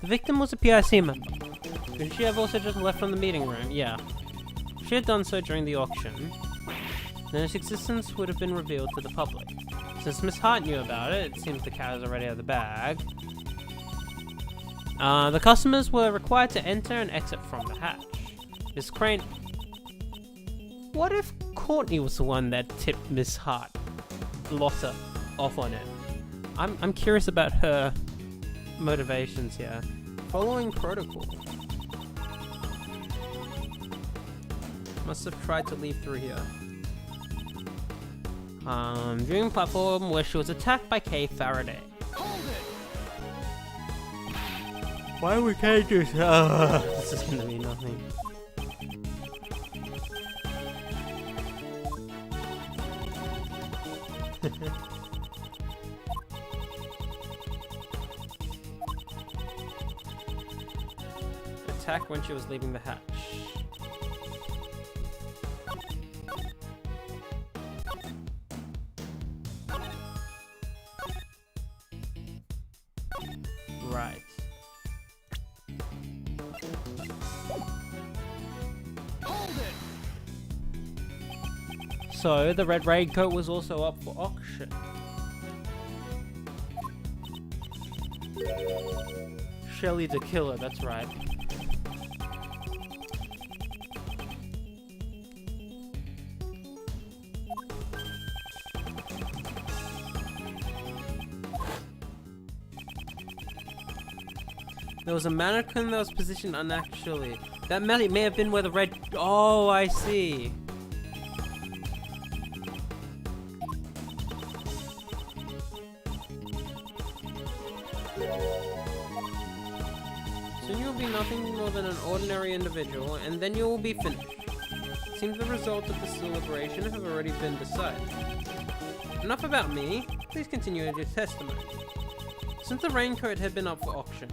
The victim was a PIC member. Could she have also just left from the meeting room? Yeah. She had done so during the auction. Then its existence would have been revealed to the public. Since Miss Hart knew about it, it seems the cat is already out of the bag. The customers were required to enter and exit from the hatch. Miss Crane... What if Courtney was the one that tipped Miss Hart, Lotta, off on it? I'm curious about her motivations here. Following protocol. Must have tried to leave through here. Viewing platform where she was attacked by Kay Faraday. Why we can't do this? This is gonna be nothing. Attack when she was leaving the hatch. Right. So the red raincoat was also up for auction. Shelly the Killer, that's right. There was a mannequin that was positioned unnaturally. That may have been where the red... Oh, I see. Soon you will be nothing more than an ordinary individual, and then you will be finished. Seems the results of this deliberation have already been decided. Enough about me. Please continue with your testimony. Since the raincoat had been up for auction,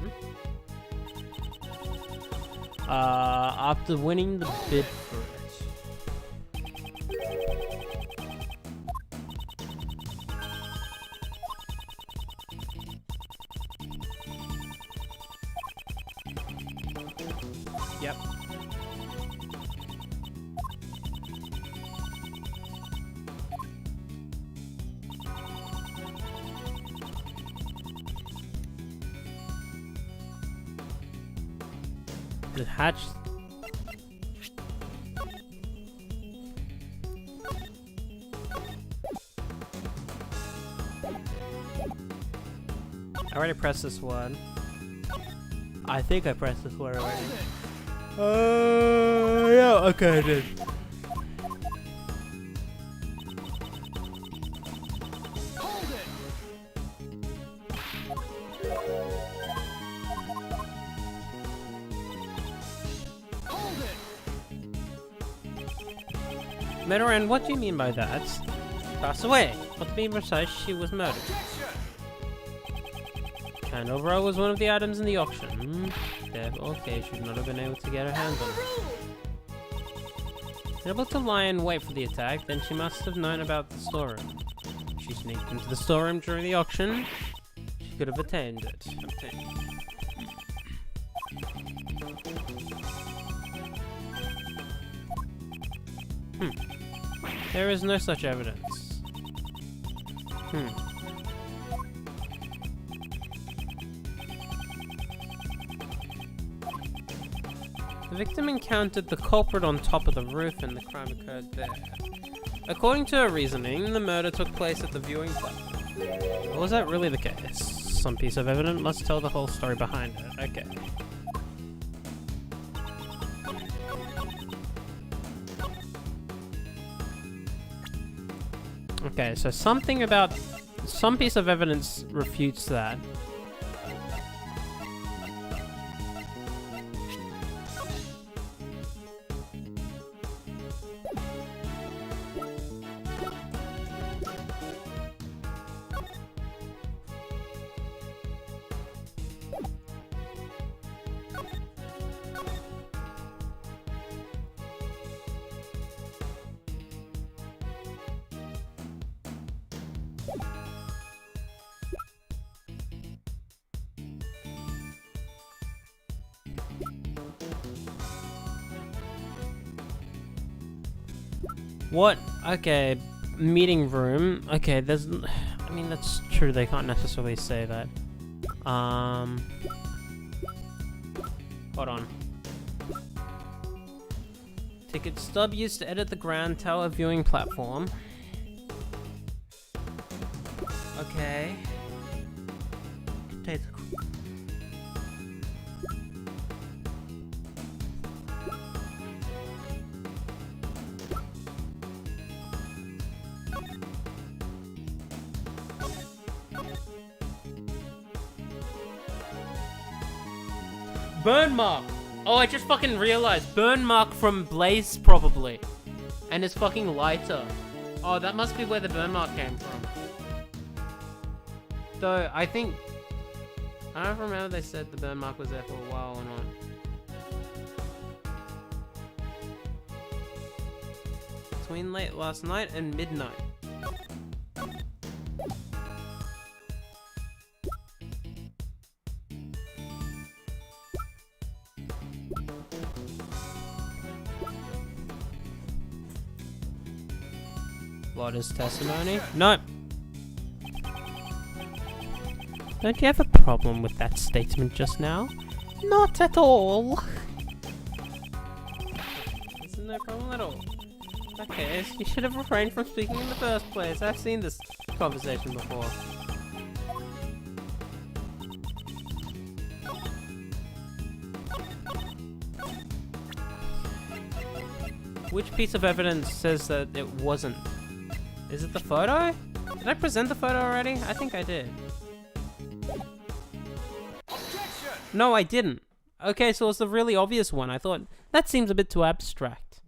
after winning the bid for it. Yep. The hatch. I already pressed this one. I think I pressed this one already. Yeah, okay, I did. Murder, and what do you mean by that? Pass away. But to be precise, she was murdered. And overall was one of the items in the auction. Therefore, Kay should not have been able to get her hands on it. Able to lie in wait for the attack, then she must have known about the storeroom. She sneaked into the storeroom during the auction. She could have attained it. There is no such evidence. The victim encountered the culprit on top of the roof and the crime occurred there. According to her reasoning, the murder took place at the viewing platform. Or was that really the case? Some piece of evidence must tell the whole story behind it. Okay. Okay, so something about... some piece of evidence refutes that. What? Okay, meeting room. Okay, there's... I mean, that's true, they can't necessarily say that. Hold on. Ticket stub used to edit the Grand Tower viewing platform. Okay. Burn mark! Oh, I just fucking realized. Burn mark from Blaze, probably. And his fucking lighter. Oh, that must be where the burn mark came from. Though, I think... I don't remember they said the burn mark was there for a while or not. Between late last night and midnight. Lotter's testimony? No. Don't you have a problem with that statement just now? Not at all. There's no problem at all. Okay, so you should have refrained from speaking in the first place. I've seen this conversation before. Which piece of evidence says that it wasn't? Is it the photo? Did I present the photo already? I think I did. Objection! No, I didn't. Okay, so it's the really obvious one. I thought, that seems a bit too abstract.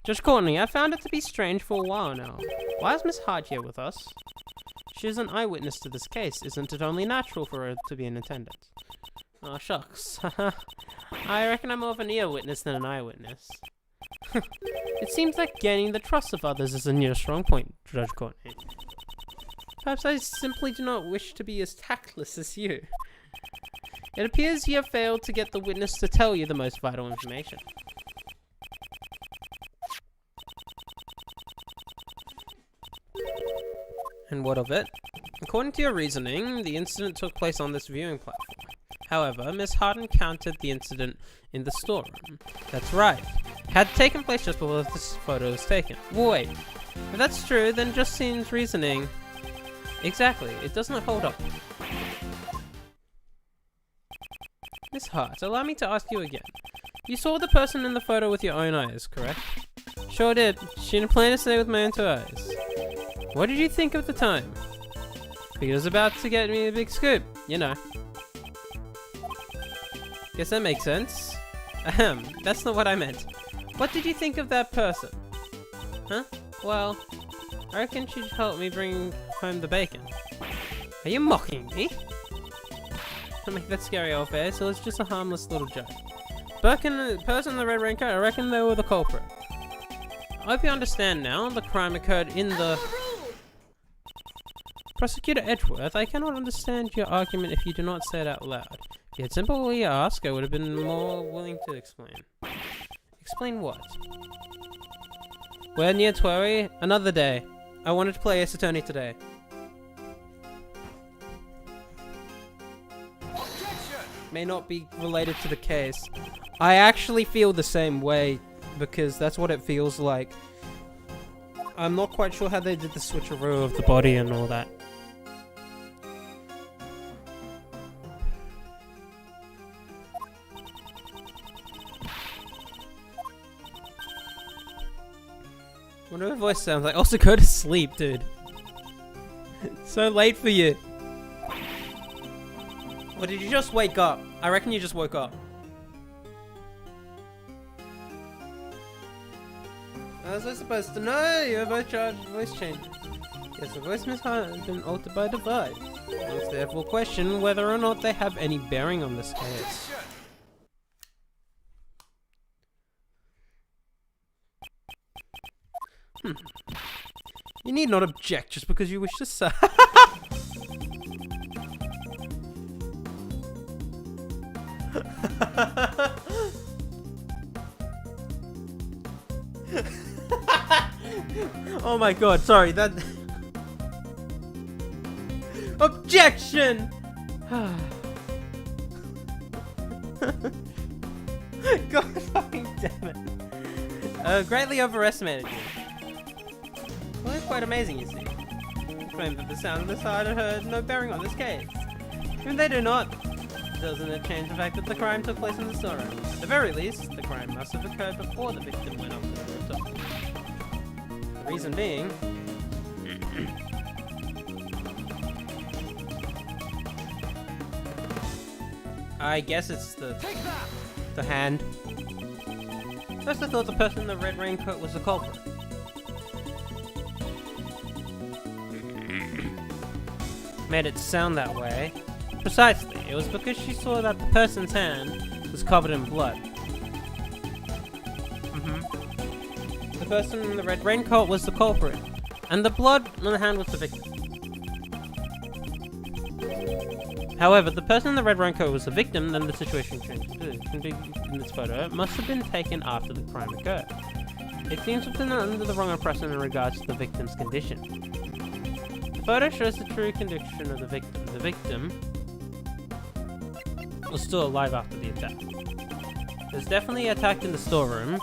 Judge Courtney, I found it to be strange for a while now. Why is Miss Hart here with us? She's an eyewitness to this case. Isn't it only natural for her to be in attendance? Oh, shucks. I reckon I'm more of an ear witness than an eyewitness. It seems like gaining the trust of others is a near strong point, Judge Courtney. Perhaps I simply do not wish to be as tactless as you. It appears you have failed to get the witness to tell you the most vital information. And what of it? According to your reasoning, the incident took place on this viewing platform. However, Miss Hart encountered the incident in the storeroom. That's right. It had taken place just before this photo was taken. Wait, if that's true, then Justine's reasoning... Exactly, it does not hold up. Miss Hart, allow me to ask you again. You saw the person in the photo with your own eyes, correct? Sure did. She didn't plan to stay with my own two eyes. What did you think of the time? Figured it was about to get me a big scoop, you know. Guess that makes sense. Ahem, that's not what I meant. What did you think of that person? Huh? Well, I reckon she'd help me bring home the bacon. Are you mocking me? Don't make that scary old face, so it's just a harmless little joke. The person in the red raincoat, I reckon they were the culprit. I hope you understand now, the crime occurred in the... Prosecutor Edgeworth, I cannot understand your argument if you do not say it out loud. If you had simply asked, I would have been more willing to explain. Explain what? We're near Twerry. Another day. I wanted to play Ace Attorney today. Objection! May not be related to the case. I actually feel the same way because that's what it feels like. I'm not quite sure how they did the switcheroo of the body and all that. What do her voice sounds like? Also, go to sleep, dude. It's so late for you. Or did you just wake up? I reckon you just woke up. How was I supposed to know? You're both charged with voice changes. Yes, the voice misheard has been altered by device. It's therefore question whether or not they have any bearing on this case. You need not object just because you wish to say. Oh my god, sorry, that... Objection! God fucking damn it. Greatly overestimated you. Well, it's quite amazing, you see. Claim that the sound of this side heard no bearing on this case. If they do not, doesn't it change the fact that the crime took place in the storeroom? At the very least, the crime must have occurred before the victim went up to the rooftop. The reason being... I guess it's the hand. First I thought the person in the red raincoat was the culprit. Made it sound that way. Precisely, it was because she saw that the person's hand was covered in blood. The person in the red raincoat was the culprit, and the blood on the hand was the victim. However, the person in the red raincoat was the victim, then the situation changed too. In this photo, it must have been taken after the crime occurred. It seems we've been under the wrong impression in regards to the victim's condition. The photo shows the true condition of the victim. The victim was still alive after the attack. It was definitely attacked in the storeroom.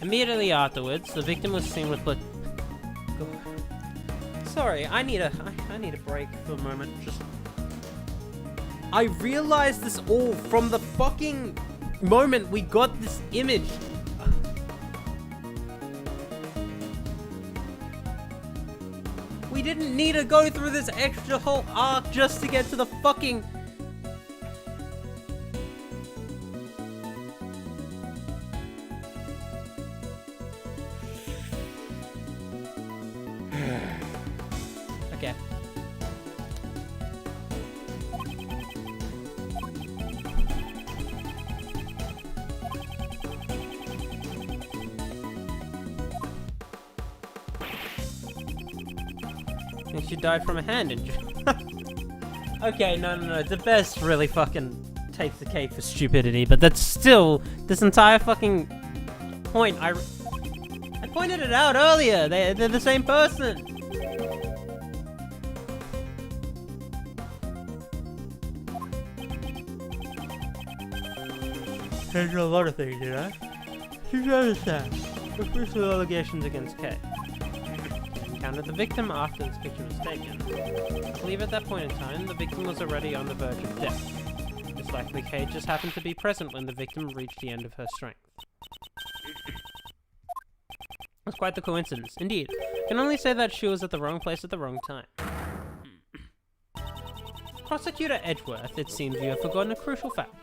Immediately afterwards, the victim was seen with blood. Sorry, I need a break for a moment. I realized this all from the fucking moment we got this image. We didn't need to go through this extra whole arc just to get to the fucking... Okay. And she died from a hand injury. Okay, no. The best really fucking takes the cake for stupidity, but that's still this entire fucking point. I pointed it out earlier. They're the same person. There's a lot of things, you know? You should understand. Official allegations against Kay. Encountered the victim after this picture was taken. I believe at that point in time, the victim was already on the verge of death. It's likely Kay just happened to be present when the victim reached the end of her strength. It's quite the coincidence. Indeed, I can only say that she was at the wrong place at the wrong time. Prosecutor Edgeworth, it seems you have forgotten a crucial fact.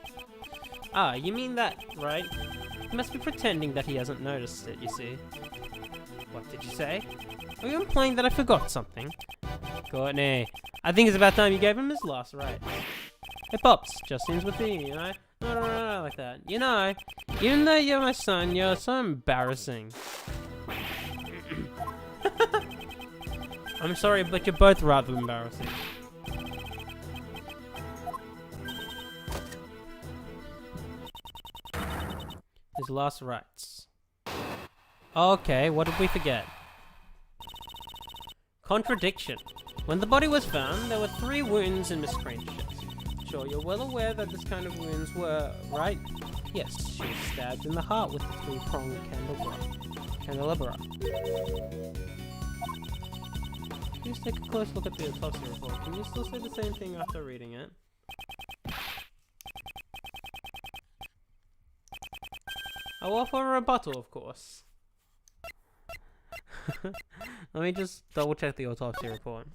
Ah, you mean that, right? He must be pretending that he hasn't noticed it, you see. What did you say? Are you implying that I forgot something? Courtney, I think it's about time you gave him his last rites. Hey Pops, just seems with me, you know? No, like that. You know, even though you're my son, you're so embarrassing. I'm sorry, but you're both rather embarrassing. His last rites. Okay, what did we forget? Contradiction. When the body was found, there were 3 wounds in Miss Crane's chest. Sure, you're well aware that this kind of wounds were, right? Yes, she was stabbed in the heart with the 3-pronged candelabra. Please take a close look at the autopsy report. Can you still say the same thing after reading it? I'll offer a rebuttal, of course. Let me just double check the autopsy report.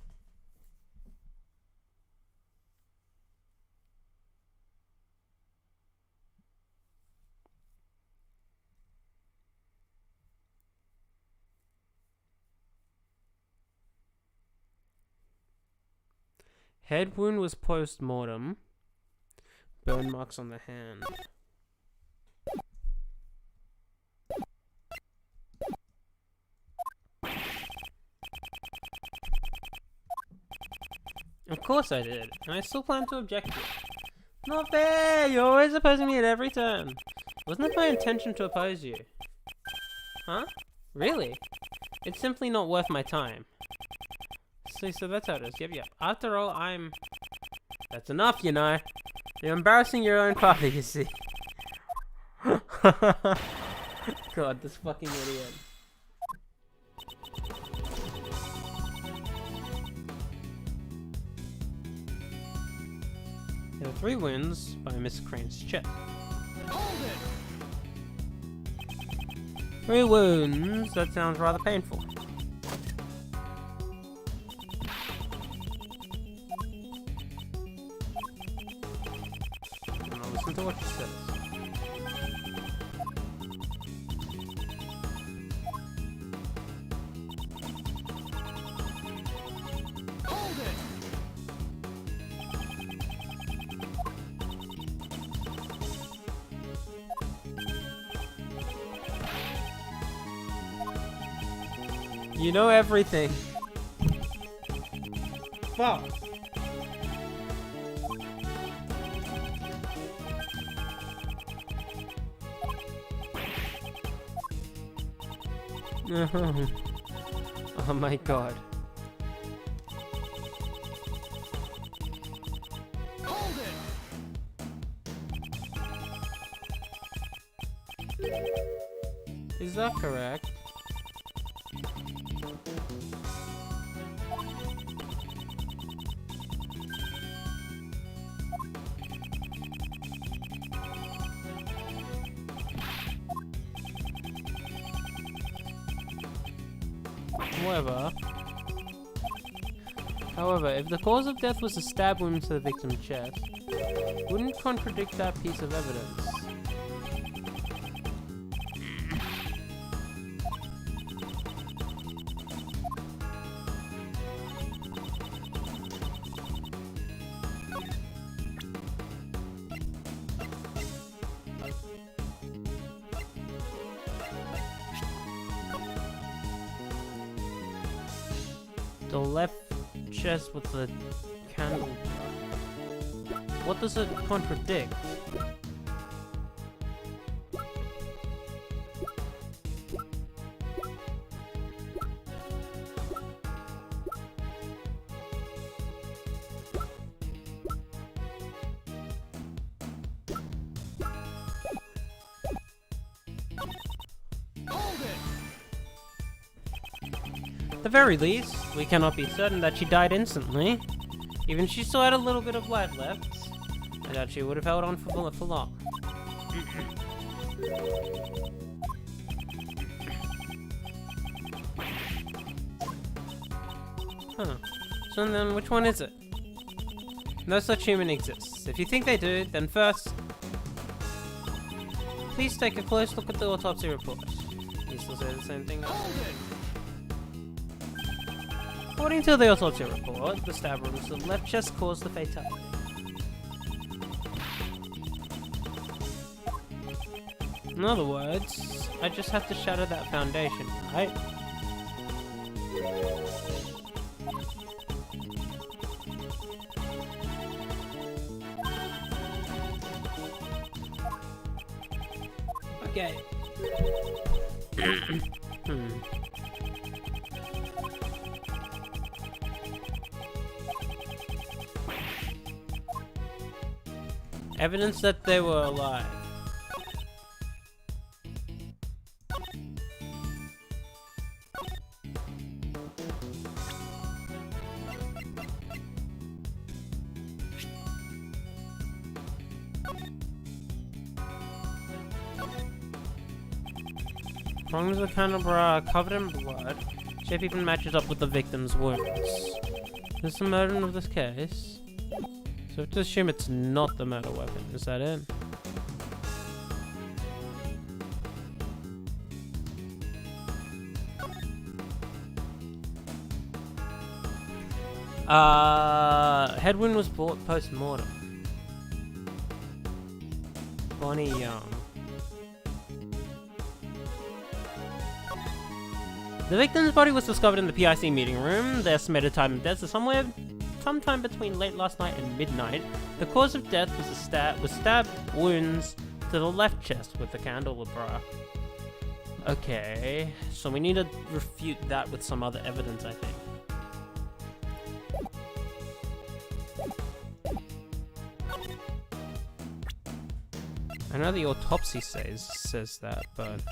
Head wound was post-mortem. Burn marks on the hand. Of course I did, and I still plan to object to it. Not fair! You're always opposing me at every turn. Wasn't it my intention to oppose you? Huh? Really? It's simply not worth my time. See, so that's how it is. Yep. After all, That's enough, you know. You're embarrassing your own father, you see. God, this fucking idiot. There are 3 wounds by Miss Crane's chest. Hold it! 3 wounds? That sounds rather painful. Now listen to what she says. Hold it! You know everything. Fuck. Oh my god. Hold it! Is that correct? However, if the cause of death was a stab wound to the victim's chest, wouldn't contradict that piece of evidence. The left chest with the candle. What does it contradict? At the very least, we cannot be certain that she died instantly. Even she still had a little bit of life left. I doubt she would have held on for long. Huh. So then, which one is it? No such human exists. If you think they do, then first, Please take a close look at the autopsy report. You still say the same thing? Hold it. According to the autopsy report, the stab wounds to the left chest caused the fatality. In other words, I just have to shatter that foundation, right? Okay. Evidence that they were alive. As long as the candelabra are covered in blood, shape even matches up with the victim's wounds. This is the murder of this case. So we have to assume it's not the murder weapon. Is that it? Head wound was bought post-mortem. Bonnie Young. The victim's body was discovered in the PIC meeting room. The estimated time of death is sometime between late last night and midnight. The cause of death was stab wounds to the left chest with the candelabra. Okay, so we need to refute that with some other evidence, I think. I know the autopsy says that, but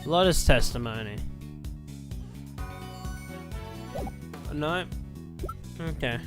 a lot of testimony. No? Okay.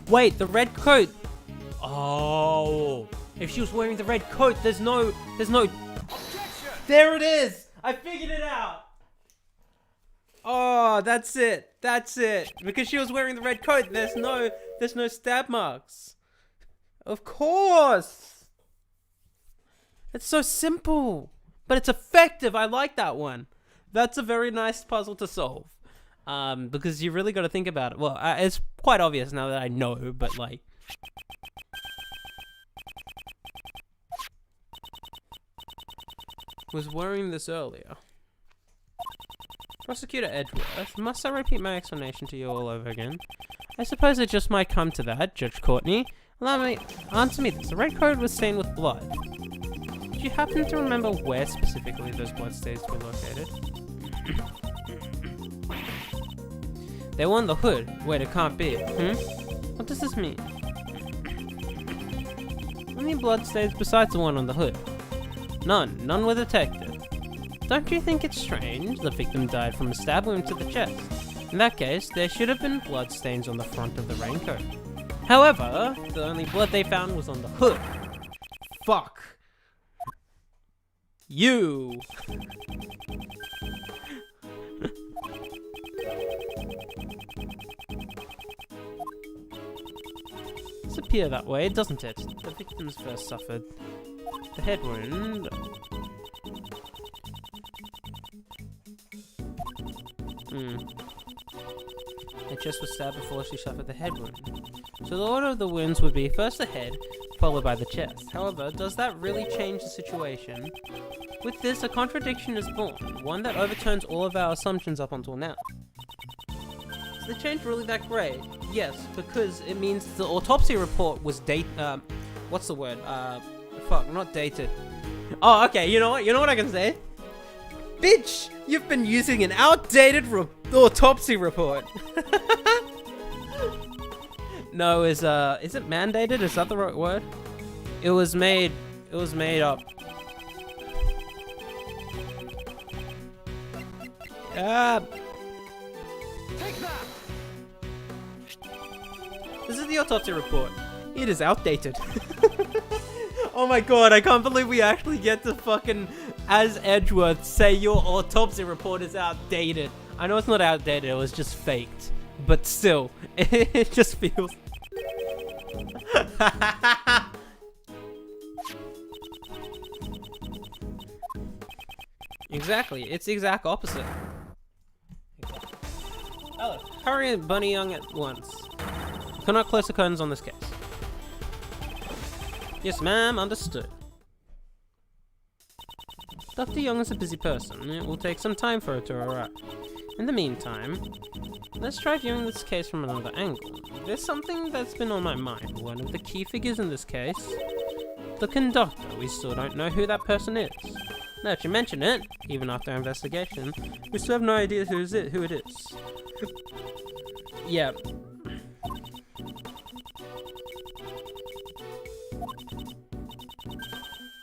Wait, the red coat. Oh, if she was wearing the red coat, there's no. Objection. There it is. I figured it out. Oh, that's it. That's it. Because she was wearing the red coat, there's no stab marks. Of course. It's so simple, but it's effective. I like that one. That's a very nice puzzle to solve. Because you really got to think about it. Well, it's quite obvious now that I know, but like, was wearing this earlier. Prosecutor Edgeworth, must I repeat my explanation to you all over again? I suppose it just might come to that, Judge Courtney. Allow me, answer me this. The red coat was stained with blood. Do you happen to remember where specifically those blood stains were located? They were on the hood. Wait, it can't be. What does this mean? Any blood stains besides the one on the hood? None. None were detected. Don't you think it's strange? The victim died from a stab wound to the chest. In that case, there should have been blood stains on the front of the raincoat. However, the only blood they found was on the hood. Fuck. You. It's appear that way, doesn't it? The victims first suffered the head wound. The chest was stabbed before she suffered the head wound. So the order of the wounds would be first the head, followed by the chest. However, does that really change the situation? With this, a contradiction is born, one that overturns all of our assumptions up until now. Is the change really that great? Yes, because it means the autopsy report was what's the word? Fuck, not dated. Oh, okay, you know what I can say? Bitch, you've been using an outdated autopsy report. No, is it mandated? Is that the right word? It was made up. Take that! This is the autopsy report. It is outdated. Oh my god, I can't believe we actually get to fucking, as Edgeworth, say your autopsy report is outdated. I know it's not outdated, it was just faked. But still, it just feels... Exactly, it's the exact opposite. Hello. Hurry and Bunny Young at once. Cannot close the curtains on this case. Yes, ma'am, understood. Dr. Young is a busy person. It will take some time for her to arrive. In the meantime, let's try viewing this case from another angle. There's something that's been on my mind. One of the key figures in this case, the conductor. We still don't know who that person is. Now that you mention it, even after our investigation, we still have no idea who it is. Yeah.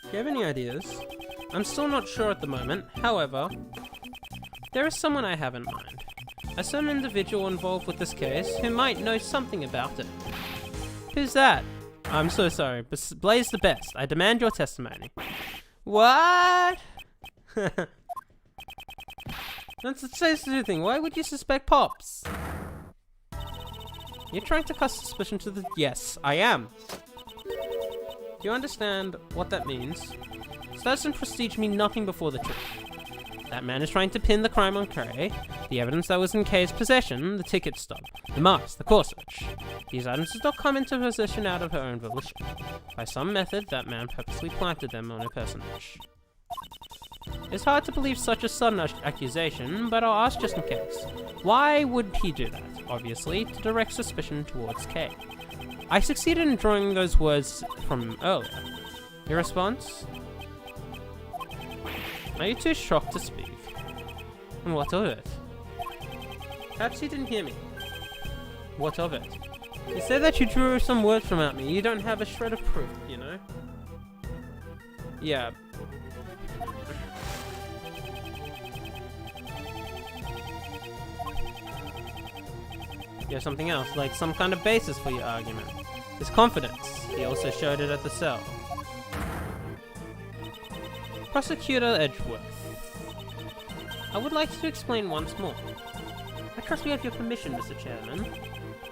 Do you have any ideas? I'm still not sure at the moment. However, there is someone I have in mind. A certain individual involved with this case who might know something about it. Who's that? I'm so sorry. Blaze the best. I demand your testimony. What? That's the sensitive thing. Why would you suspect Pops? You're trying to cast suspicion to the... Yes, I am. Do you understand what that means? Status and prestige mean nothing before the truth. That man is trying to pin the crime on Kay. The evidence that was in Kay's possession, the ticket stub, the mask, the corsage. These items did not come into possession out of her own volition. By some method, that man purposely planted them on her personage. It's hard to believe such a sudden accusation, but I'll ask just in case. Why would he do that? Obviously, to direct suspicion towards Kay. I succeeded in drawing those words from earlier. Your response? Are you too shocked to speak? And what of it? Perhaps you didn't hear me. What of it? You said that you drew some words from at me. You don't have a shred of proof, you know? Yeah. You have something else, like some kind of basis for your argument. His confidence. He also showed it at the cell. Prosecutor Edgeworth. I would like to explain once more. I trust we have your permission, Mr. Chairman.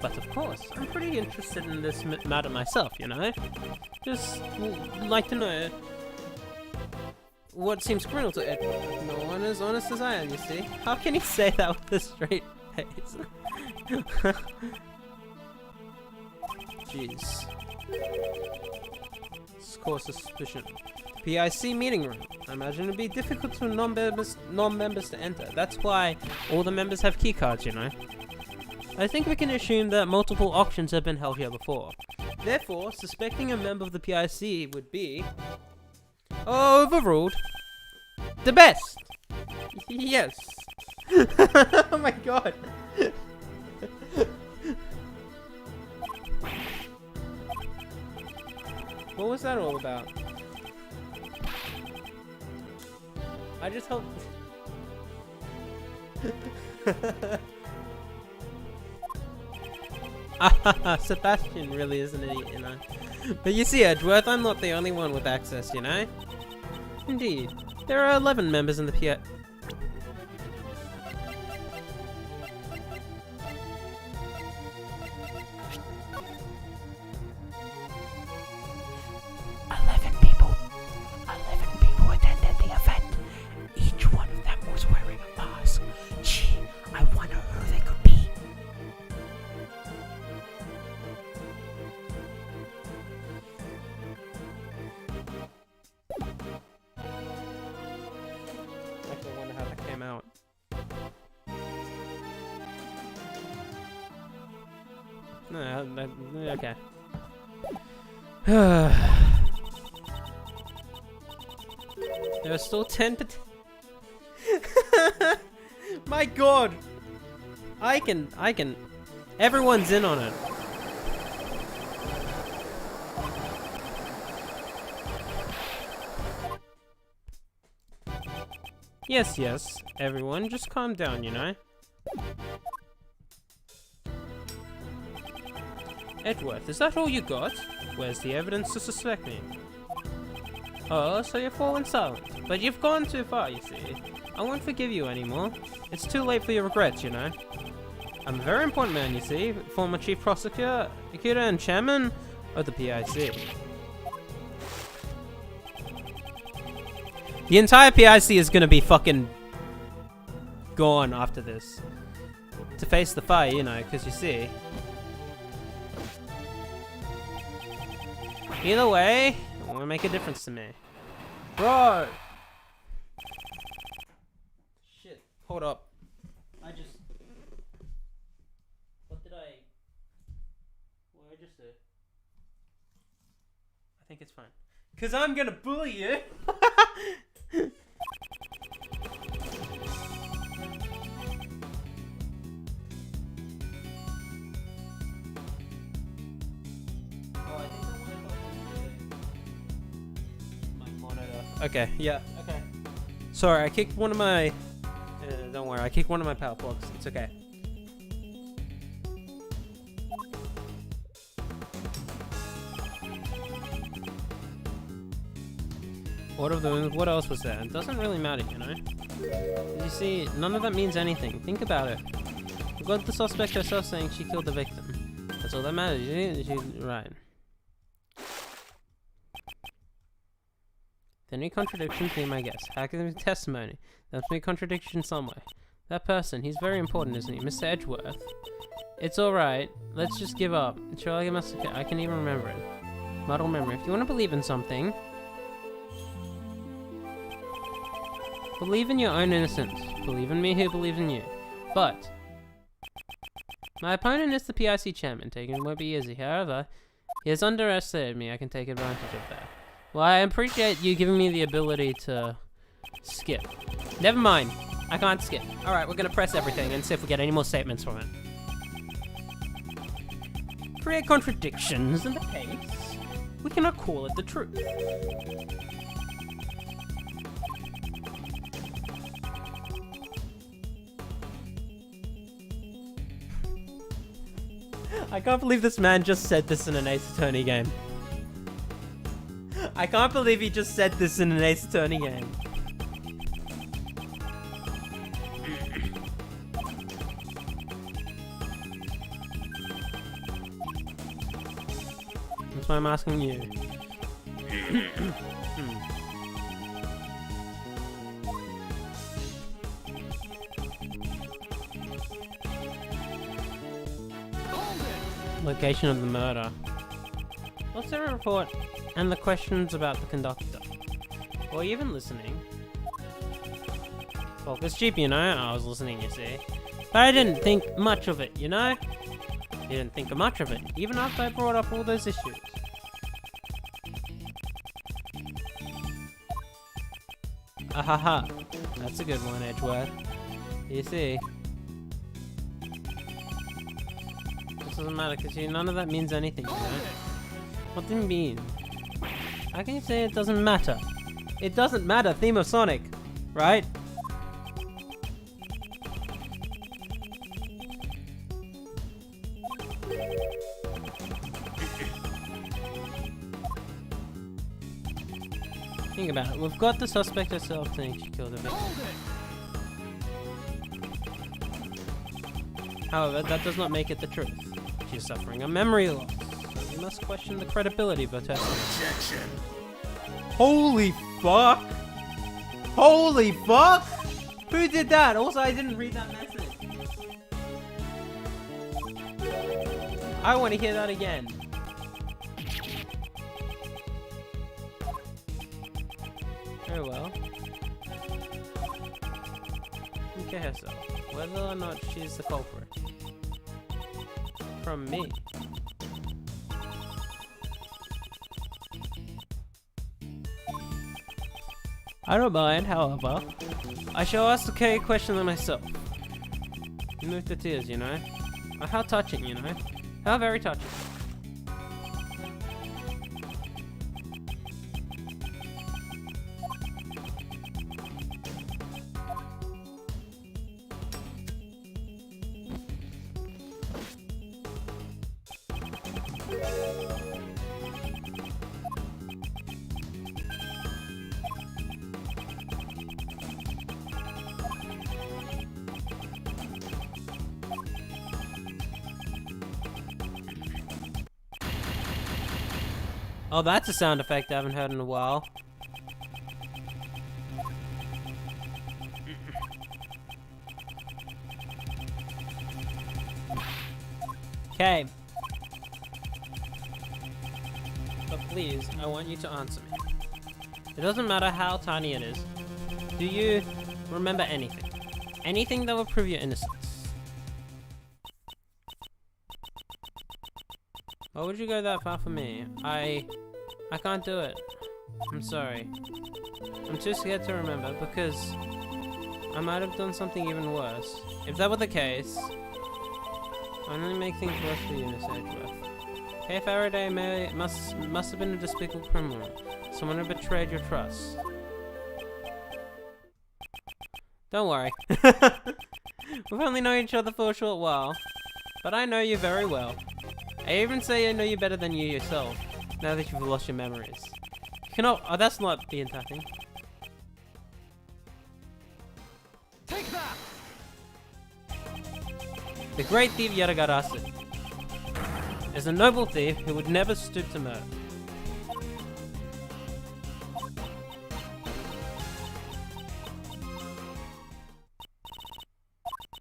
But of course, I'm pretty interested in this matter myself, you know? Just like to know what seems criminal to Edgeworth. No one as honest as I am, you see. How can he say that with a straight face? Jeez. This cause suspicion. PIC meeting room. I imagine it'd be difficult for non-members to enter. That's why all the members have keycards, you know. I think we can assume that multiple auctions have been held here before. Therefore, suspecting a member of the PIC would be... overruled. The best! Yes. Oh my god. What was that all about? I just hope... Sebastian really is an idiot, you know. But you see, Edgeworth, I'm not the only one with access, you know? Indeed. There are 11 members in the PI... 11 people attended the event. Each one of them was wearing a mask. Gee, I wonder who they could be. I actually wonder how that came out. No, okay. There are still 10 My god! I can. Everyone's in on it. Yes, yes, everyone, just calm down, you know? Edgeworth, is that all you got? Where's the evidence to suspect me? Oh, so you're falling silent. But you've gone too far, you see. I won't forgive you anymore. It's too late for your regrets, you know? I'm a very important man, you see. Former chief prosecutor and chairman of the PIC. The entire PIC is gonna be fucking gone after this. To face the fire, you know, because you see. Either way, it won't make a difference to me. Bro! Shit, hold up. What did what did I just do? I think it's fine. Because I'm gonna bully you! Okay, yeah, okay. Sorry, I kicked one of my... don't worry, I kicked one of my power plugs. It's okay. Order of the Winds, what else was there? It doesn't really matter, you know? You see, none of that means anything. Think about it. We've got the suspect herself saying she killed the victim. That's all that matters, right. The only contradiction to my guess. How can there be testimony? There must be a contradiction somewhere. That person, he's very important, isn't he? Mr. Edgeworth. It's alright. Let's just give up. Surely I can even remember it. Muddle memory. If you want to believe in something, believe in your own innocence. Believe in me who believes in you. But my opponent is the PIC chairman. Taking it won't be easy. However, he has underestimated me. I can take advantage of that. Well, I appreciate you giving me the ability to skip. Never mind. I can't skip. Alright, we're gonna press everything and see if we get any more statements from it. Create contradictions in the case. We cannot call it the truth. I can't believe this man just said this in an Ace Attorney game. I can't believe he just said this in an Ace Attorney game. That's why I'm asking you. Location of the murder. What's the report? And the questions about the conductor. Or even listening. Well, it's cheap, you know. I was listening, you see. But I didn't think much of it, you know? Didn't think of much of it, even after I brought up all those issues. Ahaha. That's a good one, Edgeworth. You see. This doesn't matter, because none of that means anything, you know? What do you mean? How can you say it doesn't matter? It doesn't matter, theme of Sonic, right? Think about it, we've got the suspect herself saying she killed the victim. However, that does not make it the truth. She's suffering a memory loss. We must question the credibility of her testimony. Objection. Holy fuck! Holy fuck! Who did that? Also, I didn't read that message. I want to hear that again. Very well. Okay, herself. Whether or not she's the culprit. From me. I don't mind, however. I shall ask the question of myself. Move the tears, you know? How touching, you know? How very touching. Oh, that's a sound effect I haven't heard in a while. Okay. But please, I want you to answer me. It doesn't matter how tiny it is. Do you remember anything? Anything that will prove your innocence? Why would you go that far for me? I can't do it. I'm sorry. I'm too scared to remember because I might have done something even worse. If that were the case, I'd only make things worse for you, Miss Edgeworth. Hey, Faraday must have been a despicable criminal. Someone who betrayed your trust. Don't worry. We've only known each other for a short while, but I know you very well. I even say I know you better than you yourself, now that you've lost your memories. You cannot— oh, that's not the entire thing. Take that! The great thief Yadagarasu is a noble thief who would never stoop to murder.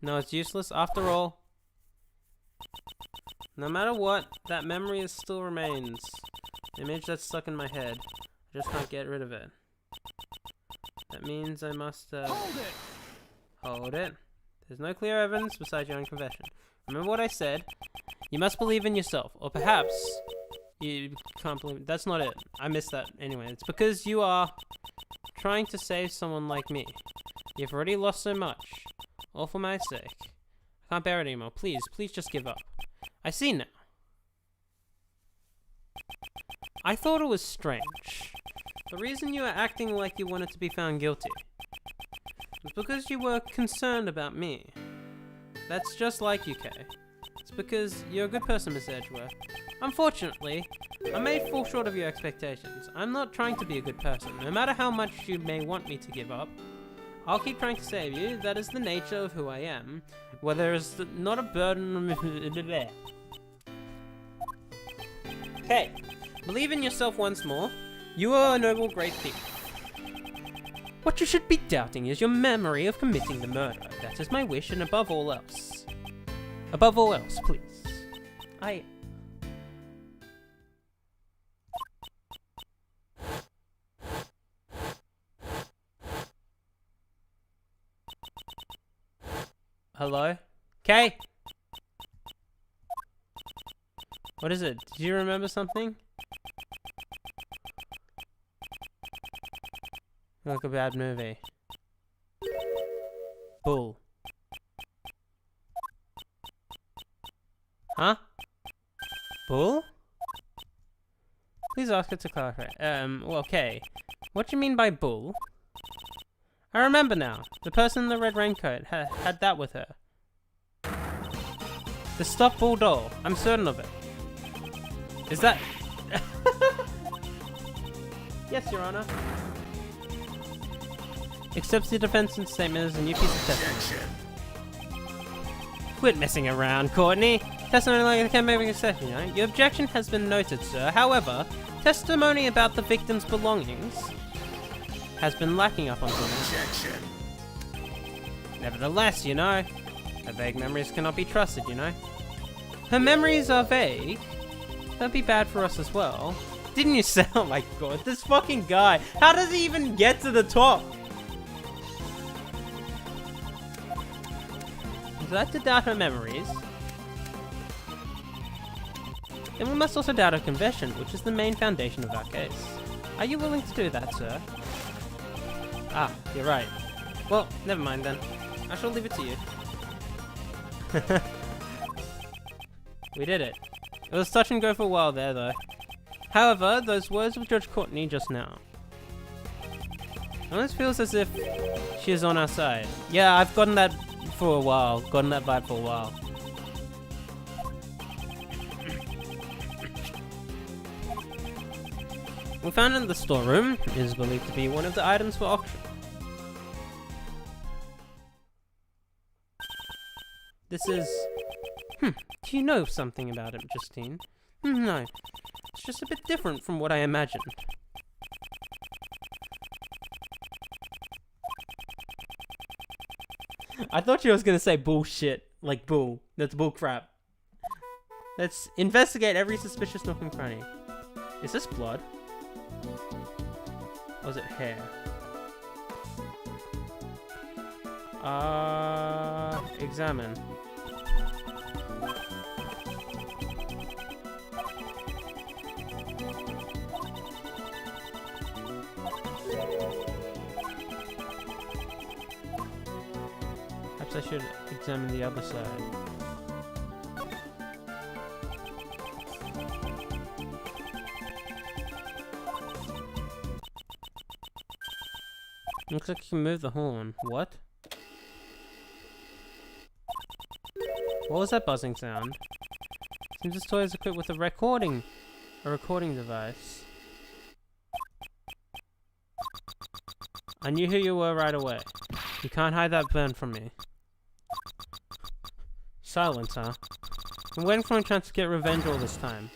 No, it's useless. After all, no matter what, that memory still remains. The image that's stuck in my head. I just can't get rid of it. That means I must, Hold it! hold it. There's no clear evidence besides your own confession. Remember what I said? You must believe in yourself. Or perhaps you can't believe— that's not it. I missed that anyway. It's because you are trying to save someone like me. You've already lost so much. All for my sake. I can't bear it anymore. Please, please just give up. I see now. I thought it was strange. The reason you were acting like you wanted to be found guilty was because you were concerned about me. That's just like you, Kay. It's because you're a good person, Miss Edgeworth. Unfortunately, I may fall short of your expectations. I'm not trying to be a good person. No matter how much you may want me to give up, I'll keep trying to save you. That is the nature of who I am. Where there is not a burden. Okay, believe in yourself once more. You are a noble, great thief. What you should be doubting is your memory of committing the murder. That is my wish, and above all else. Above all else, please. Hello? Kay? What is it? Did you remember something? Like a bad movie. Bull. Huh? Bull? Please ask her to clarify. Well, okay. What do you mean by bull? I remember now. The person in the red raincoat had that with her. The stuffed bull doll. I'm certain of it. Is that... Yes, Your Honor. Accepts the defense's statement as a new piece of testimony. Quit messing around, Courtney. Testimony like can make an exception, you know? Your objection has been noted, sir. However, testimony about the victim's belongings has been lacking up until now. Nevertheless, you know, her vague memories cannot be trusted, you know? Her memories are vague. That'd be bad for us as well. Didn't you say? Oh my god, this fucking guy. How does he even get to the top? If we have to doubt her memories, then we must also doubt her confession, which is the main foundation of our case. Are you willing to do that, sir? Ah, you're right. Well, never mind then. I shall leave it to you. We did it. It was touch and go for a while there, though. However, those words of Judge Courtney just now. It almost feels as if she is on our side. Yeah, I've gotten that for a while. Gotten that vibe for a while. We found it in the storeroom. It is believed to be one of the items for auction. This is... Do you know something about it, Justine? No. It's just a bit different from what I imagined. I thought she was gonna say bullshit. Like bull. That's bull crap. Let's investigate every suspicious nook and cranny. Is this blood? Or is it hair? Examine. Perhaps I should examine the other side. Looks like you can move the horn. What? What was that buzzing sound? Seems this toy is equipped with a recording device. I knew who you were right away. You can't hide that burn from me. Silence, huh? I'm waiting for a chance to get revenge all this time.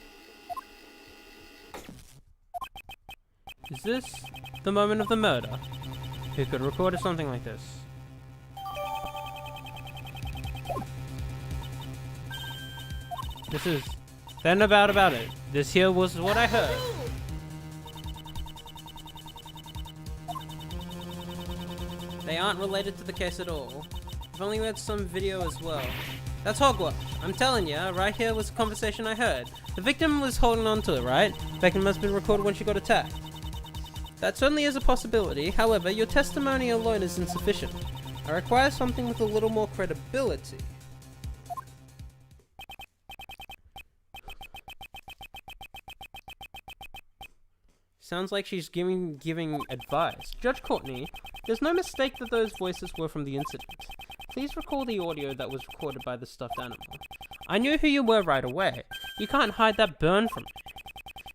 Is this the moment of the murder? Who could record something like this? This is... Then about it. This here was what I heard. They aren't related to the case at all. If only we had some video as well. That's hogwash. I'm telling ya, right here was a conversation I heard. The victim was holding on to it, right? The victim must have been recorded when she got attacked. That certainly is a possibility. However, your testimony alone is insufficient. I require something with a little more credibility. Sounds like she's giving advice. Judge Courtney, there's no mistake that those voices were from the incident. Please recall the audio that was recorded by the stuffed animal. I knew who you were right away. You can't hide that burn from me.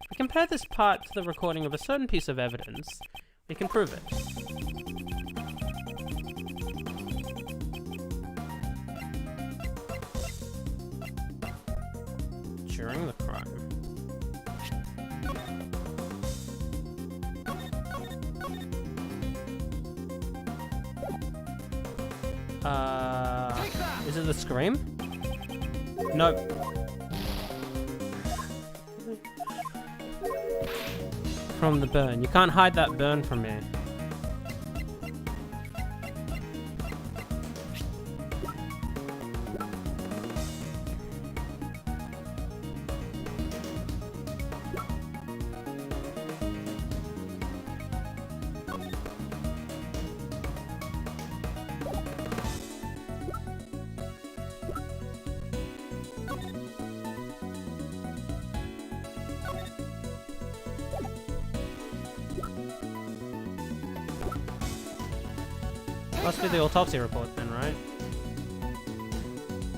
We compare this part to the recording of a certain piece of evidence. We can prove it. During the crime. Is it the scream? Nope. From the burn. You can't hide that burn from me. Must be the autopsy report then, right?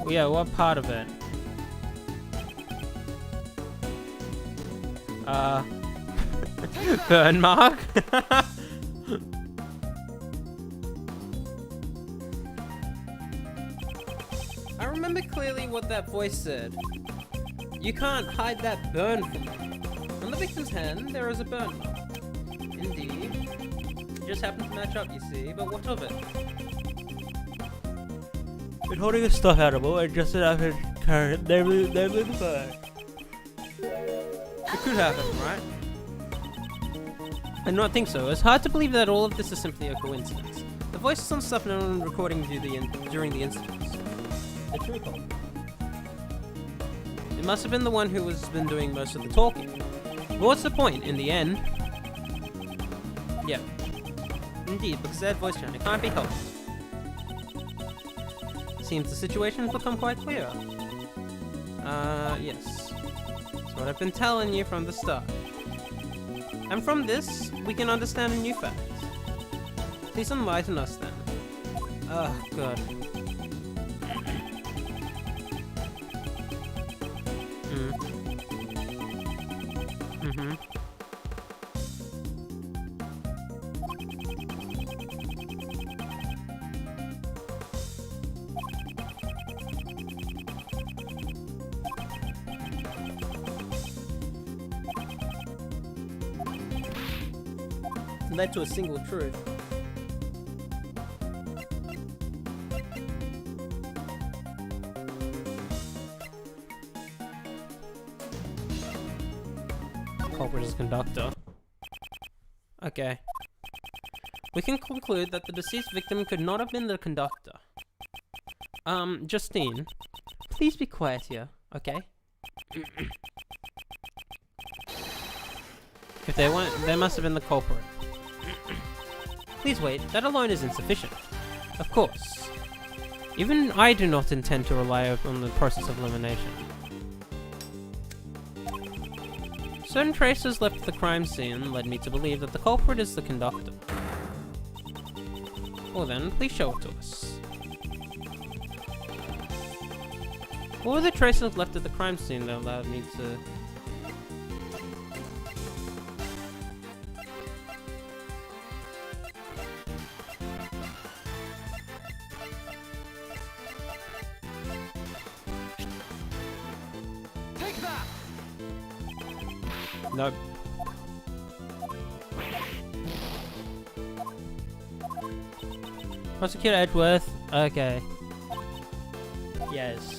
Yeah, what part of it? Burn mark? I remember clearly what that voice said. You can't hide that burn from me. On the victim's hand, there is a burn mark. Indeed. It just happened to match up, you see, but what of it? Been holding a stuffed animal and just after current, they live in the burn. It could happen, right? I do not think so. It's hard to believe that all of this is simply a coincidence. The voices on stuff known recording during the incidents. It's true call. It must have been the one who has been doing most of the talking. But what's the point, in the end? Yep. Indeed, because that voice chant, it can't be helped. Seems the situation has become quite clear. Yes. That's what I've been telling you from the start. And from this, we can understand a new fact. Please enlighten us then. Oh, God. led to a single truth. Culprit is conductor. Okay. We can conclude that the deceased victim could not have been the conductor. Justine, please be quiet here, okay? If they weren't, they must have been the culprit. Please wait, that alone is insufficient. Of course. Even I do not intend to rely on the process of elimination. Certain traces left at the crime scene led me to believe that the culprit is the conductor. Well then, please show it to us. What were the traces left at the crime scene that allowed me to... Take that! Nope. Prosecutor Edgeworth? Okay. Yes.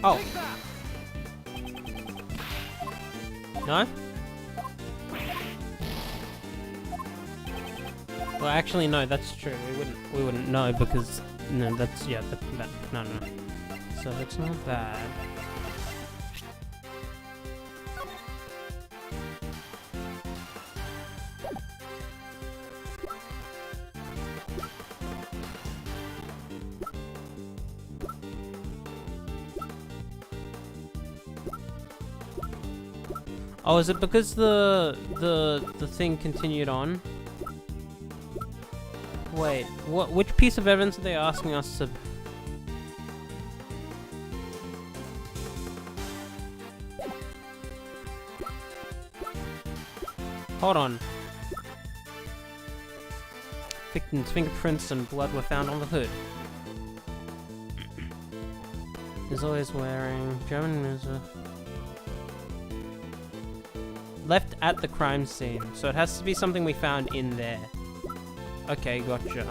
Oh. Take that! No? Well, actually, no. That's true. We wouldn't know because no. That's yeah. That no. So it's not that. Oh, is it because the thing continued on? Wait, what? Which piece of evidence are they asking us to? Hold on. Victim's fingerprints and blood were found on the hood. He's always wearing German music. Left at the crime scene, so it has to be something we found in there. Okay, gotcha.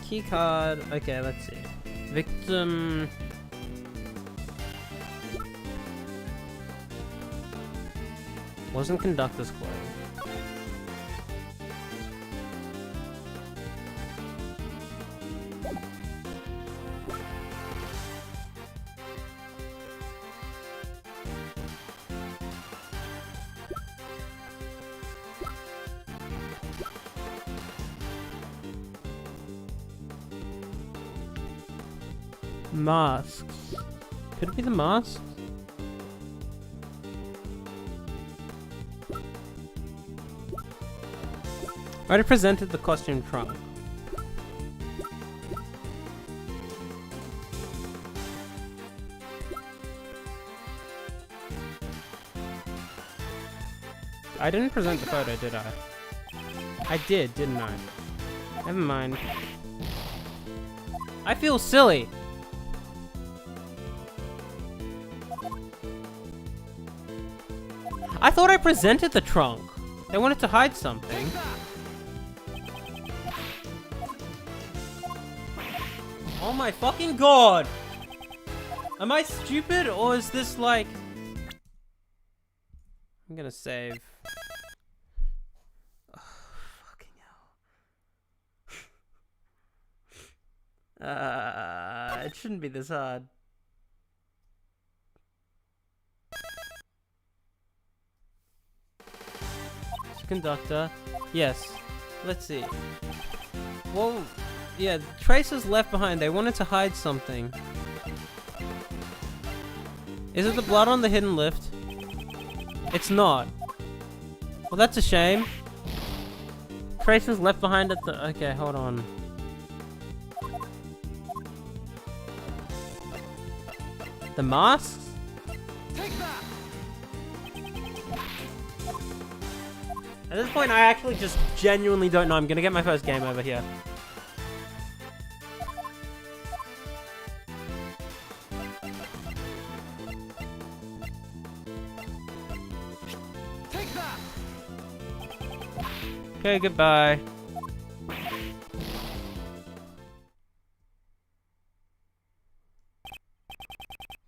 Key card. Okay, let's see. Victim. Wasn't conductor's clothes. Masks. Could it be the masks? I already presented the costume trunk. I didn't present the photo, did I? I did, didn't I? Never mind. I feel silly! I thought I presented the trunk! They wanted to hide something. Oh my fucking god! Am I stupid or is this like... I'm gonna save. Oh, fucking hell. It shouldn't be this hard. Conductor. Yes. Let's see. Well, yeah, traces left behind. They wanted to hide something. Is it the blood on the hidden lift? It's not. Well, that's a shame. Trace was left behind at the... Okay, hold on. The masks? Take that! At this point, I actually just genuinely don't know. I'm gonna get my first game over here. Take that! Okay, goodbye.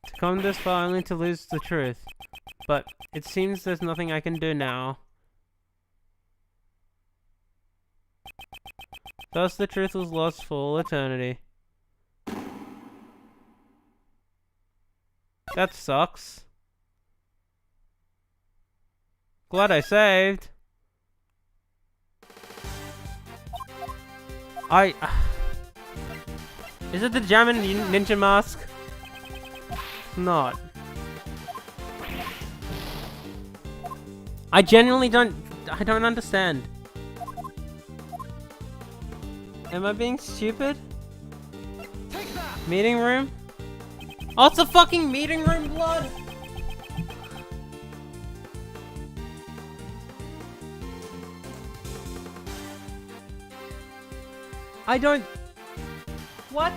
To come this far only to lose the truth. But it seems there's nothing I can do now. Thus the truth was lost for all eternity. That sucks. Glad I saved. Is it the Jammin' Ninja mask? It's not. I genuinely don't understand. Am I being stupid? Take that! Meeting room? Oh, it's a fucking meeting room blood! I don't... What?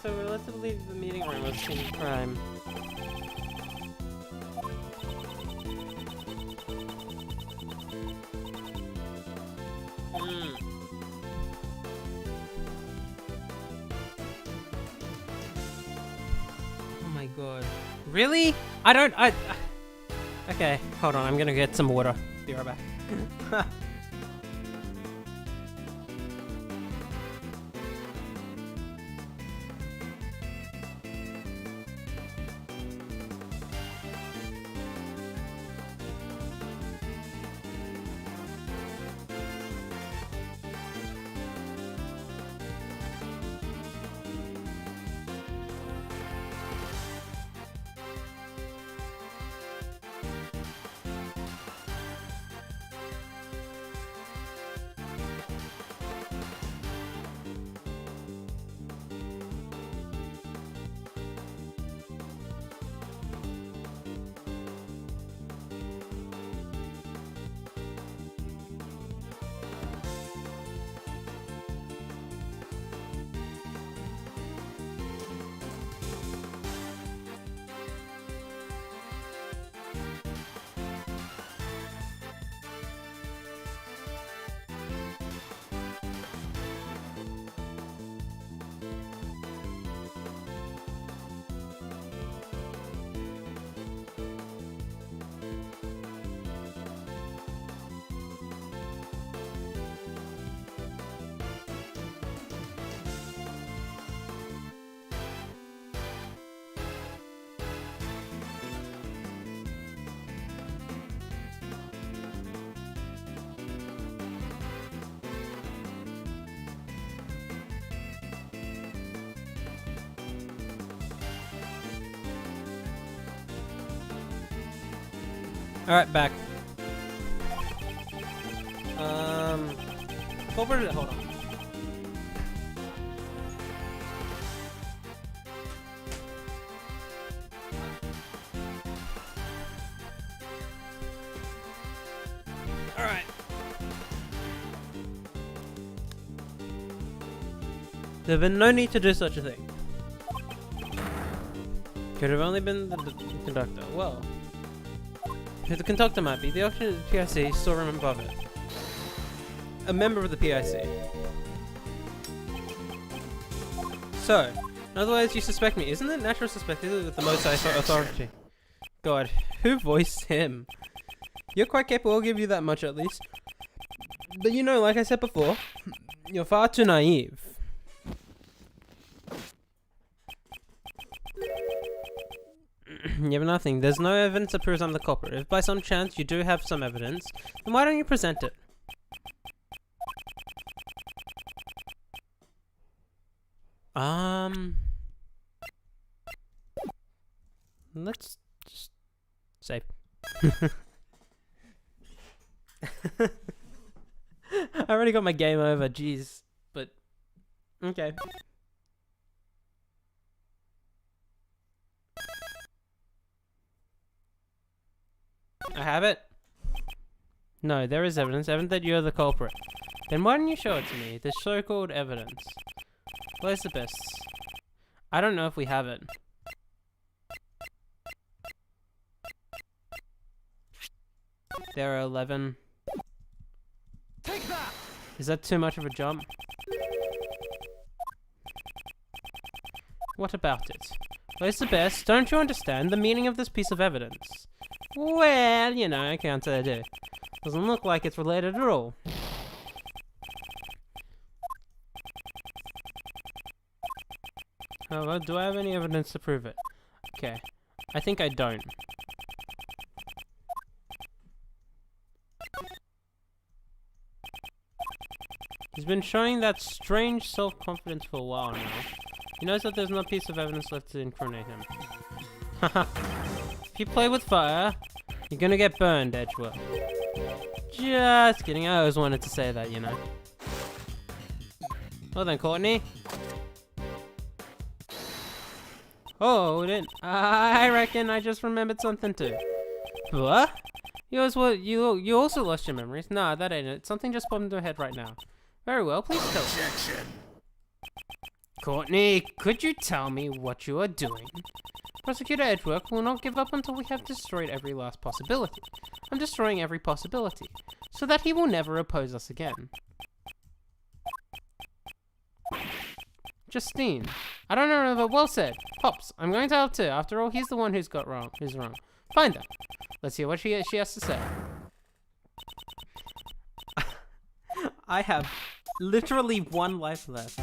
So let's leave the meeting room with scene of crime. Oh my god. Really? Okay, hold on, I'm gonna get some water. Be right back. Alright, back. Hold on. Alright. There'd been no need to do such a thing. Could have only been the conductor. Well, who the conductor might be, the option of the PIC storeroom above it. A member of the PIC. So, in other words, you suspect me. Isn't it natural to suspect with the most authority? God, who voiced him? You're quite capable, I'll give you that much at least. But you know, like I said before, you're far too naive. You have nothing. There's no evidence that proves I'm the culprit. If by some chance you do have some evidence, then why don't you present it? Let's just save. I already got my game over, jeez. But, okay. I have it? No, there is evidence. Evidence that you're the culprit. Then why didn't you show it to me? The so-called evidence. Where's the best? I don't know if we have it. There are 11. Take that! Is that too much of a jump? What about it? Where's the best? Don't you understand the meaning of this piece of evidence? Well, you know, I can't say I do. Doesn't look like it's related at all. However, do I have any evidence to prove it? Okay. I think I don't. He's been showing that strange self-confidence for a while now. He knows that there's no piece of evidence left to incriminate him. Haha. If you play with fire, you're gonna get burned, Edgeworth. Just kidding, I always wanted to say that, you know. Well then, Courtney. Oh, I reckon I just remembered something too. What? You also lost your memories? Nah, that ain't it. Something just popped into my head right now. Very well, please tell me. Objection. Courtney, could you tell me what you are doing? Prosecutor Edgeworth will not give up until we have destroyed every last possibility. I'm destroying every possibility, so that he will never oppose us again. Justine, I don't know, but well said. Pops, I'm going to help too. After all, he's the one who's wrong. Find her. Let's hear what she has to say. I have literally 1 life left.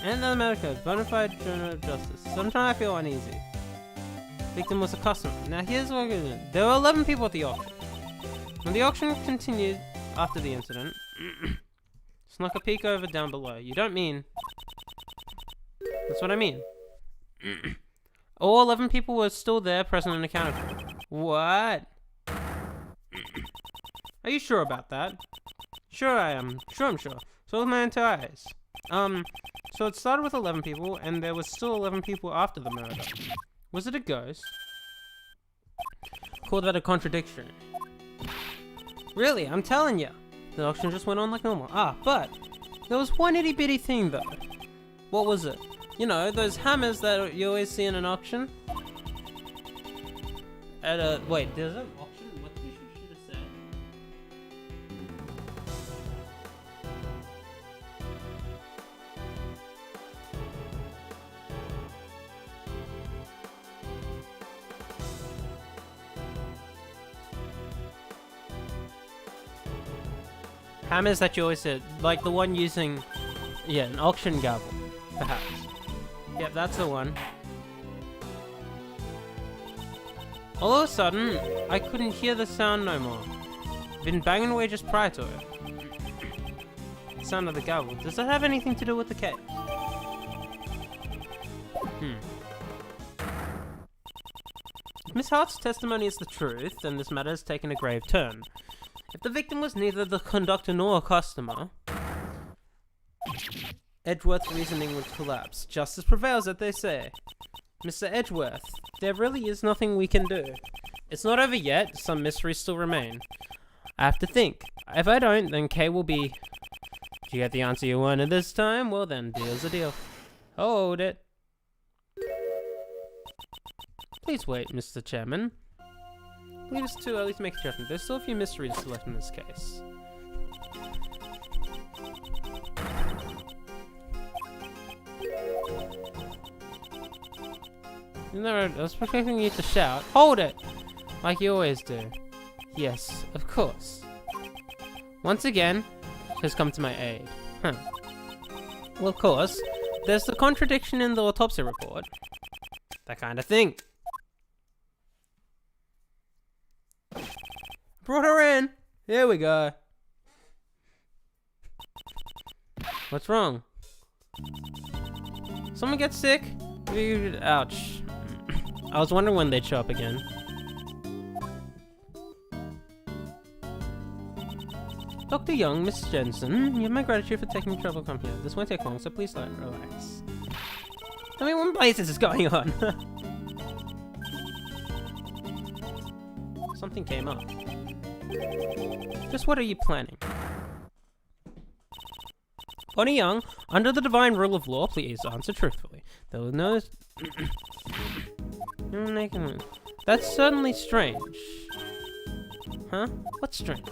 And the medical code, bona fide journal of justice. Sometimes I feel uneasy. Victim was a customer. Now here's what we're doing. There were 11 people at the auction. When the auction continued after the incident, snuck a peek over down below. You don't mean... That's what I mean. All 11 people were still there, present and accounted for. What? Are you sure about that? Sure I am. I'm sure. So with my own 2 eyes. So it started with 11 people, and there was still 11 people after the murder. Was it a ghost? Call that a contradiction. Really, I'm telling you. The auction just went on like normal. But there was one itty bitty thing though. What was it? You know, those hammers that you always see in an auction? Wait, there's an auction? What did you should have said? Hammers that you always said, like the one using, yeah, an auction gavel, perhaps. Yep, that's the one. All of a sudden, I couldn't hear the sound no more. Been banging away just prior to it. The sound of the gavel. Does that have anything to do with the case? If Miss Hart's testimony is the truth, then this matter has taken a grave turn. If the victim was neither the conductor nor a customer, Edgeworth's reasoning would collapse. Justice prevails, as they say. Mr. Edgeworth, there really is nothing we can do. It's not over yet. Some mysteries still remain. I have to think. If I don't, then Kay will be... Do you get the answer you wanted this time? Well then, deal's a deal. Hold it. Please wait, Mr. Chairman. I believe it's too early to make a judgment. There's still a few mysteries left in this case. No, I was expecting you to shout, "Hold it!" like you always do. Yes, of course. Once again, has come to my aid. Well, of course, there's the contradiction in the autopsy report. That kind of thing. Brought her in. Here we go. What's wrong? Someone gets sick? Ouch. I was wondering when they'd show up again. Dr. Young, Miss Jensen, you have my gratitude for taking the trouble to come here. This won't take long, so please relax. I mean, what places is going on? Something came up. Just what are you planning? Bonnie Young, under the divine rule of law, please answer truthfully. There was no... That's certainly strange. Huh? What's strange?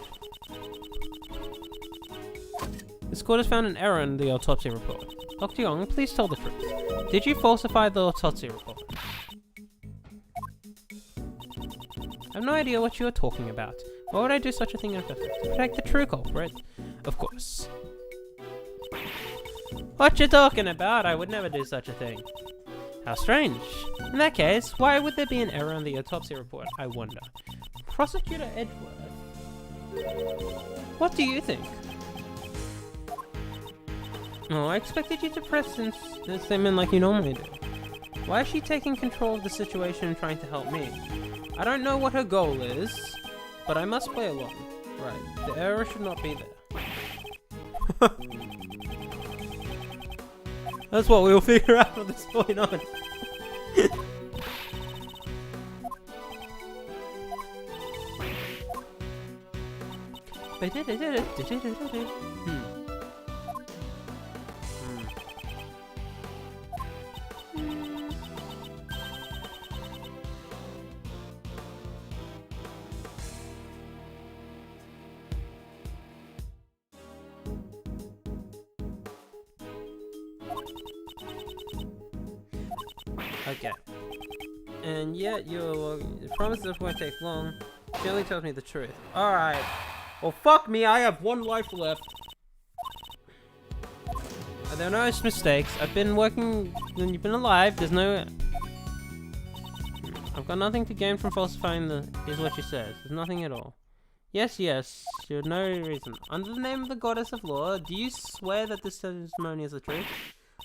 This court has found an error in the autopsy report. Dr. Young, please tell the truth. Did you falsify the autopsy report? I have no idea what you are talking about. Why would I do such a thing in effort? To protect the true culprit? Of course. What you talking about? I would never do such a thing. How strange. In that case, why would there be an error in the autopsy report, I wonder? Prosecutor Edgeworth? What do you think? Oh, I expected you to press this statement like you normally do. Why is she taking control of the situation and trying to help me? I don't know what her goal is, but I must play along. Right, the error should not be there. That's what we'll figure out from this point on. Okay. And yet you promise this won't take long. She only tells me the truth. Alright. Well, fuck me, I have one life left. There are no mistakes. I've been working when you've been alive. There's no... I've got nothing to gain from falsifying is what she says. There's nothing at all. Yes, yes. You have no reason. Under the name of the goddess of law, do you swear that this testimony is the truth?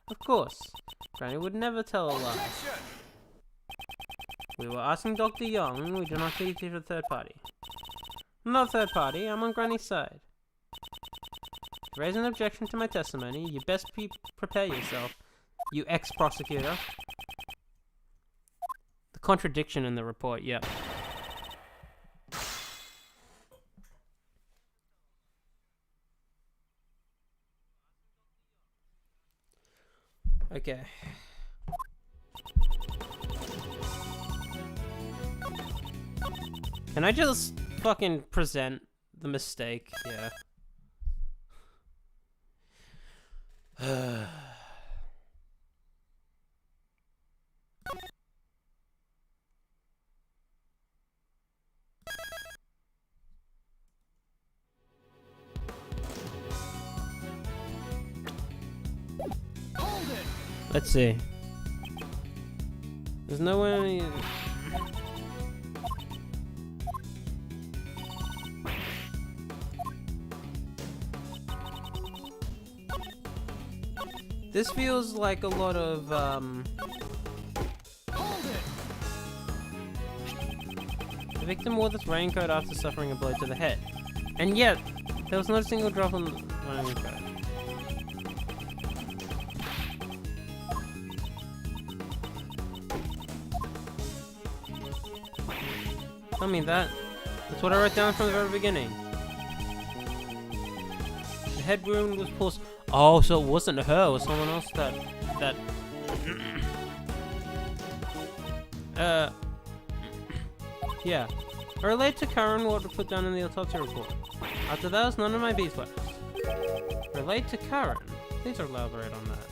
Of course. Granny would never tell a lie. We were asking Dr. Young. We do not need to the third party. I'm not a third party. I'm on Granny's side. To raise an objection to my testimony, you best prepare yourself, you ex-prosecutor. The contradiction in the report, yep. Okay. Can I just fucking present the mistake? Yeah. Let's see. There's no way. This feels like a lot of the victim wore this raincoat after suffering a blow to the head, and yet there was not a single drop on the raincoat. Tell me that. That's what I wrote down from the very beginning. The head wound was pulsed. Oh, so it wasn't her, it was someone else that... yeah. I relate to Karen what was put down in the autopsy report. After that was none of my beeswax. Relate to Karen? Please elaborate on that.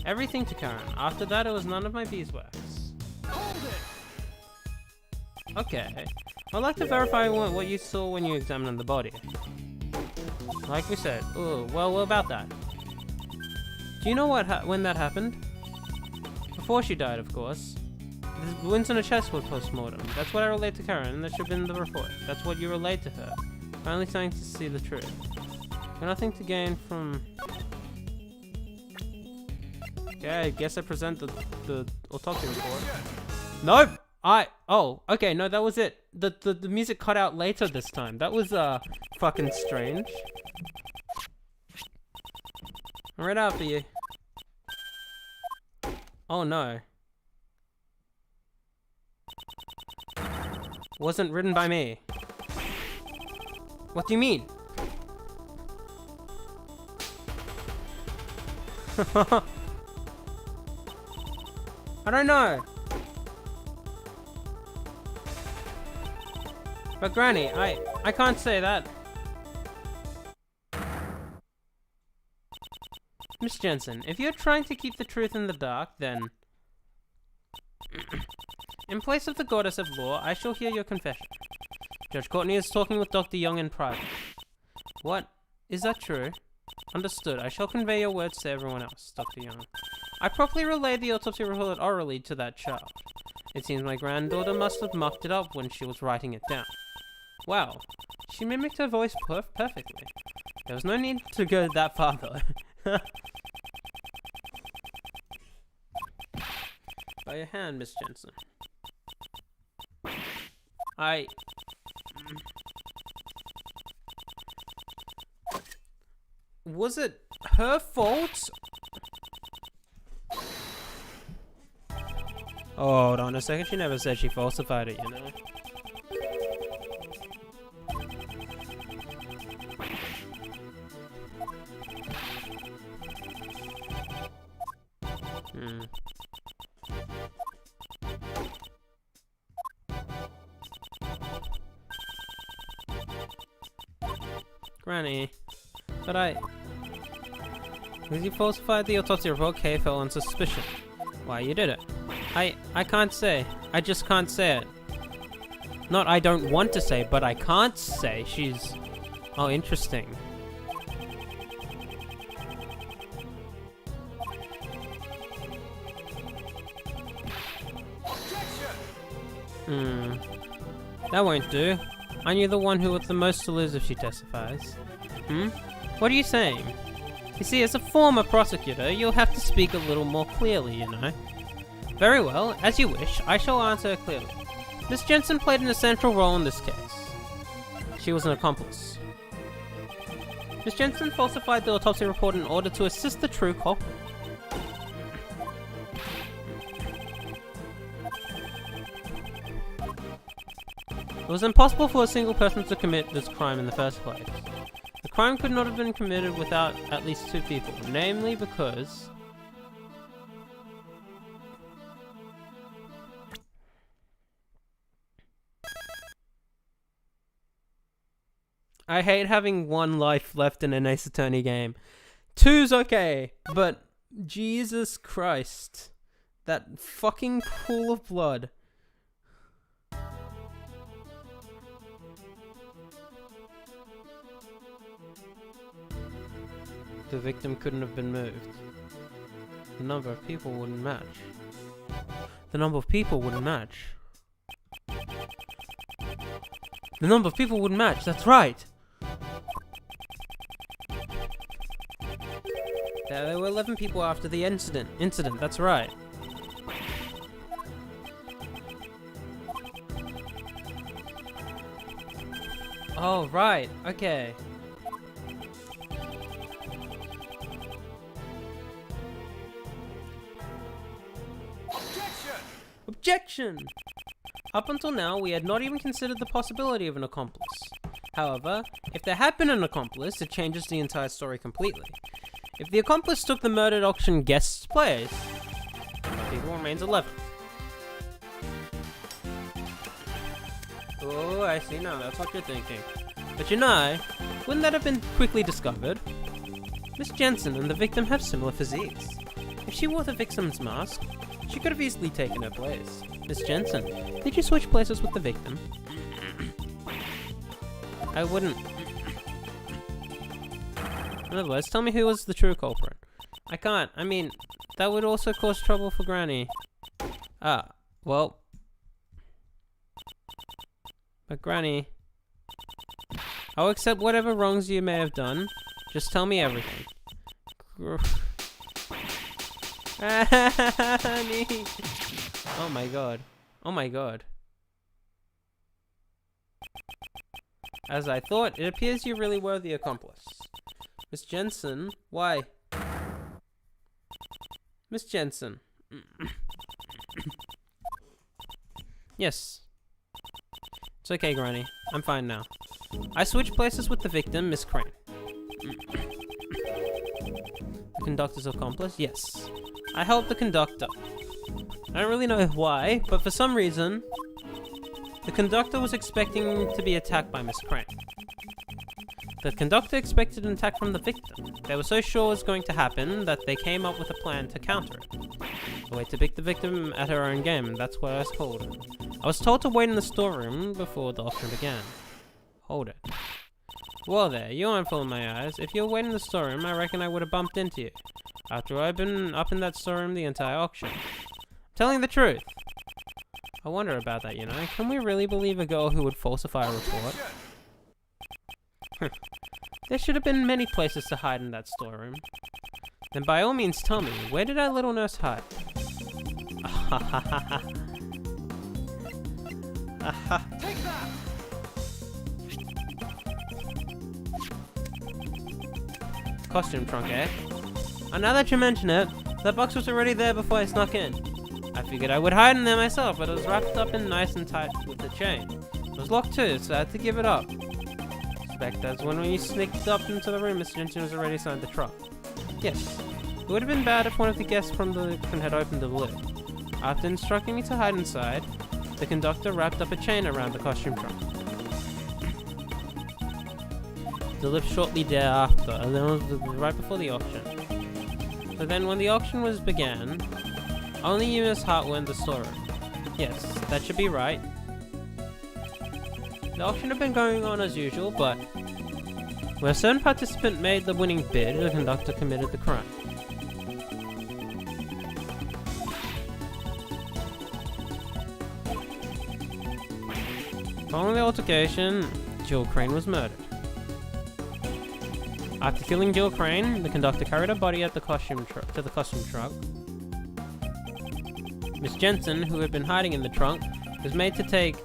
Everything to Karen. After that it was none of my beeswax. Okay. I'd like to verify what you saw when you examined the body. Like we said. Oh, well, what about that? Do you know when that happened? Before she died, of course. The wounds on her chest were post-mortem. That's what I relate to Karen, and that should have been in the report. That's what you relate to her. Finally starting to see the truth. Got nothing to gain from... Okay, I guess I present the autopsy report. Nope. Oh, okay, no, that was it. The music cut out later this time. That was, fucking strange. I'm right after you. Oh, no. Wasn't written by me. What do you mean? I don't know. But Granny, I can't say that. Miss Jensen, if you're trying to keep the truth in the dark, then... in place of the goddess of law, I shall hear your confession. Judge Courtney is talking with Dr. Young in private. What? Is that true? Understood. I shall convey your words to everyone else, Dr. Young. I properly relayed the autopsy report orally to that child. It seems my granddaughter must have mucked it up when she was writing it down. Wow. She mimicked her voice perfectly. There was no need to go that far, though. By your hand, Miss Jensen. Was it her fault? Oh, hold on a second. She never said she falsified it, you know? Granny, but because you falsified the autopsy report, Kay fell on suspicion. Why you did it? I can't say. I just can't say it. Not I don't want to say, but I can't say. She's... Oh, interesting. That won't do. Aren't you the one who has the most to lose if she testifies? What are you saying? You see, as a former prosecutor, you'll have to speak a little more clearly, you know. Very well, as you wish, I shall answer clearly. Miss Jensen played an essential role in this case. She was an accomplice. Miss Jensen falsified the autopsy report in order to assist the true culprit. It was impossible for a single person to commit this crime in the first place. The crime could not have been committed without at least two people, namely because... I hate having one life left in an Ace Attorney game. Two's okay, but Jesus Christ. That fucking pool of blood. The victim couldn't have been moved. The number of people wouldn't match. The number of people wouldn't match. The number of people wouldn't match, that's right! There were 11 people after the incident, that's right. Oh, right, okay. Objection! Up until now, we had not even considered the possibility of an accomplice. However, if there had been an accomplice, it changes the entire story completely. If the accomplice took the murdered auction guest's place, people remains 11. Oh, I see now, that's what you're thinking. But you know, wouldn't that have been quickly discovered? Miss Jensen and the victim have similar physiques. If she wore the victim's mask, she could have easily taken her place. Miss Jensen, did you switch places with the victim? I wouldn't. In other words, tell me who was the true culprit. I can't. I mean, that would also cause trouble for Granny. Ah, well. But Granny, I'll accept whatever wrongs you may have done. Just tell me everything. Granny. Oh my god. Oh my god. As I thought, it appears you really were the accomplice. Miss Jensen, why? Miss Jensen. Yes. It's okay, Granny. I'm fine now. I switched places with the victim, Miss Crane. The conductor's accomplice? Yes. I helped the conductor. I don't really know why, but for some reason, the conductor was expecting to be attacked by Miss Crane. The conductor expected an attack from the victim. They were so sure it was going to happen that they came up with a plan to counter it. A way to beat the victim at her own game, and that's what I was told. I was told to wait in the storeroom before the auction began. Hold it. Well there, you aren't fooling my eyes. If you were waiting in the storeroom, I reckon I would have bumped into you. After I've been up in that storeroom the entire auction. I'm telling the truth. I wonder about that, you know. Can we really believe a girl who would falsify a report? There should have been many places to hide in that storeroom. Then by all means tell me, where did our little nurse hide? Take that! Costume trunk, eh? And now that you mention it, that box was already there before I snuck in. I figured I would hide in there myself, but it was wrapped up in nice and tight with the chain. It was locked too, so I had to give it up. Suspect that's when you sneaked up into the room, Mr. Jensen was already inside the truck. Yes, it would have been bad if one of the guests from the auction had opened the lid. After instructing me to hide inside, the conductor wrapped up a chain around the costume trunk. The lift shortly thereafter, and then it was right before the auction. So then when the auction began, only you, Miss Hart, were in the storeroom. Yes, that should be right. The auction had been going on as usual, but where a certain participant made the winning bid, the conductor committed the crime. Following the altercation, Jill Crane was murdered. After killing Jill Crane, the conductor carried her body at the costume to the costume truck. Miss Jensen, who had been hiding in the trunk, was made to take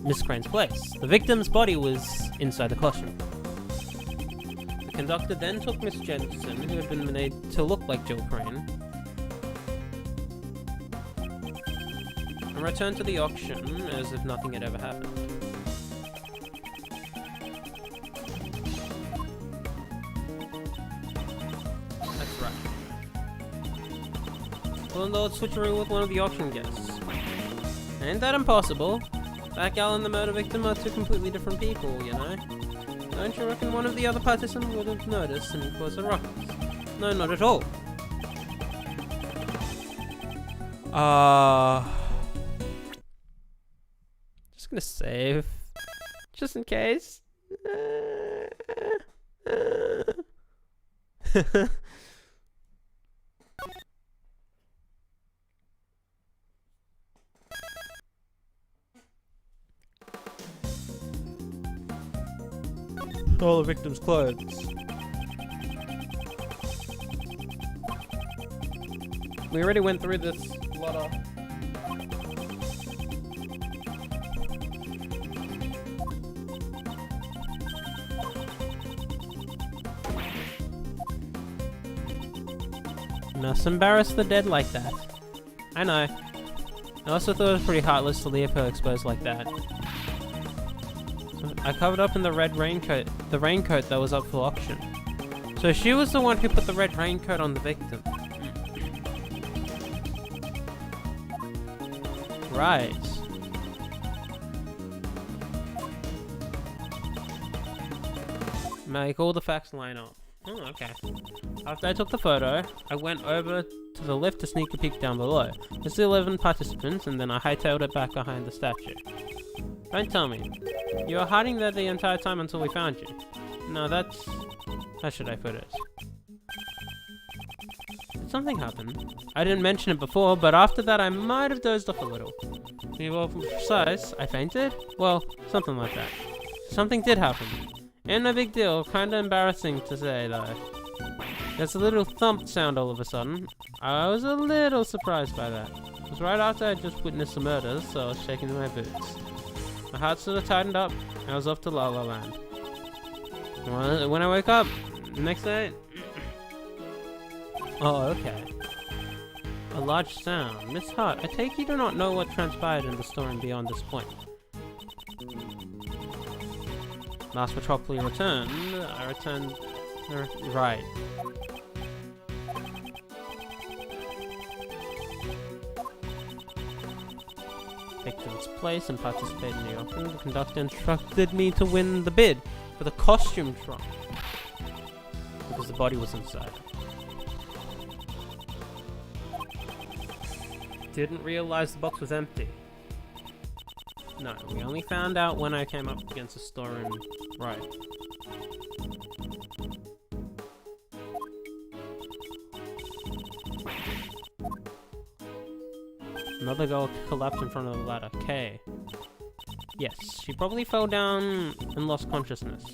Miss Crane's place. The victim's body was inside the costume. The conductor then took Miss Jensen, who had been made to look like Jill Crane, and returned to the auction as if nothing had ever happened. That's right. Pulling the old switcheroo with one of the auction guests. Ain't that impossible? That gal and the murder victim are two completely different people, you know? Don't you reckon one of the other participants would have noticed and caused a ruckus? No, not at all. Just gonna save. Just in case. All the victim's clothes. We already went through this lot of... Must embarrass the dead like that. I know. I also thought it was pretty heartless to leave her exposed like that. I covered up in the red raincoat, the raincoat that was up for auction. So she was the one who put the red raincoat on the victim. Right. Make all the facts line up. Oh, okay. After I took the photo, I went over to the lift to sneak a peek down below. There's the 11 participants, and then I hightailed it back behind the statue. Don't tell me. You were hiding there the entire time until we found you. No, that's... How should I put it? Did something happen? I didn't mention it before, but after that I might have dozed off a little. To be more precise, I fainted? Well, something like that. Something did happen. And no big deal, kinda embarrassing to say though. There's a little thump sound all of a sudden. I was a little surprised by that. It was right after I just witnessed the murder, so I was shaking in my boots. My heart sort of tightened up, and I was off to La La Land. When I woke up, next night... Oh, okay. A large sound. Miss Hart, I take you do not know what transpired in the story beyond this point. Last Metropolis returned. I returned... Right. Victim's place and participated in the auction. The conductor instructed me to win the bid for the costume trunk because the body was inside. Didn't realize the box was empty. No, we only found out when I came up against the storeroom. Right. Another girl collapsed in front of the ladder. K. Yes, she probably fell down and lost consciousness.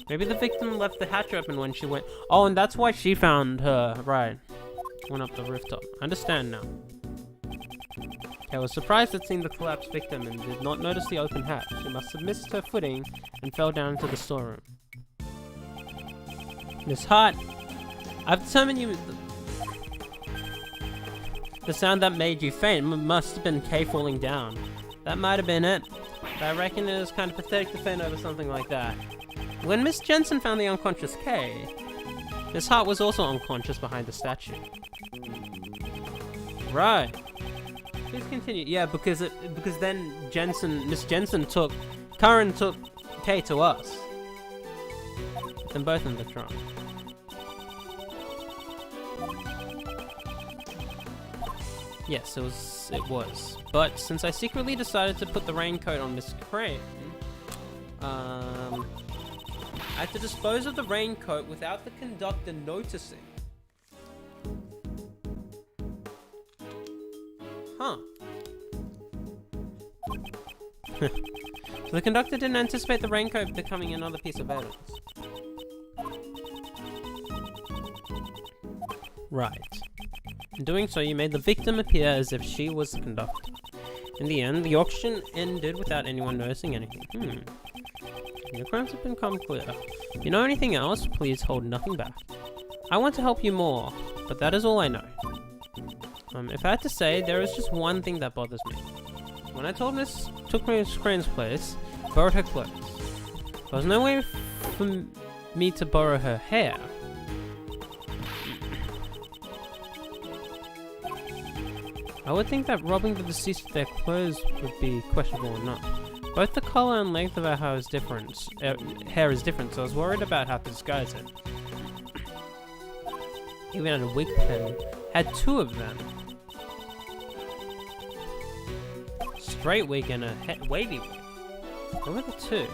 Maybe the victim left the hatch open when she went... Oh, and that's why she found her. Right. Went up the rooftop. Understand now. I was surprised at seeing the collapsed victim and did not notice the open hatch. She must have missed her footing and fell down into the storeroom. Miss Hart, I've determined you... The sound that made you faint must have been Kay falling down. That might have been it. But I reckon it was kind of pathetic to faint over something like that. When Miss Jensen found the unconscious Kay, Miss Hart was also unconscious behind the statue. Right. Please continue. Yeah, because then Miss Jensen took Kay to us. Then both in the trunk. Yes, it was. But since I secretly decided to put the raincoat on Miss Crane, I had to dispose of the raincoat without the conductor noticing. Huh. So the conductor didn't anticipate the raincoat becoming another piece of evidence. Right. In doing so, you made the victim appear as if she was the conductor. In the end, the auction ended without anyone noticing anything. Your crimes have become clear. You know anything else? Please hold nothing back. I want to help you more, but that is all I know. If I had to say, there is just one thing that bothers me. When I took Miss Crane's place, borrowed her clothes. There was no way for me to borrow her hair. I would think that robbing the deceased of their clothes would be questionable enough. Both the color and length of our hair is different, so I was worried about how to disguise it. Even had a wig pen, had two of them. Straight wig and a wavy wig. What were the two?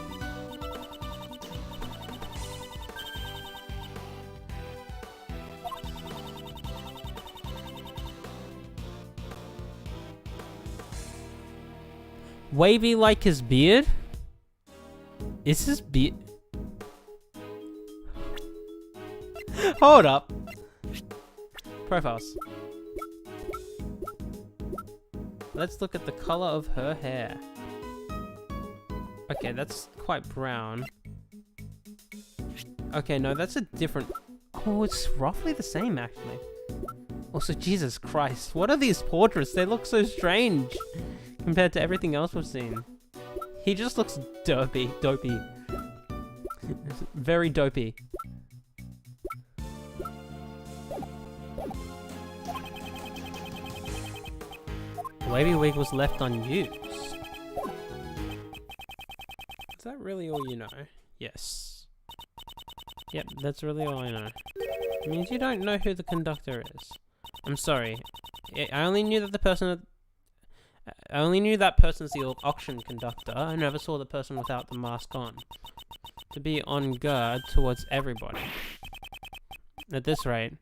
Wavy like his beard? Is his beard... Hold up. Profiles. Let's look at the color of her hair. Okay, that's quite brown. Okay, no, that's a different... Oh, it's roughly the same, actually. Also, Jesus Christ, what are these portraits? They look so strange compared to everything else we've seen. He just looks dopey. Very dopey. The wavy wig was left unused. Is that really all you know? Yes. Yep, that's really all I know. It means you don't know who the conductor is. I'm sorry. I only knew that person's the auction conductor. I never saw the person without the mask on. To be on guard towards everybody. At this rate.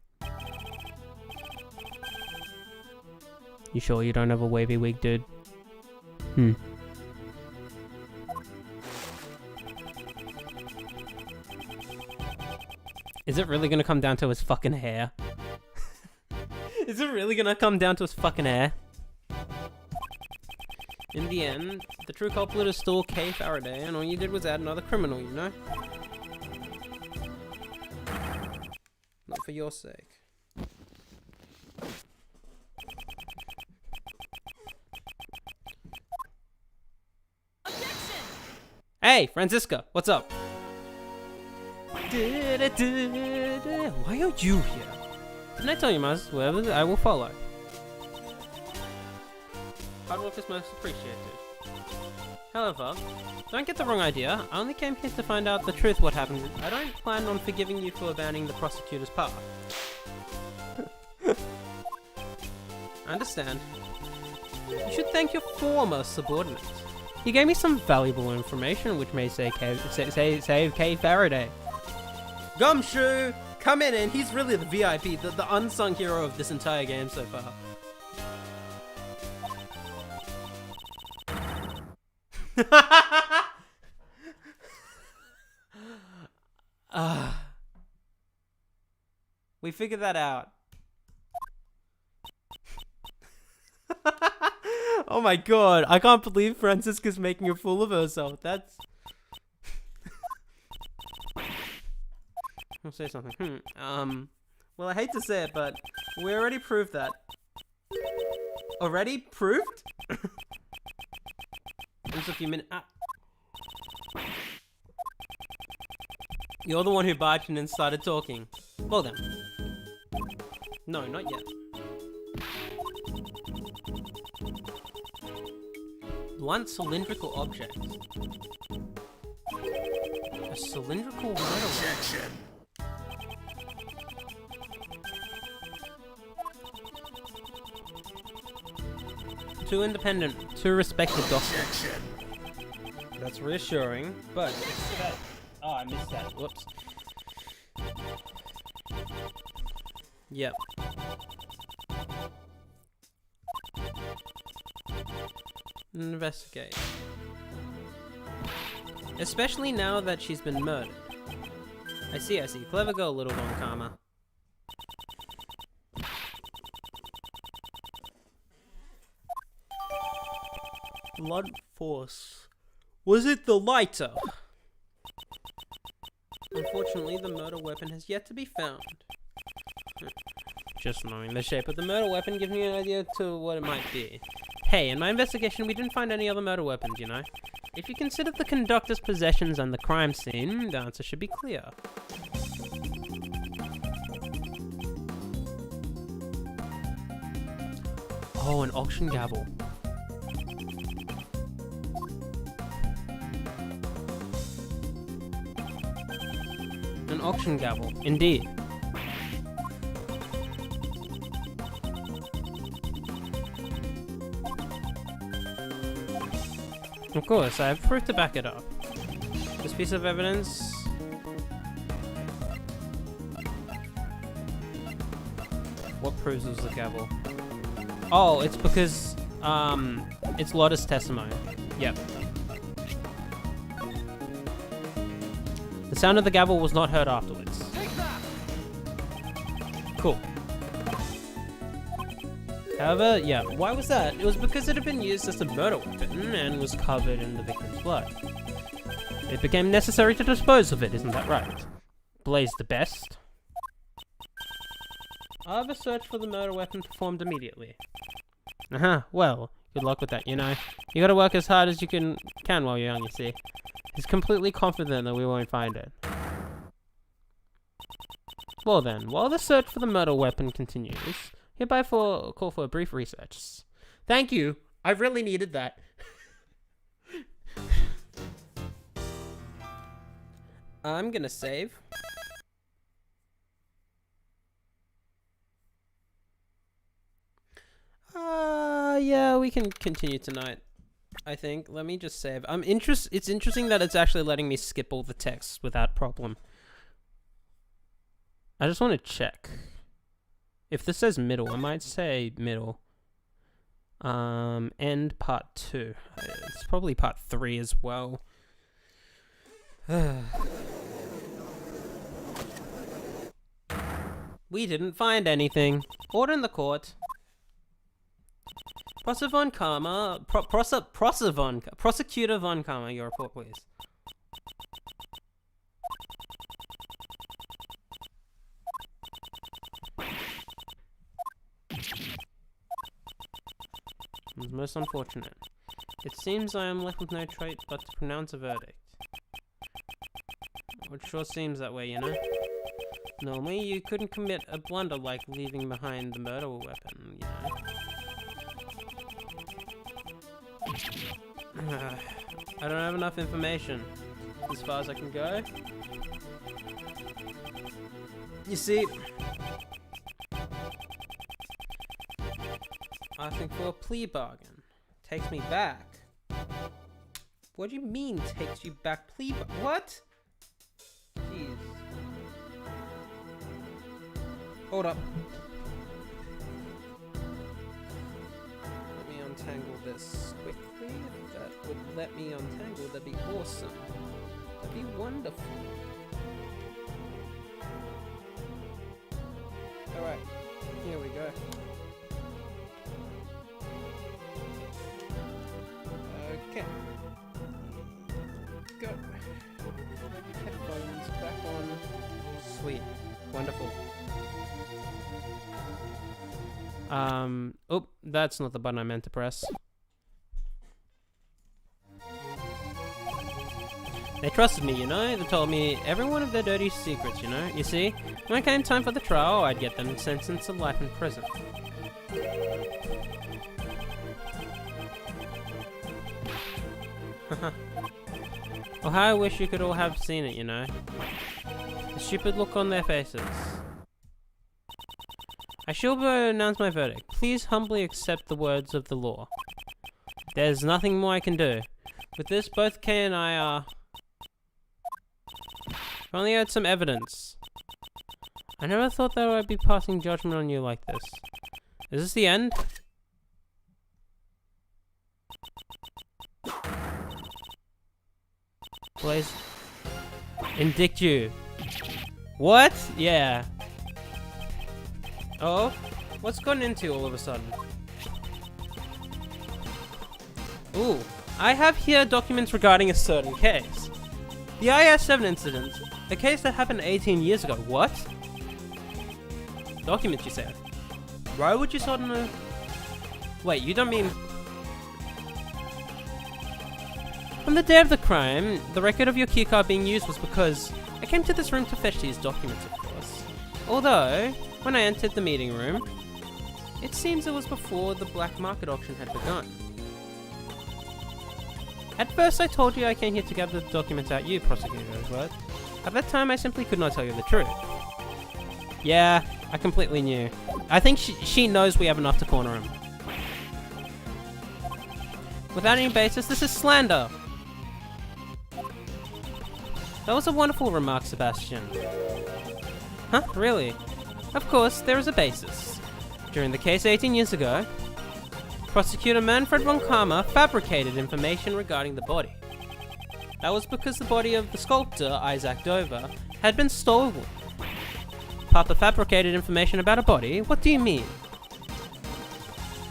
You sure you don't have a wavy wig, dude? Is it really gonna come down to his fucking hair? Is it really gonna come down to his fucking hair? In the end, the true culprit is still Kay Faraday, and all you did was add another criminal, you know? Not for your sake. Objection! Hey, Francisca, what's up? Why are you here? Didn't I tell you, Maz? Wherever I will follow. Hard work is most appreciated. However, don't get the wrong idea. I only came here to find out the truth what happened. I don't plan on forgiving you for abandoning the prosecutor's path. I understand. You should thank your former subordinate. He gave me some valuable information which may save Kay Faraday. Gumshoe! Come in, and he's really the VIP, the unsung hero of this entire game so far. We figured that out. Oh my god, I can't believe Francisca's making a fool of herself. That's... I'll say something. Well, I hate to say it, but we already proved that. Already proved? Just a few minutes. You're the one who barged in and started talking. Well then. No, not yet. Blunt cylindrical object. A cylindrical objection. Two independent, two respected doctors. That's reassuring, but it's that. Oh, I missed that. Whoops. Yep. Investigate. Especially now that she's been murdered. I see. Clever girl, little Von Karma. Blood force. Was it the lighter? Unfortunately, the murder weapon has yet to be found. Just knowing the shape of the murder weapon gives me an idea to what it might be. Hey, in my investigation, we didn't find any other murder weapons, you know? If you consider the conductor's possessions and the crime scene, the answer should be clear. Oh, an auction gavel. An auction gavel, indeed. Of course, I have proof to back it up. This piece of evidence... What proves it was the gavel? Oh, it's because, it's Lotta's testimony. Yep. The sound of the gavel was not heard afterwards. Cool. However, yeah, why was that? It was because it had been used as a murder weapon and was covered in the victim's blood. It became necessary to dispose of it, isn't that right? Blaze the best. I'll have a search for the murder weapon performed immediately. Well, good luck with that, you know. You gotta work as hard as you can while you're young, you see. He's completely confident that we won't find it. Well then, while the search for the murder weapon continues, hereby call for a brief research. Thank you. I really needed that. I'm gonna save. Yeah, we can continue tonight. I think. Let me just save. It's interesting that it's actually letting me skip all the text without problem. I just want to check. If this says middle, I might say middle. End part 2. It's probably part 3 as well. We didn't find anything. Order in the court. Prosecutor von Karma, Prosecutor von Karma, your report, please. It's most unfortunate. It seems I am left with no choice but to pronounce a verdict. It sure seems that way, you know? Normally, you couldn't commit a blunder like leaving behind the murder weapon, you know? I don't have enough information. As far as I can go. You see, asking for a plea bargain takes me back. What do you mean takes you back? What? Jeez. Hold up. Let me untangle this quickly. If that would let me untangle, that'd be awesome. That'd be wonderful. Alright, here we go. Okay. Go. Headphones back on. Sweet. Wonderful. Oh, that's not the button I meant to press. They trusted me, you know? They told me every one of their dirty secrets, you know? You see, when it came time for the trial, I'd get them sentenced to life in prison. Oh, how I wish you could all have seen it, you know? The stupid look on their faces. I shall announce my verdict. Please humbly accept the words of the law. There's nothing more I can do. With this, both Kay and I are... I've only had some evidence. I never thought that I'd be passing judgment on you like this. Is this the end? Please. Indict you. What? Yeah. Oh? What's gotten into all of a sudden? Ooh. I have here documents regarding a certain case. The IS-7 incident. A case that happened 18 years ago. What? Documents, you said. Why would you suddenly... Wait, you don't mean... On the day of the crime, the record of your keycard being used was because I came to this room to fetch these documents, of course. Although, when I entered the meeting room, it seems it was before the black market auction had begun. At first I told you I came here to gather the documents out you, prosecutor, but at that time I simply could not tell you the truth. Yeah, I completely knew. I think she knows we have enough to corner him. Without any basis, this is slander! That was a wonderful remark, Sebastian. Huh? Really? Of course, there is a basis. During the case 18 years ago, Prosecutor Manfred von Karma fabricated information regarding the body. That was because the body of the sculptor, Isaac Dover, had been stolen. Papa fabricated information about a body? What do you mean?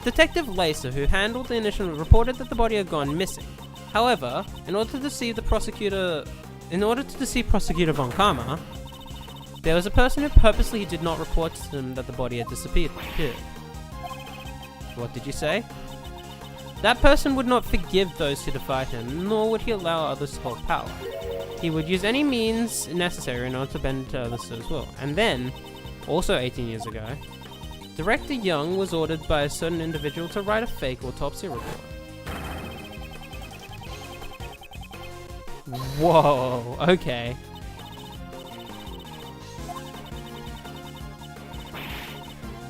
Detective Lacer, who handled the initial, reported that the body had gone missing. However, in order to deceive Prosecutor von Karma, there was a person who purposely did not report to them that the body had disappeared. What did you say? That person would not forgive those who defied him, nor would he allow others to hold power. He would use any means necessary in order to bend to others as well. And then, also 18 years ago, Director Young was ordered by a certain individual to write a fake autopsy report. Whoa, okay.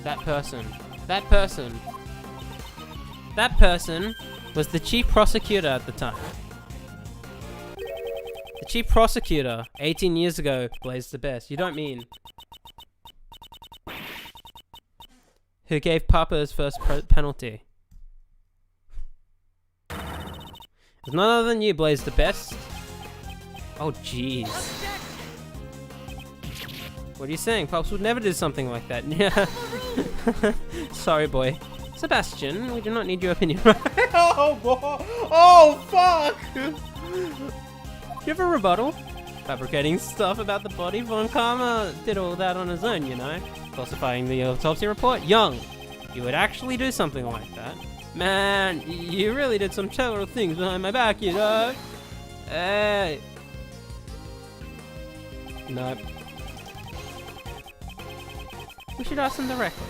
That person was the chief prosecutor at the time. The chief prosecutor, 18 years ago, blazed the best. You don't mean... Who gave Papa his first penalty? It's none other than you, Blaze the best. Oh, jeez. What are you saying? Pops would never do something like that. Yeah. Sorry, boy. Sebastian, we do not need your opinion. Oh, boy. Oh, fuck! You have a rebuttal? Fabricating stuff about the body. Von Karma did all that on his own, you know. Falsifying the autopsy report. Young, you would actually do something like that. Man, you really did some terrible things behind my back, you know. Hey. Nope. We should ask them directly.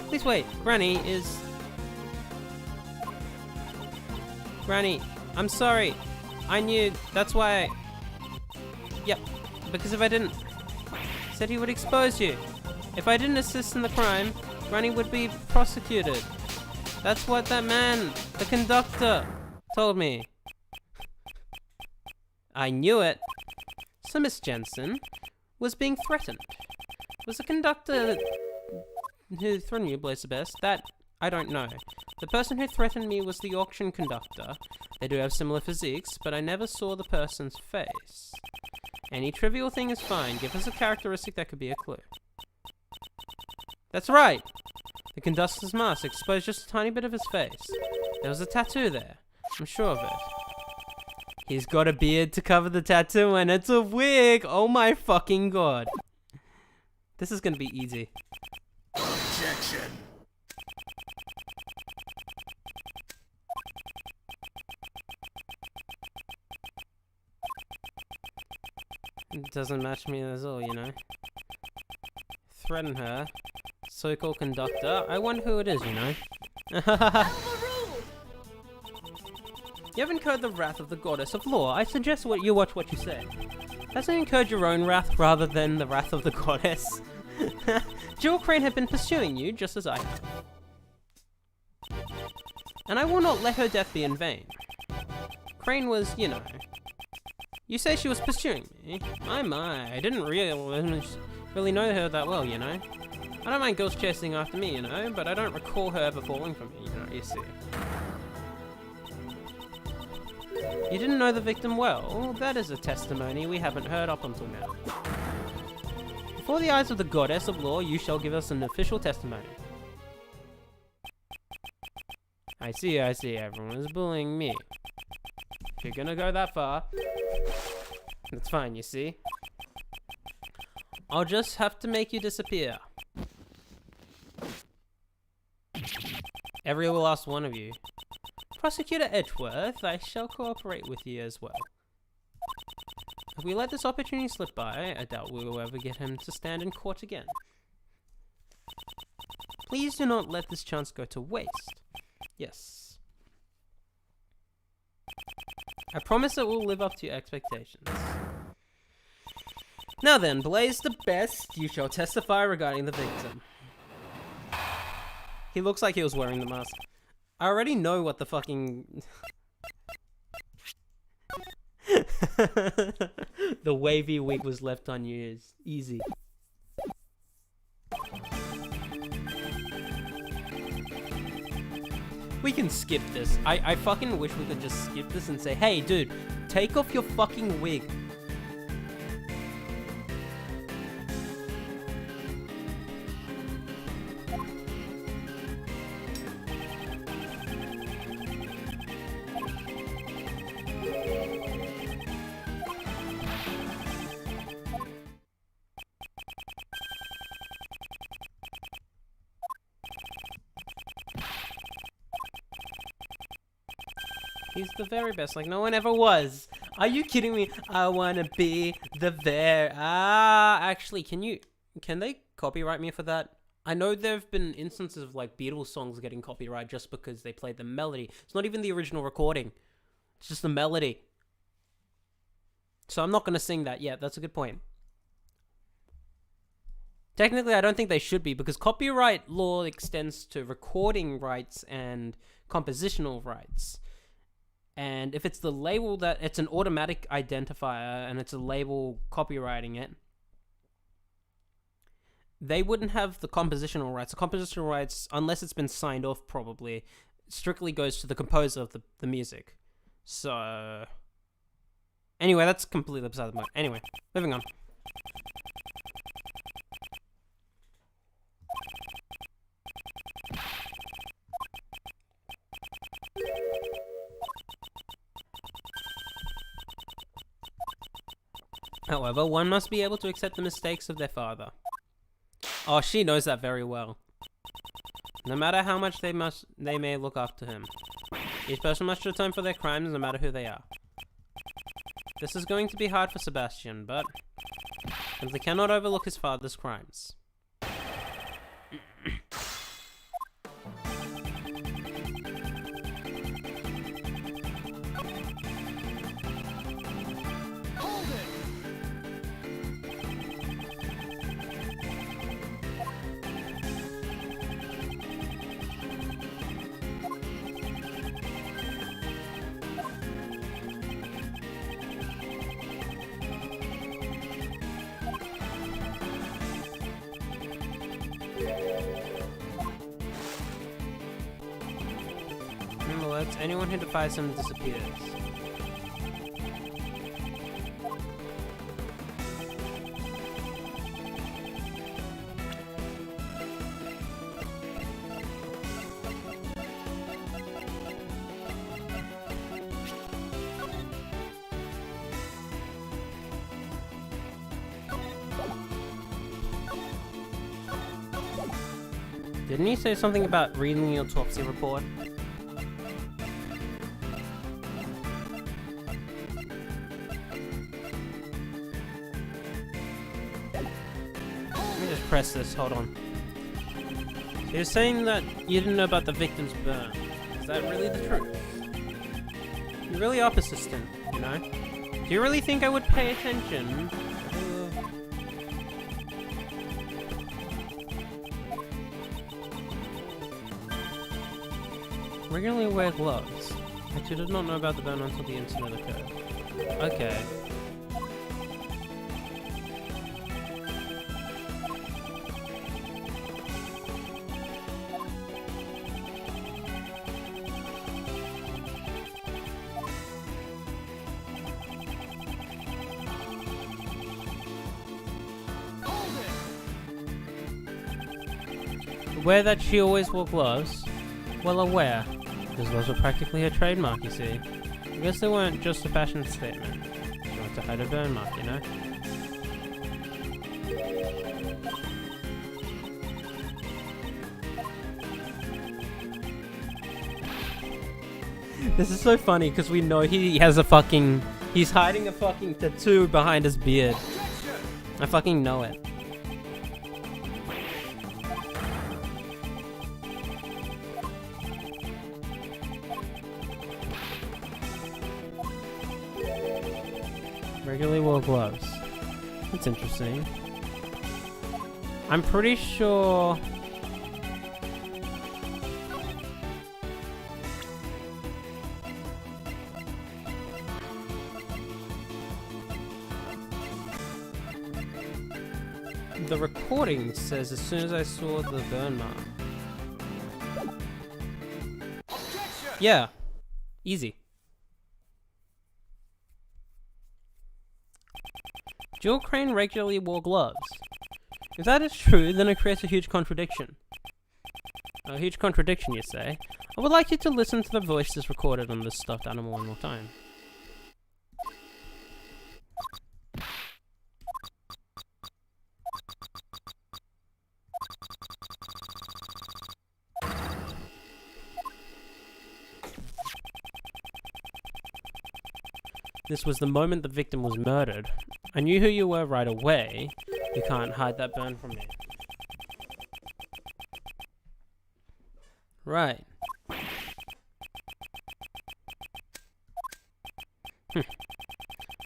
Please wait. Granny, I'm sorry. I knew. That's why. Yep. Because if I didn't, said he would expose you. If I didn't assist in the crime, Granny would be prosecuted. That's what that man, the conductor, told me. I knew it. So Miss Jensen was being threatened. Was the conductor who threatened you, Blaze the Best? That, I don't know. The person who threatened me was the auction conductor. They do have similar physiques, but I never saw the person's face. Any trivial thing is fine. Give us a characteristic that could be a clue. That's right! The conductor's mask exposed just a tiny bit of his face. There was a tattoo there. I'm sure of it. He's got a beard to cover the tattoo and it's a wig! Oh my fucking god. This is gonna be easy. Objection. It doesn't match me at all, you know. Threaten her. So-called conductor. I wonder who it is, you know. You haven't incurred the wrath of the goddess of law. I suggest you watch what you say. Hasn't incurred your own wrath rather than the wrath of the goddess. Jill Crane had been pursuing you, just as I have. And I will not let her death be in vain. Crane was, you know. You say she was pursuing me? My, I didn't really know her that well, you know. I don't mind girls chasing after me, you know, but I don't recall her ever falling for me, you know, you see. You didn't know the victim well? That is a testimony we haven't heard up until now. Before the eyes of the goddess of law, you shall give us an official testimony. I see, everyone is bullying me. If you're gonna go that far, that's fine, you see. I'll just have to make you disappear. Every last one of you. Prosecutor Edgeworth, I shall cooperate with you as well. If we let this opportunity slip by, I doubt we will ever get him to stand in court again. Please do not let this chance go to waste. Yes. I promise it will live up to your expectations. Now then, Blaze the Best, you shall testify regarding the victim. He looks like he was wearing the mask. I already know what the fucking... the wavy wig was left unused. Easy. We can skip this. I fucking wish we could just skip this and say, hey dude, take off your fucking wig. He's the very best, like no one ever was. Are you kidding me? I wanna be the very... actually, can they copyright me for that? I know there've been instances of like Beatles songs getting copyright just because they played the melody. It's not even the original recording. It's just the melody. So I'm not gonna sing that yet. That's a good point. Technically, I don't think they should be because copyright law extends to recording rights and compositional rights. And if it's the label that it's an automatic identifier and it's a label copywriting it, they wouldn't have the compositional rights. The compositional rights, unless it's been signed off probably, strictly goes to the composer of the music. So... anyway, that's completely beside the point. Anyway, moving on. However, one must be able to accept the mistakes of their father. Oh, she knows that very well. No matter how much they may look after him. Each person must atone for their crimes, no matter who they are. This is going to be hard for Sebastian, but simply cannot overlook his father's crimes. Alerts, anyone who defies him disappears. Didn't he say something about reading the autopsy report? Press this, hold on. So you're saying that you didn't know about the victim's burn. Is that really the truth? You really are persistent, you know? Do you really think I would pay attention? Regularly wear gloves. Actually, did not know about the burn until the incident occurred. Okay. Aware that she always wore gloves? Well aware. Those gloves were practically her trademark, you see. I guess they weren't just a fashion statement. She wanted to hide a burn mark, you know? This is so funny because we know he has a fucking... He's hiding a fucking tattoo behind his beard. I fucking know it. Regularly wore gloves. That's interesting. I'm pretty sure... The recording says as soon as I saw the burn mark. Yeah. Easy. Jill Crane regularly wore gloves. If that is true, then it creates a huge contradiction. A huge contradiction, you say? I would like you to listen to the voices recorded on this stuffed animal one more time. This was the moment the victim was murdered. I knew who you were right away. You can't hide that burn from me. Right. There's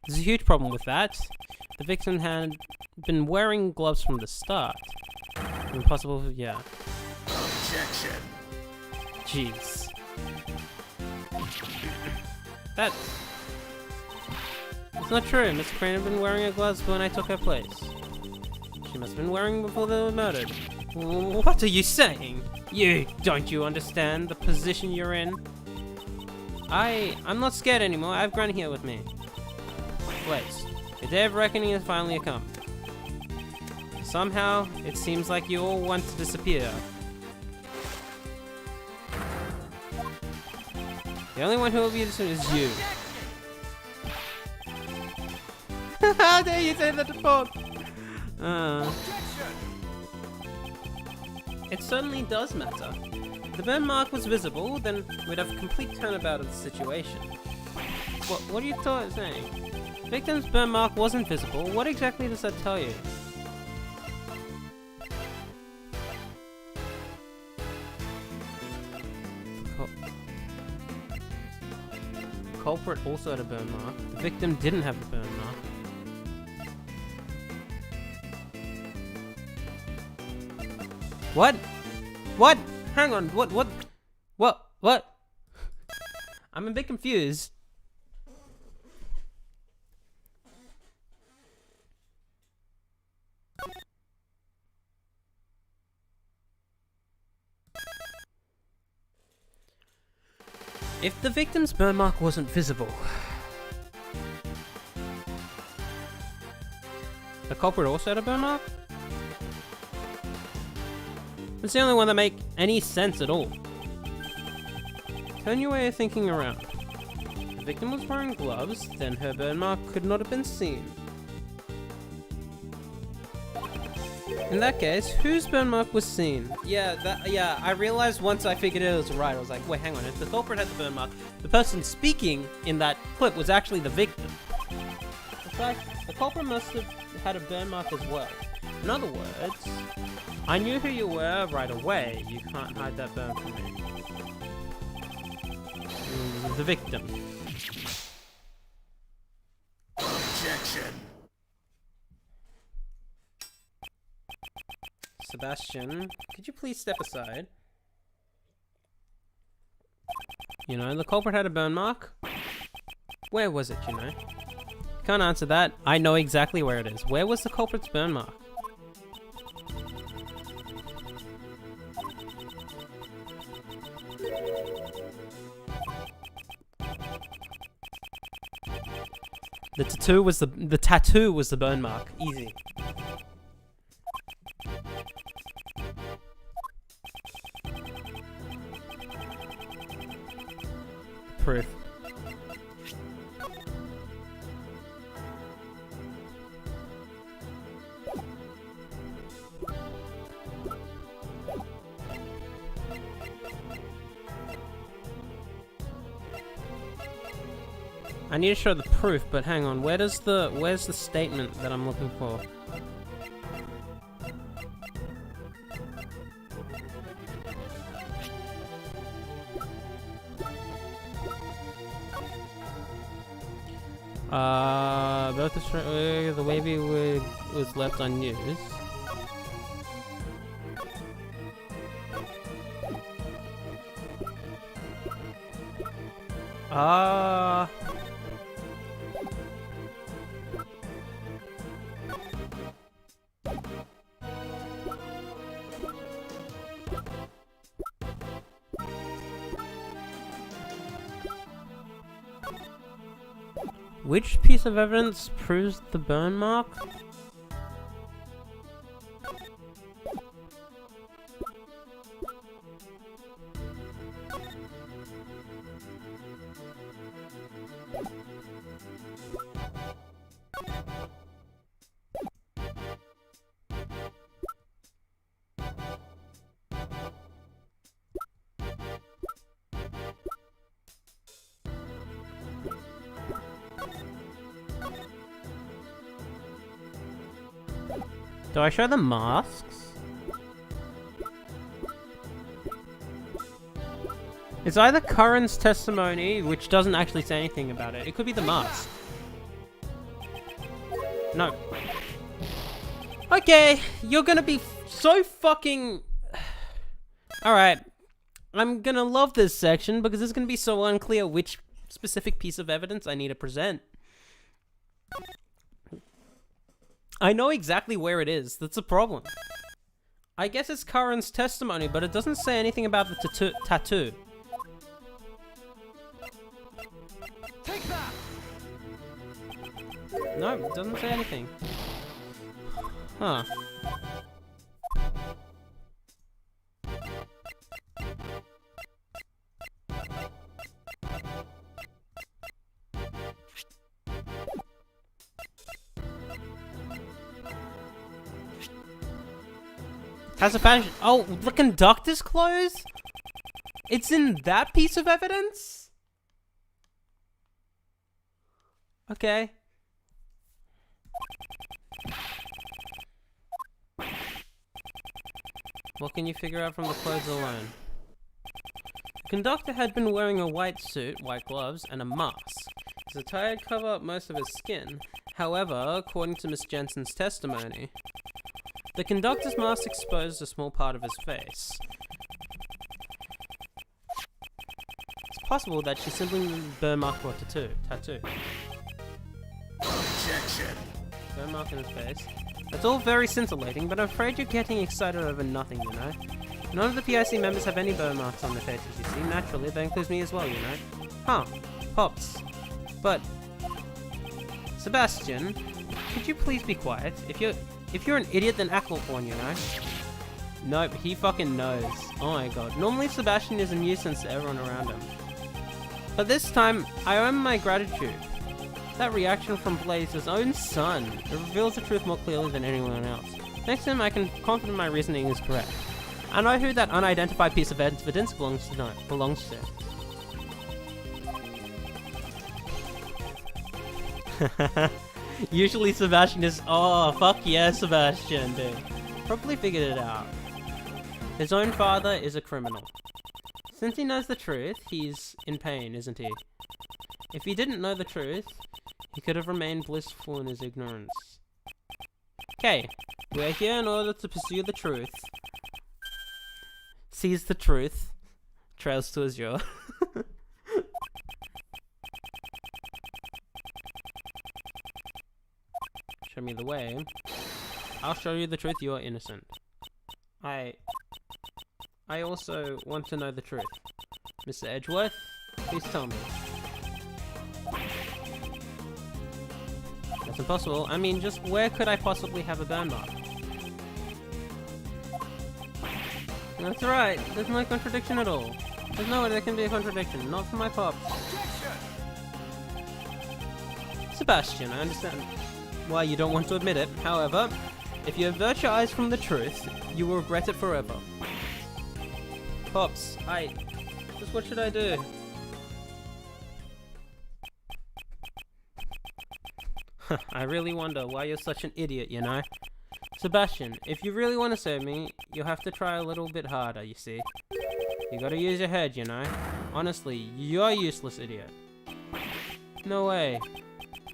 a huge problem with that. The victim had been wearing gloves from the start. Impossible, yeah. Objection. Jeez. That's not true. Miss Crane had been wearing her gloves when I took her place. She must have been wearing them before they were murdered. What are you saying? Don't you understand the position you're in? I'm not scared anymore. I have Granny here with me. Wait, the day of reckoning has finally come. Somehow, it seems like you all want to disappear. The only one who will be disappeared is you. How dare you say that to Ford? It certainly does matter. If the burn mark was visible, then we'd have a complete turnabout of the situation. What are you saying? The victim's burn mark wasn't visible. What exactly does that tell you? Culprit also had a burn mark. The victim didn't have the burn mark. What? What? Hang on. What? I'm a bit confused. If the victim's burn mark wasn't visible, the culprit also had a burn mark? It's the only one that make any sense at all. Turn your way of thinking around. If the victim was wearing gloves, then her burn mark could not have been seen. In that case, whose burn mark was seen? Yeah, I realized once I figured it was right. I was like, wait, hang on. If the culprit had the burn mark, the person speaking in that clip was actually the victim. In fact, the culprit must have had a burn mark as well. In other words, I knew who you were right away. You can't hide that burn from me. The victim. Objection. Sebastian, could you please step aside? You know, the culprit had a burn mark. Where was it, you know? Can't answer that. I know exactly where it is. Where was the culprit's burn mark? The tattoo was the burn mark. Easy. Proof. I need to show the proof, but hang on. Where's the statement that I'm looking for? Both the wavy wig was left unused. Which piece of evidence proves the burn mark? Do I show the masks? It's either Curran's testimony, which doesn't actually say anything about it. It could be the mask. No. Okay, you're gonna be so fucking... Alright. I'm gonna love this section because it's gonna be so unclear which specific piece of evidence I need to present. I know exactly where it is. That's a problem. I guess it's Curran's testimony, but it doesn't say anything about the tattoo. Take that! No, it doesn't say anything. Huh. Has a fashion. Oh, the conductor's clothes? It's in that piece of evidence? Okay. What can you figure out from the clothes alone? The conductor had been wearing a white suit, white gloves, and a mask. His attire had covered up most of his skin. However, according to Miss Jensen's testimony, the conductor's mask exposed a small part of his face. It's possible that she simply burn mark for a tattoo. Objection. Burn mark in his face. That's all very scintillating, but I'm afraid you're getting excited over nothing, you know? None of the PIC members have any burn marks on their faces, you see. Naturally, that includes me as well, you know? Huh. Pops. But... Sebastian, could you please be quiet? If you're an idiot, then act like one, you know? Nope, he fucking knows. Oh my god. Normally Sebastian is a nuisance to everyone around him. But this time, I owe him my gratitude. That reaction from Blaze's own son, it reveals the truth more clearly than anyone else. Thanks to him, I can confident my reasoning is correct. I know who that unidentified piece of evidence belongs to. Usually Sebastian is, oh, fuck yeah, Sebastian, dude. Probably figured it out. His own father is a criminal. Since he knows the truth, he's in pain, isn't he? If he didn't know the truth, he could have remained blissful in his ignorance. Okay, we're here in order to pursue the truth. Seize the truth. Trails to Azure. Show me the way. I'll show you the truth, you are innocent. I also want to know the truth. Mr. Edgeworth, please tell me. That's impossible. I mean, just where could I possibly have a burn mark? That's right. There's no contradiction at all. There's no way there can be a contradiction. Not for my pops. Sebastian, I understand why you don't want to admit it. However, if you avert your eyes from the truth, you will regret it forever. Pops, just what should I do? I really wonder why you're such an idiot, you know? Sebastian, if you really want to save me, you'll have to try a little bit harder, you see? You gotta use your head, you know? Honestly, you're a useless idiot. No way.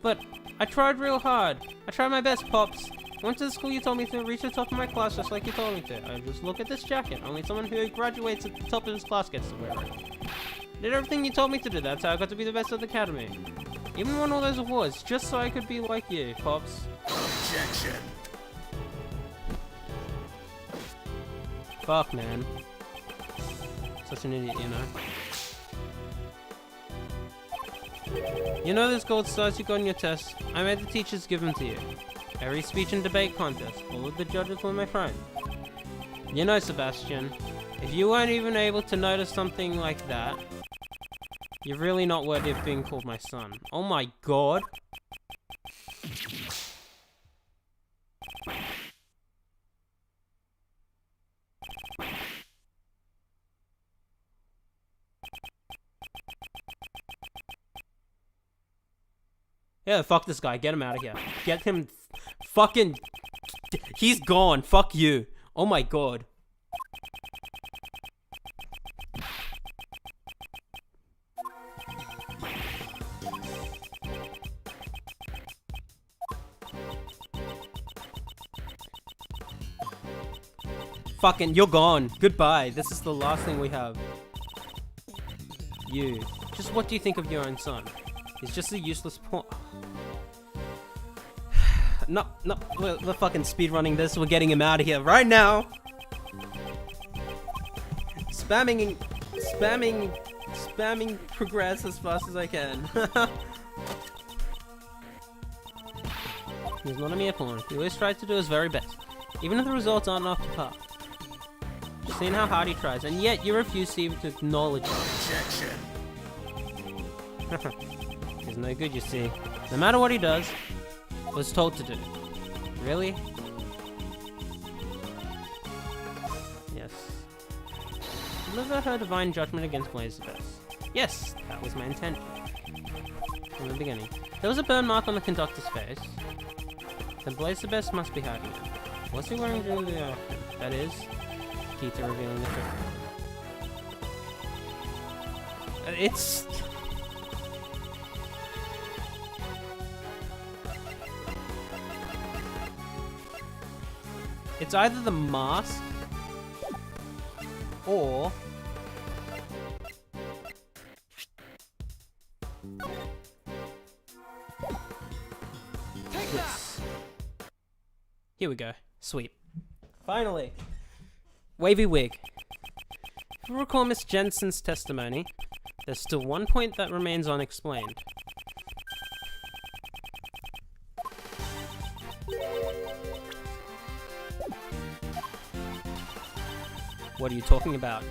But I tried real hard. I tried my best, Pops. Went to the school you told me to, reach the top of my class just like you told me to. I just look at this jacket. Only someone who graduates at the top of his class gets to wear it. Did everything you told me to do. That's how I got to be the best of the academy. Even won all those awards, just so I could be like you, Pops. Objection. Fuck, man. Such an idiot, you know? You know those gold stars you got on your test? I made the teachers give them to you. Every speech and debate contest, all of the judges were my friends. You know, Sebastian, if you weren't even able to notice something like that, you're really not worthy of being called my son. Oh my god. Yeah, fuck this guy. Get him out of here. Get him fucking... He's gone. Fuck you. Oh my god. Fucking, you're gone. Goodbye. This is the last thing we have. You. Just what do you think of your own son? He's just a useless pawn. No, we're fucking speedrunning this. We're getting him out of here right now. Spamming progress as fast as I can. He's not a mere pawn. He always tries to do his very best, even if the results aren't up to par. Just seeing how hard he tries, and yet you refuse to even acknowledge it. Objection. He's no good, you see. No matter what he does, was told to do. Really? Deliver her divine judgment against Blaze the Best. Yes, that was my intent. From the beginning. There was a burn mark on the conductor's face. Then Blaze the Best must be hiding it. What's he wearing during the auction? That is, key to revealing the truth. It's... It's either the mask or this. Here we go. Sweet. Finally. Wavy wig. If you recall Miss Jensen's testimony, there's still one point that remains unexplained. What are you talking about?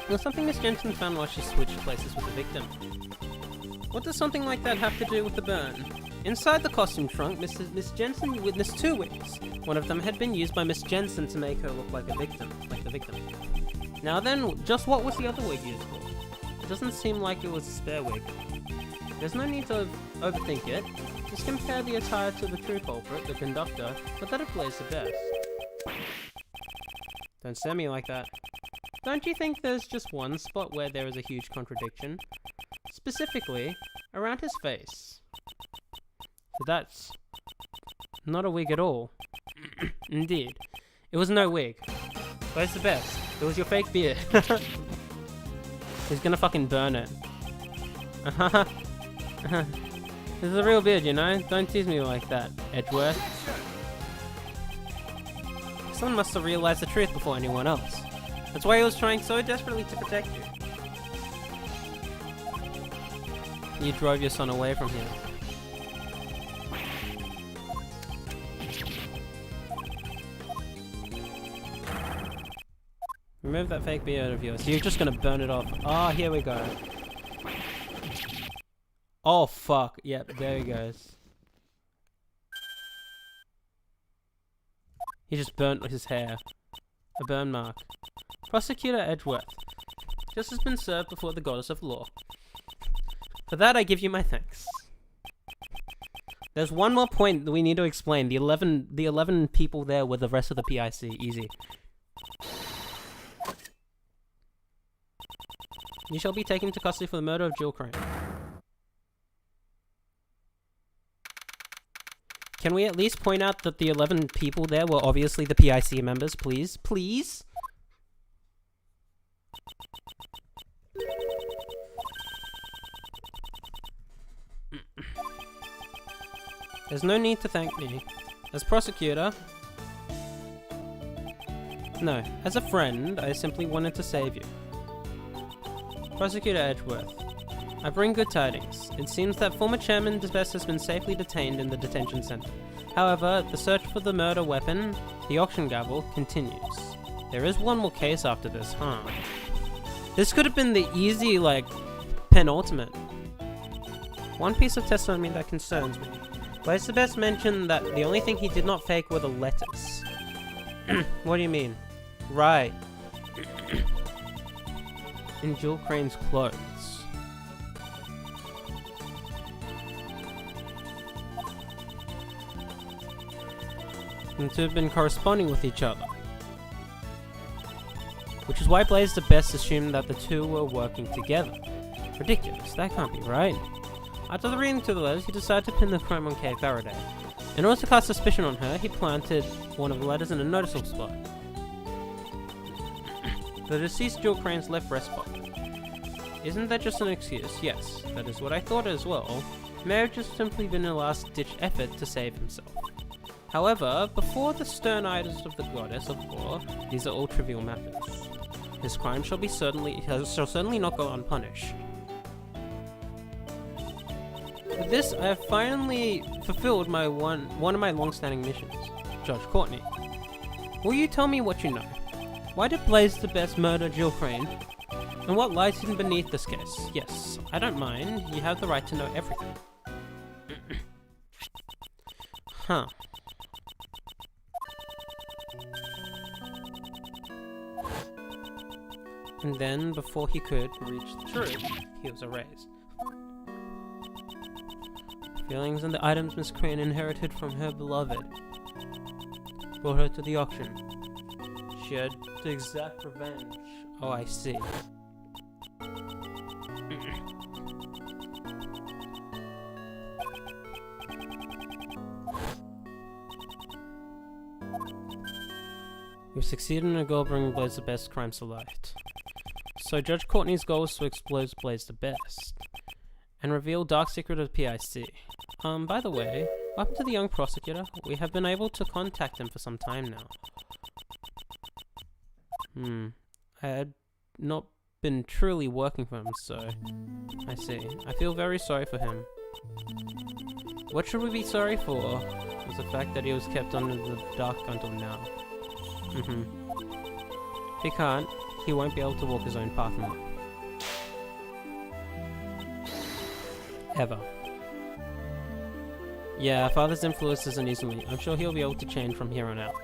It was something Miss Jensen found while she switched places with the victim. What does something like that have to do with the burn? Inside the costume trunk, Miss Jensen witnessed two wigs. One of them had been used by Miss Jensen to make her look like the victim. Now then, just what was the other wig used for? It doesn't seem like it was a spare wig. There's no need to overthink it. Just compare the attire to the true culprit, the conductor, but that of Blaze the Best. Don't stare at me like that. Don't you think there's just one spot where there is a huge contradiction? Specifically, around his face. That's not a wig at all. Indeed. It was no wig. Blaze the Best. It was your fake beard. He's gonna fucking burn it. This is a real beard, you know? Don't tease me like that, Edgeworth. Someone must have realized the truth before anyone else. That's why he was trying so desperately to protect you. You drove your son away from here. Remove that fake beard of yours. You're just gonna burn it off. Ah, here we go. Oh fuck. Yep, there he goes. He just burnt his hair. A burn mark. Prosecutor Edgeworth. Justice has been served before the goddess of law. For that I give you my thanks. There's one more point that we need to explain. The 11 people there were the rest of the PIC. Easy. You shall be taken to custody for the murder of Jill Crane. Can we at least point out that the 11 people there were obviously the PIC members, please? Please? There's no need to thank me. As prosecutor... No, as a friend, I simply wanted to save you. Prosecutor Edgeworth. I bring good tidings. It seems that former Chairman Best has been safely detained in the detention center. However, the search for the murder weapon, the auction gavel, continues. There is one more case after this, huh? This could have been the easy, penultimate. One piece of testimony that concerns me. Blaze the Best mentioned that the only thing he did not fake were the letters. What do you mean? Right. In Jill Crane's clothes. And to have been corresponding with each other. Which is why Blaze the Best assumed that the two were working together. Ridiculous, that can't be right. After the reading to the letters, he decided to pin the crime on Kay Faraday. In order to cast suspicion on her, he planted one of the letters in a noticeable spot. The deceased Jill Crane's left breast pocket. Isn't that just an excuse? Yes, that is what I thought as well. It may have just simply been a last-ditch effort to save himself. However, before the stern eyes of the goddess of law, these are all trivial matters. His crime shall certainly not go unpunished. With this, I have finally fulfilled my one of my long-standing missions. Judge Courtney, will you tell me what you know? Why did Blaze the Best murder Jill Crane? And what lies hidden beneath this case? Yes, I don't mind. You have the right to know everything. Huh. And then, before he could reach the truth, he was erased. Feelings and the items Miss Crane inherited from her beloved brought her to the auction. She had to exact revenge. Oh, I see. You've succeeded in a goal bringing Blaze the best crimes to light. So Judge Courtney's goal was to expose Blaze the best and reveal dark secret of the PIC. By the way, what happened to the young prosecutor? We have been able to contact him for some time now. I had not been truly working for him, so I see. I feel very sorry for him. What should we be sorry for? Was the fact that he was kept under the dark until now. If he can't, he won't be able to walk his own path in life. Ever. Yeah, Father's influence isn't easily. I'm sure he'll be able to change from here on out.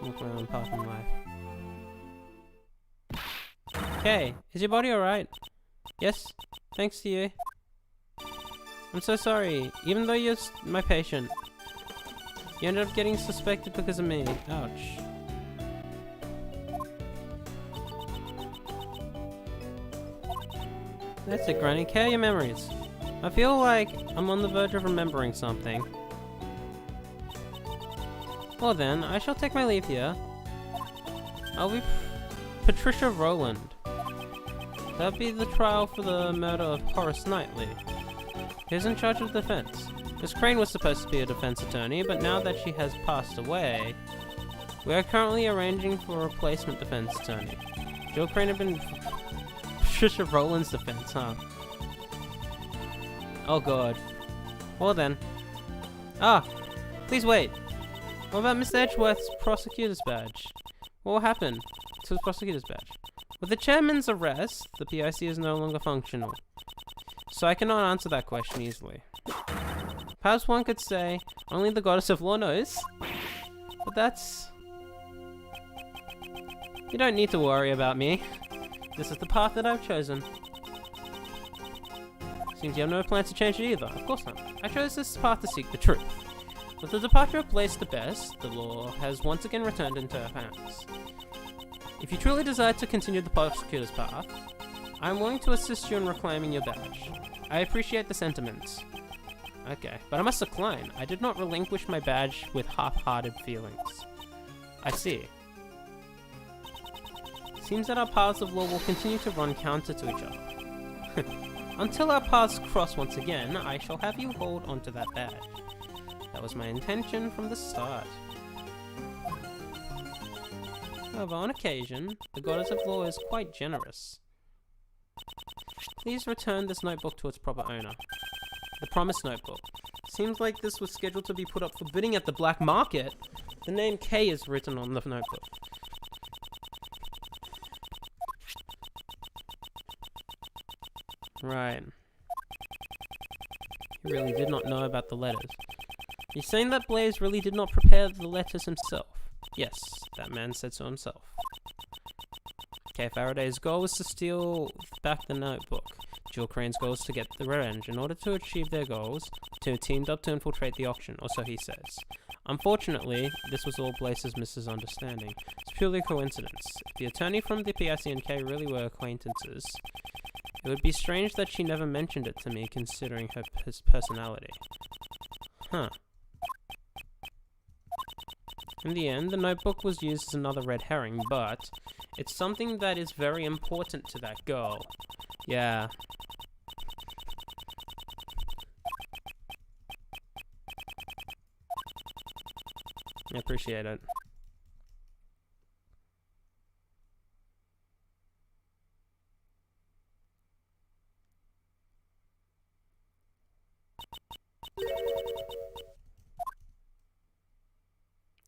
Walk my own path in life. Okay, is your body alright? Yes, thanks to you. I'm so sorry, even though you're my patient. You ended up getting suspected because of me. Ouch. That's it, Granny. Care your memories. I feel like I'm on the verge of remembering something. Well then, I shall take my leave here. I'll be Patricia Rowland. That'll be the trial for the murder of Horace Knightley. Who's in charge of the defense? Miss Crane was supposed to be a defense attorney, but now that she has passed away, we are currently arranging for a replacement defense attorney. Jill Crane had been Patricia Rowland's defense, huh? Oh god. Well then. Ah! Please wait! What about Mr. Edgeworth's prosecutor's badge? What will happen to his prosecutor's badge? With the chairman's arrest, the PIC is no longer functional. So I cannot answer that question easily. Perhaps one could say, only the goddess of law knows. But that's... You don't need to worry about me. This is the path that I've chosen. Seems you have no plans to change it either. Of course not. I chose this path to seek the truth. With the departure of Blaze the Best, the law has once again returned into her hands. If you truly desire to continue the prosecutor's path, I am willing to assist you in reclaiming your badge. I appreciate the sentiments. Okay, but I must decline. I did not relinquish my badge with half-hearted feelings. I see. Seems that our paths of law will continue to run counter to each other. Until our paths cross once again, I shall have you hold onto that badge. That was my intention from the start. However, on occasion, the goddess of law is quite generous. Please return this notebook to its proper owner. The promised notebook. Seems like this was scheduled to be put up for bidding at the black market. The name K is written on the notebook. Right. He really did not know about the letters. You're saying that Blaze really did not prepare the letters himself? Yes, that man said so himself. Okay, Faraday's goal was to steal back the notebook. Jill Crane's goal is to get the revenge. In order to achieve their goals, the two teamed up to infiltrate the auction, or so he says. Unfortunately, this was all Blaze's misunderstanding. It's purely coincidence. If the attorney from the PIC and K really were acquaintances, it would be strange that she never mentioned it to me, considering his personality. Huh. In the end, the notebook was used as another red herring, but it's something that is very important to that girl. Yeah. I appreciate it.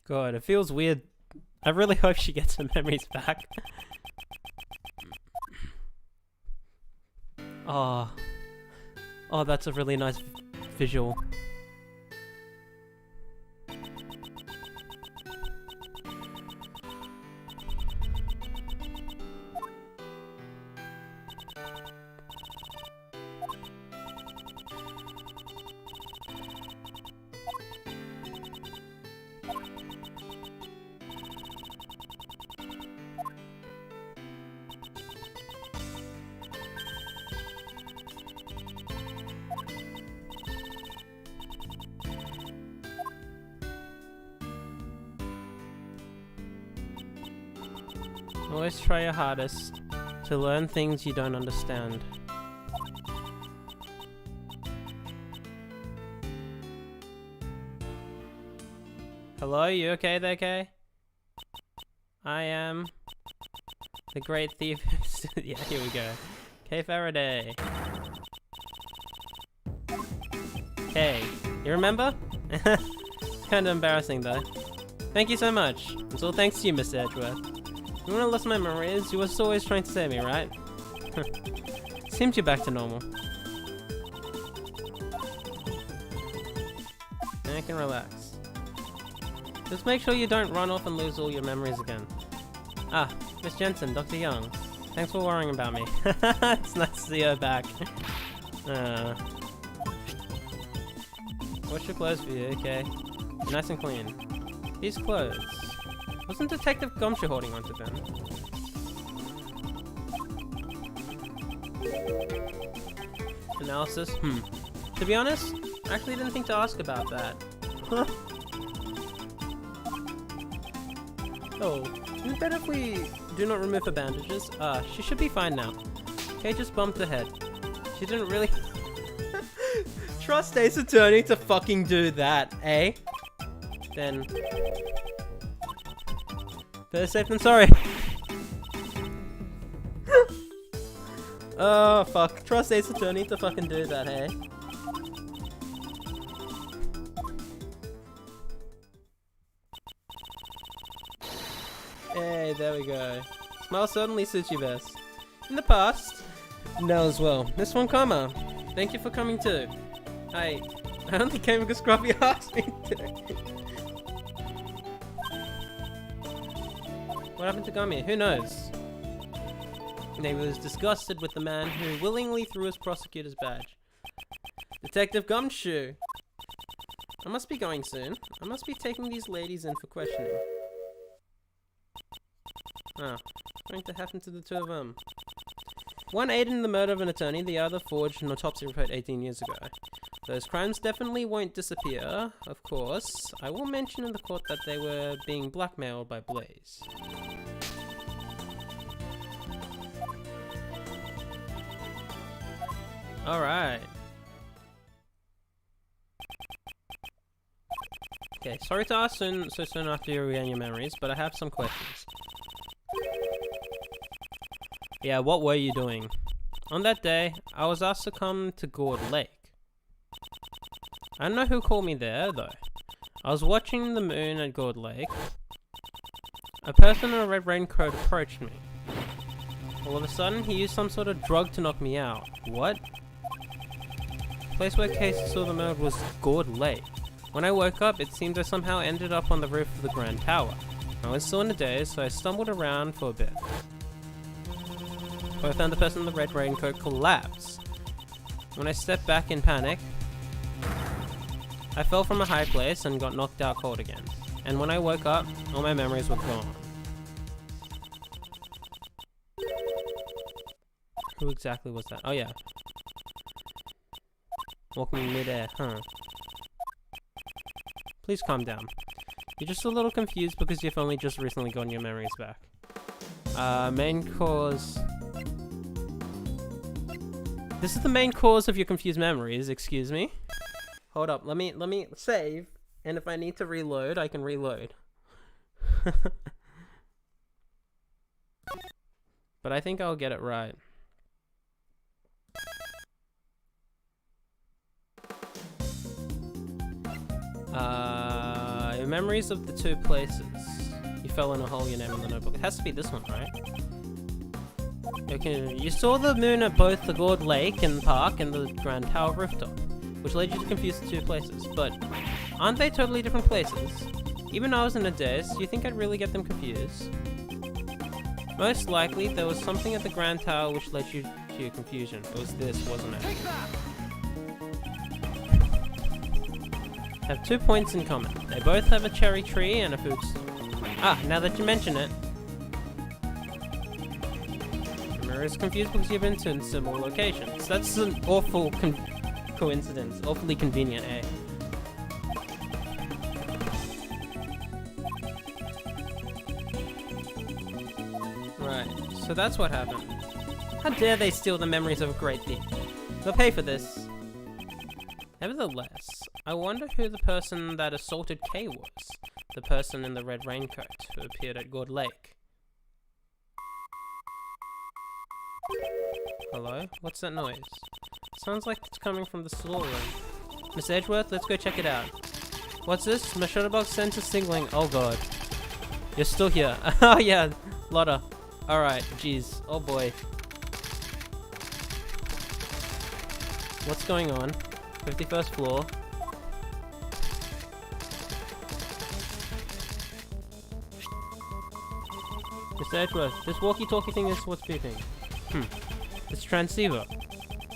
God, it feels weird. I really hope she gets her memories back. Oh. Oh, that's a really nice visual. Always try your hardest to learn things you don't understand. Hello, you okay there, Kay? I am the great thief. Yeah, here we go. Kay Faraday. Hey, you remember? Kinda embarrassing though. Thank you so much. It's all thanks to you, Mr. Edgeworth. You wanna lost my memories? You were always trying to save me, right? Seems you're back to normal. Now you can relax. Just make sure you don't run off and lose all your memories again. Ah, Miss Jensen, Dr. Young. Thanks for worrying about me. It's nice to see her back. Wash your clothes for you, okay? Nice and clean. These clothes. Wasn't Detective Gumshoe holding onto them? Analysis? To be honest, I actually didn't think to ask about that. Huh? Oh, isn't it better if we do not remove her bandages? She should be fine now. Kay just bumped her head. She didn't really trust Ace Attorney to fucking do that, eh? Then better safe than sorry. Oh fuck, trust Ace Attorney to fucking do that, hey? Hey, there we go. Smile certainly suits you best. In the past, now as well. This one, comma. Thank you for coming too. I only came because Scruffy asked me to. What happened to Gummy? Who knows? He was disgusted with the man who willingly threw his prosecutor's badge. Detective Gumshoe! I must be going soon. I must be taking these ladies in for questioning. Ah, what's going to happen to the two of them? One aided in the murder of an attorney, the other forged an autopsy report 18 years ago. Those crimes definitely won't disappear, of course. I will mention in the court that they were being blackmailed by Blaze. Alright. Okay, sorry to ask so soon after you regain your memories, but I have some questions. Yeah, what were you doing? On that day, I was asked to come to Gourd Lake. I don't know who called me there, though. I was watching the moon at Gourd Lake. A person in a red raincoat approached me. All of a sudden, he used some sort of drug to knock me out. What? The place where Casey saw the murder was Gourd Lake. When I woke up, it seems I somehow ended up on the roof of the Grand Tower. I was still in a daze, so I stumbled around for a bit. I found the person in the red raincoat collapse. When I stepped back in panic, I fell from a high place and got knocked out cold again. And when I woke up, all my memories were gone. Who exactly was that? Oh yeah. Walking mid-air, huh? Please calm down. You're just a little confused because you've only just recently gotten your memories back. Main cause... This is the main cause of your confused memories, excuse me. Hold up, let me save, and if I need to reload, I can reload. But I think I'll get it right. Your memories of the two places. You fell in a hole, your name in the notebook. It has to be this one, right? Okay, you saw the moon at both the Gourd Lake and Park and the Grand Tower rooftop, which led you to confuse the two places. But aren't they totally different places? Even though I was in a daze, do you think I'd really get them confused? Most likely, there was something at the Grand Tower which led you to your confusion. It was this, wasn't it? Have 2 points in common. They both have a cherry tree and a food store. Ah, now that you mention it. Mirror is confused because you've been to similar locations. That's an awful coincidence. Awfully convenient, eh? So that's what happened. How dare they steal the memories of a great thief? They'll pay for this. Nevertheless, I wonder who the person that assaulted Kay was. The person in the red raincoat who appeared at Gourd Lake. Hello? What's that noise? Sounds like it's coming from the storeroom. Miss Edgeworth, let's go check it out. What's this? My shutterbox sensor signaling. Oh god. You're still here. Oh yeah, Lotta. Alright, jeez. Oh boy. What's going on? 51st floor. Mr. Edgeworth, this walkie-talkie thing is what's beeping. It's transceiver.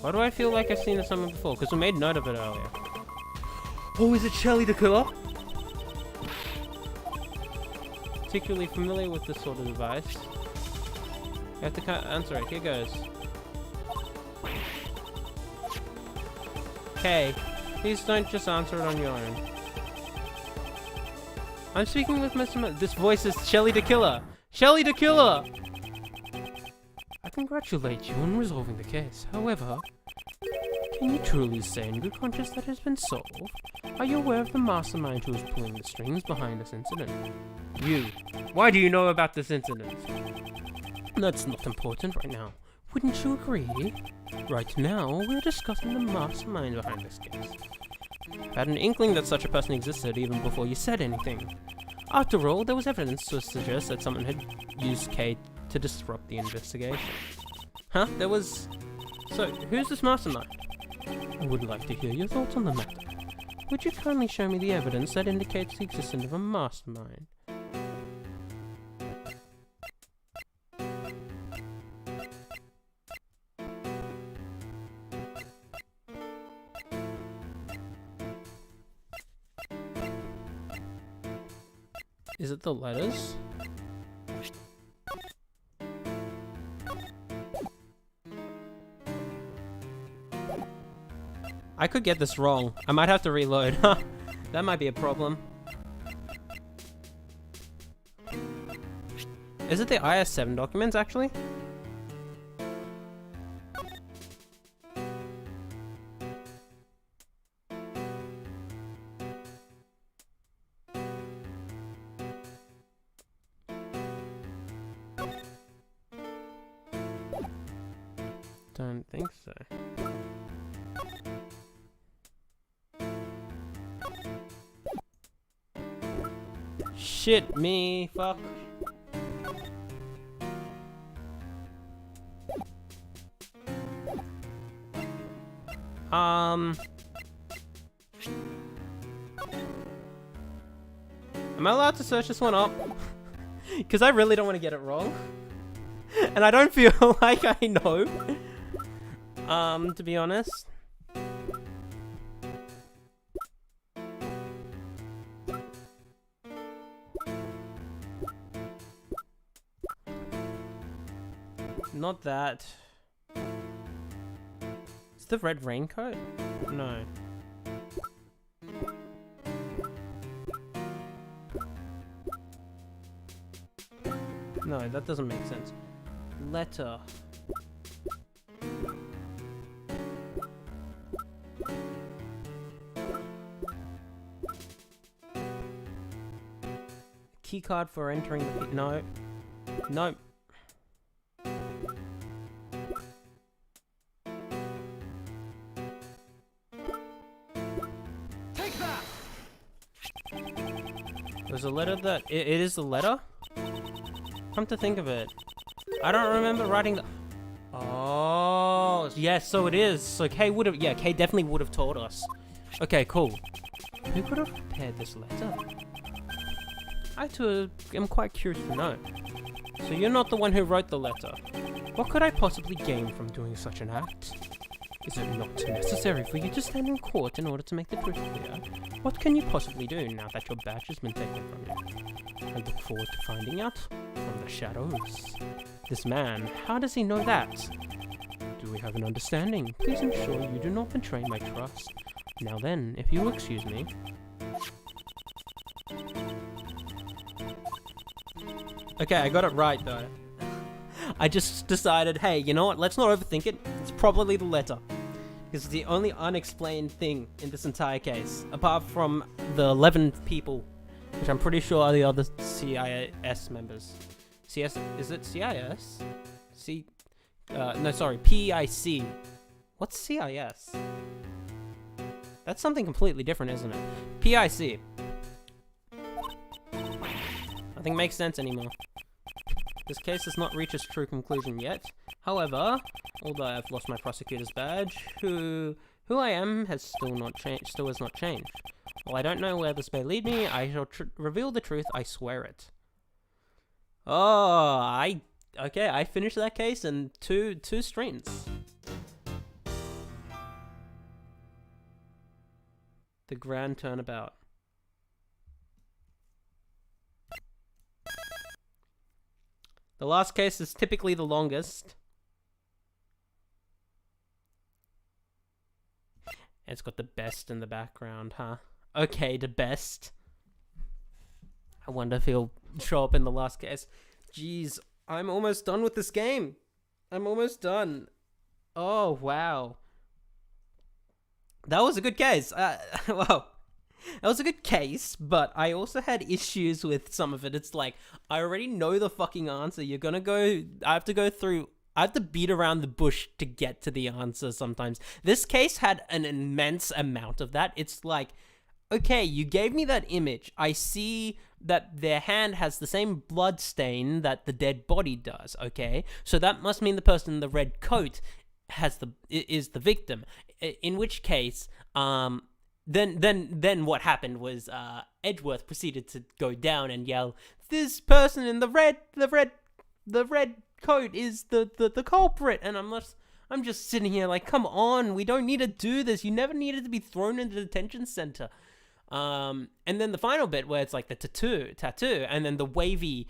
Why do I feel like I've seen this somewhere before? Because we made note of it earlier. Oh, is it Shelly the Killer? Particularly familiar with this sort of device. You have to answer it. Here goes. Okay, please don't just answer it on your own. I'm speaking with Mr. This voice is Shelly the Killer. Shelly the Killer! I congratulate you on resolving the case. However, can you truly say in good conscience that it has been solved? Are you aware of the mastermind who is pulling the strings behind this incident? You. Why do you know about this incident? That's not important right now. Wouldn't you agree? Right now, we're discussing the mastermind behind this case. I had an inkling that such a person existed even before you said anything. After all, there was evidence to suggest that someone had used Kate to disrupt the investigation. Huh? There was... So, who's this mastermind? I would like to hear your thoughts on the matter. Would you kindly show me the evidence that indicates the existence of a mastermind? Is it the letters? I could get this wrong. I might have to reload. That might be a problem. Is it the IS-7 documents, actually? Don't think so. Shit me, fuck. Am I allowed to search this one up? Because I really don't want to get it wrong. And I don't feel like I know. To be honest. Not that. Is the red raincoat? No. No, that doesn't make sense. Letter. Keycard for entering the... No. Nope. Take that! There's a letter that... It is the letter? Come to think of it. I don't remember writing the... Oh, yes, so it is. So Kay would have... Yeah, Kay definitely would have told us. Okay, cool. Who could have prepared this letter? I too am quite curious to know. So you're not the one who wrote the letter. What could I possibly gain from doing such an act? Is it not necessary for you to stand in court in order to make the truth clear? What can you possibly do now that your badge has been taken from you? I look forward to finding out from the shadows. This man, how does he know that? Do we have an understanding? Please ensure you do not betray my trust. Now then, if you will excuse me. Okay, I got it right though. I just decided, hey, you know what? Let's not overthink it. It's probably the letter. Because it's the only unexplained thing in this entire case. Apart from the 11 people, which I'm pretty sure are the other CIS members. CS, is it CIS? No, sorry, PIC. What's CIS? That's something completely different, isn't it? PIC. Nothing makes sense anymore. This case has not reached its true conclusion yet. However, although I've lost my prosecutor's badge, who I am has still has not changed. While I don't know where this may lead me, I shall reveal the truth, I swear it. Oh, okay, I finished that case in two streams. The grand turnabout. The last case is typically the longest. It's got the best in the background, huh? Okay, the best. I wonder if he'll show up in the last case. Jeez, I'm almost done with this game. I'm almost done. Oh, wow. That was a good case. Wow. That was a good case, but I also had issues with some of it. It's like, I already know the fucking answer. I have to beat around the bush to get to the answer sometimes. This case had an immense amount of that. It's like, okay, you gave me that image. I see that their hand has the same blood stain that the dead body does, okay? So that must mean the person in the red coat is the victim. In which case, then what happened was Edgeworth proceeded to go down and yell, "This person in the red coat is the culprit," and I'm just sitting here like, come on, we don't need to do this. You never needed to be thrown into the detention center. And then the final bit where it's like the tattoo, and then the wavy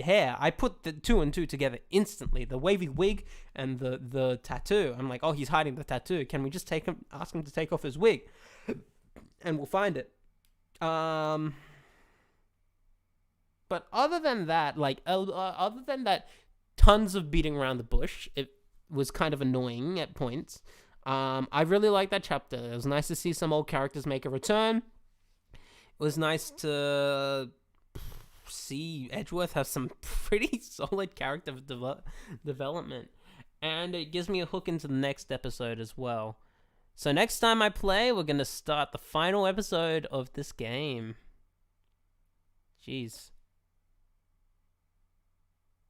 hair. I put the two and two together instantly. The wavy wig and the tattoo. I'm like, oh, he's hiding the tattoo. Can we just ask him to take off his wig, and we'll find it. But other than that, tons of beating around the bush. It was kind of annoying at points. I really liked that chapter. It was nice to see some old characters make a return. It was nice to see Edgeworth have some pretty solid character development. And it gives me a hook into the next episode as well. So next time I play, we're going to start the final episode of this game. Jeez.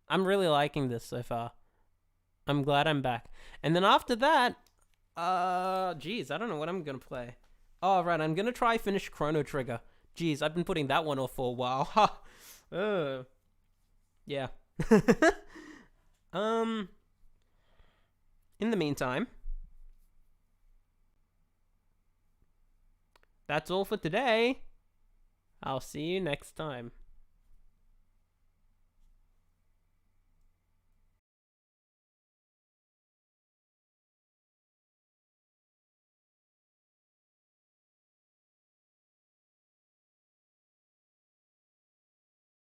I'm really liking this so far. I'm glad I'm back. And then after that, jeez, I don't know what I'm gonna play. Oh, right, I'm gonna try finish Chrono Trigger. Jeez, I've been putting that one off for a while. Ha. Yeah. In the meantime, that's all for today. I'll see you next time.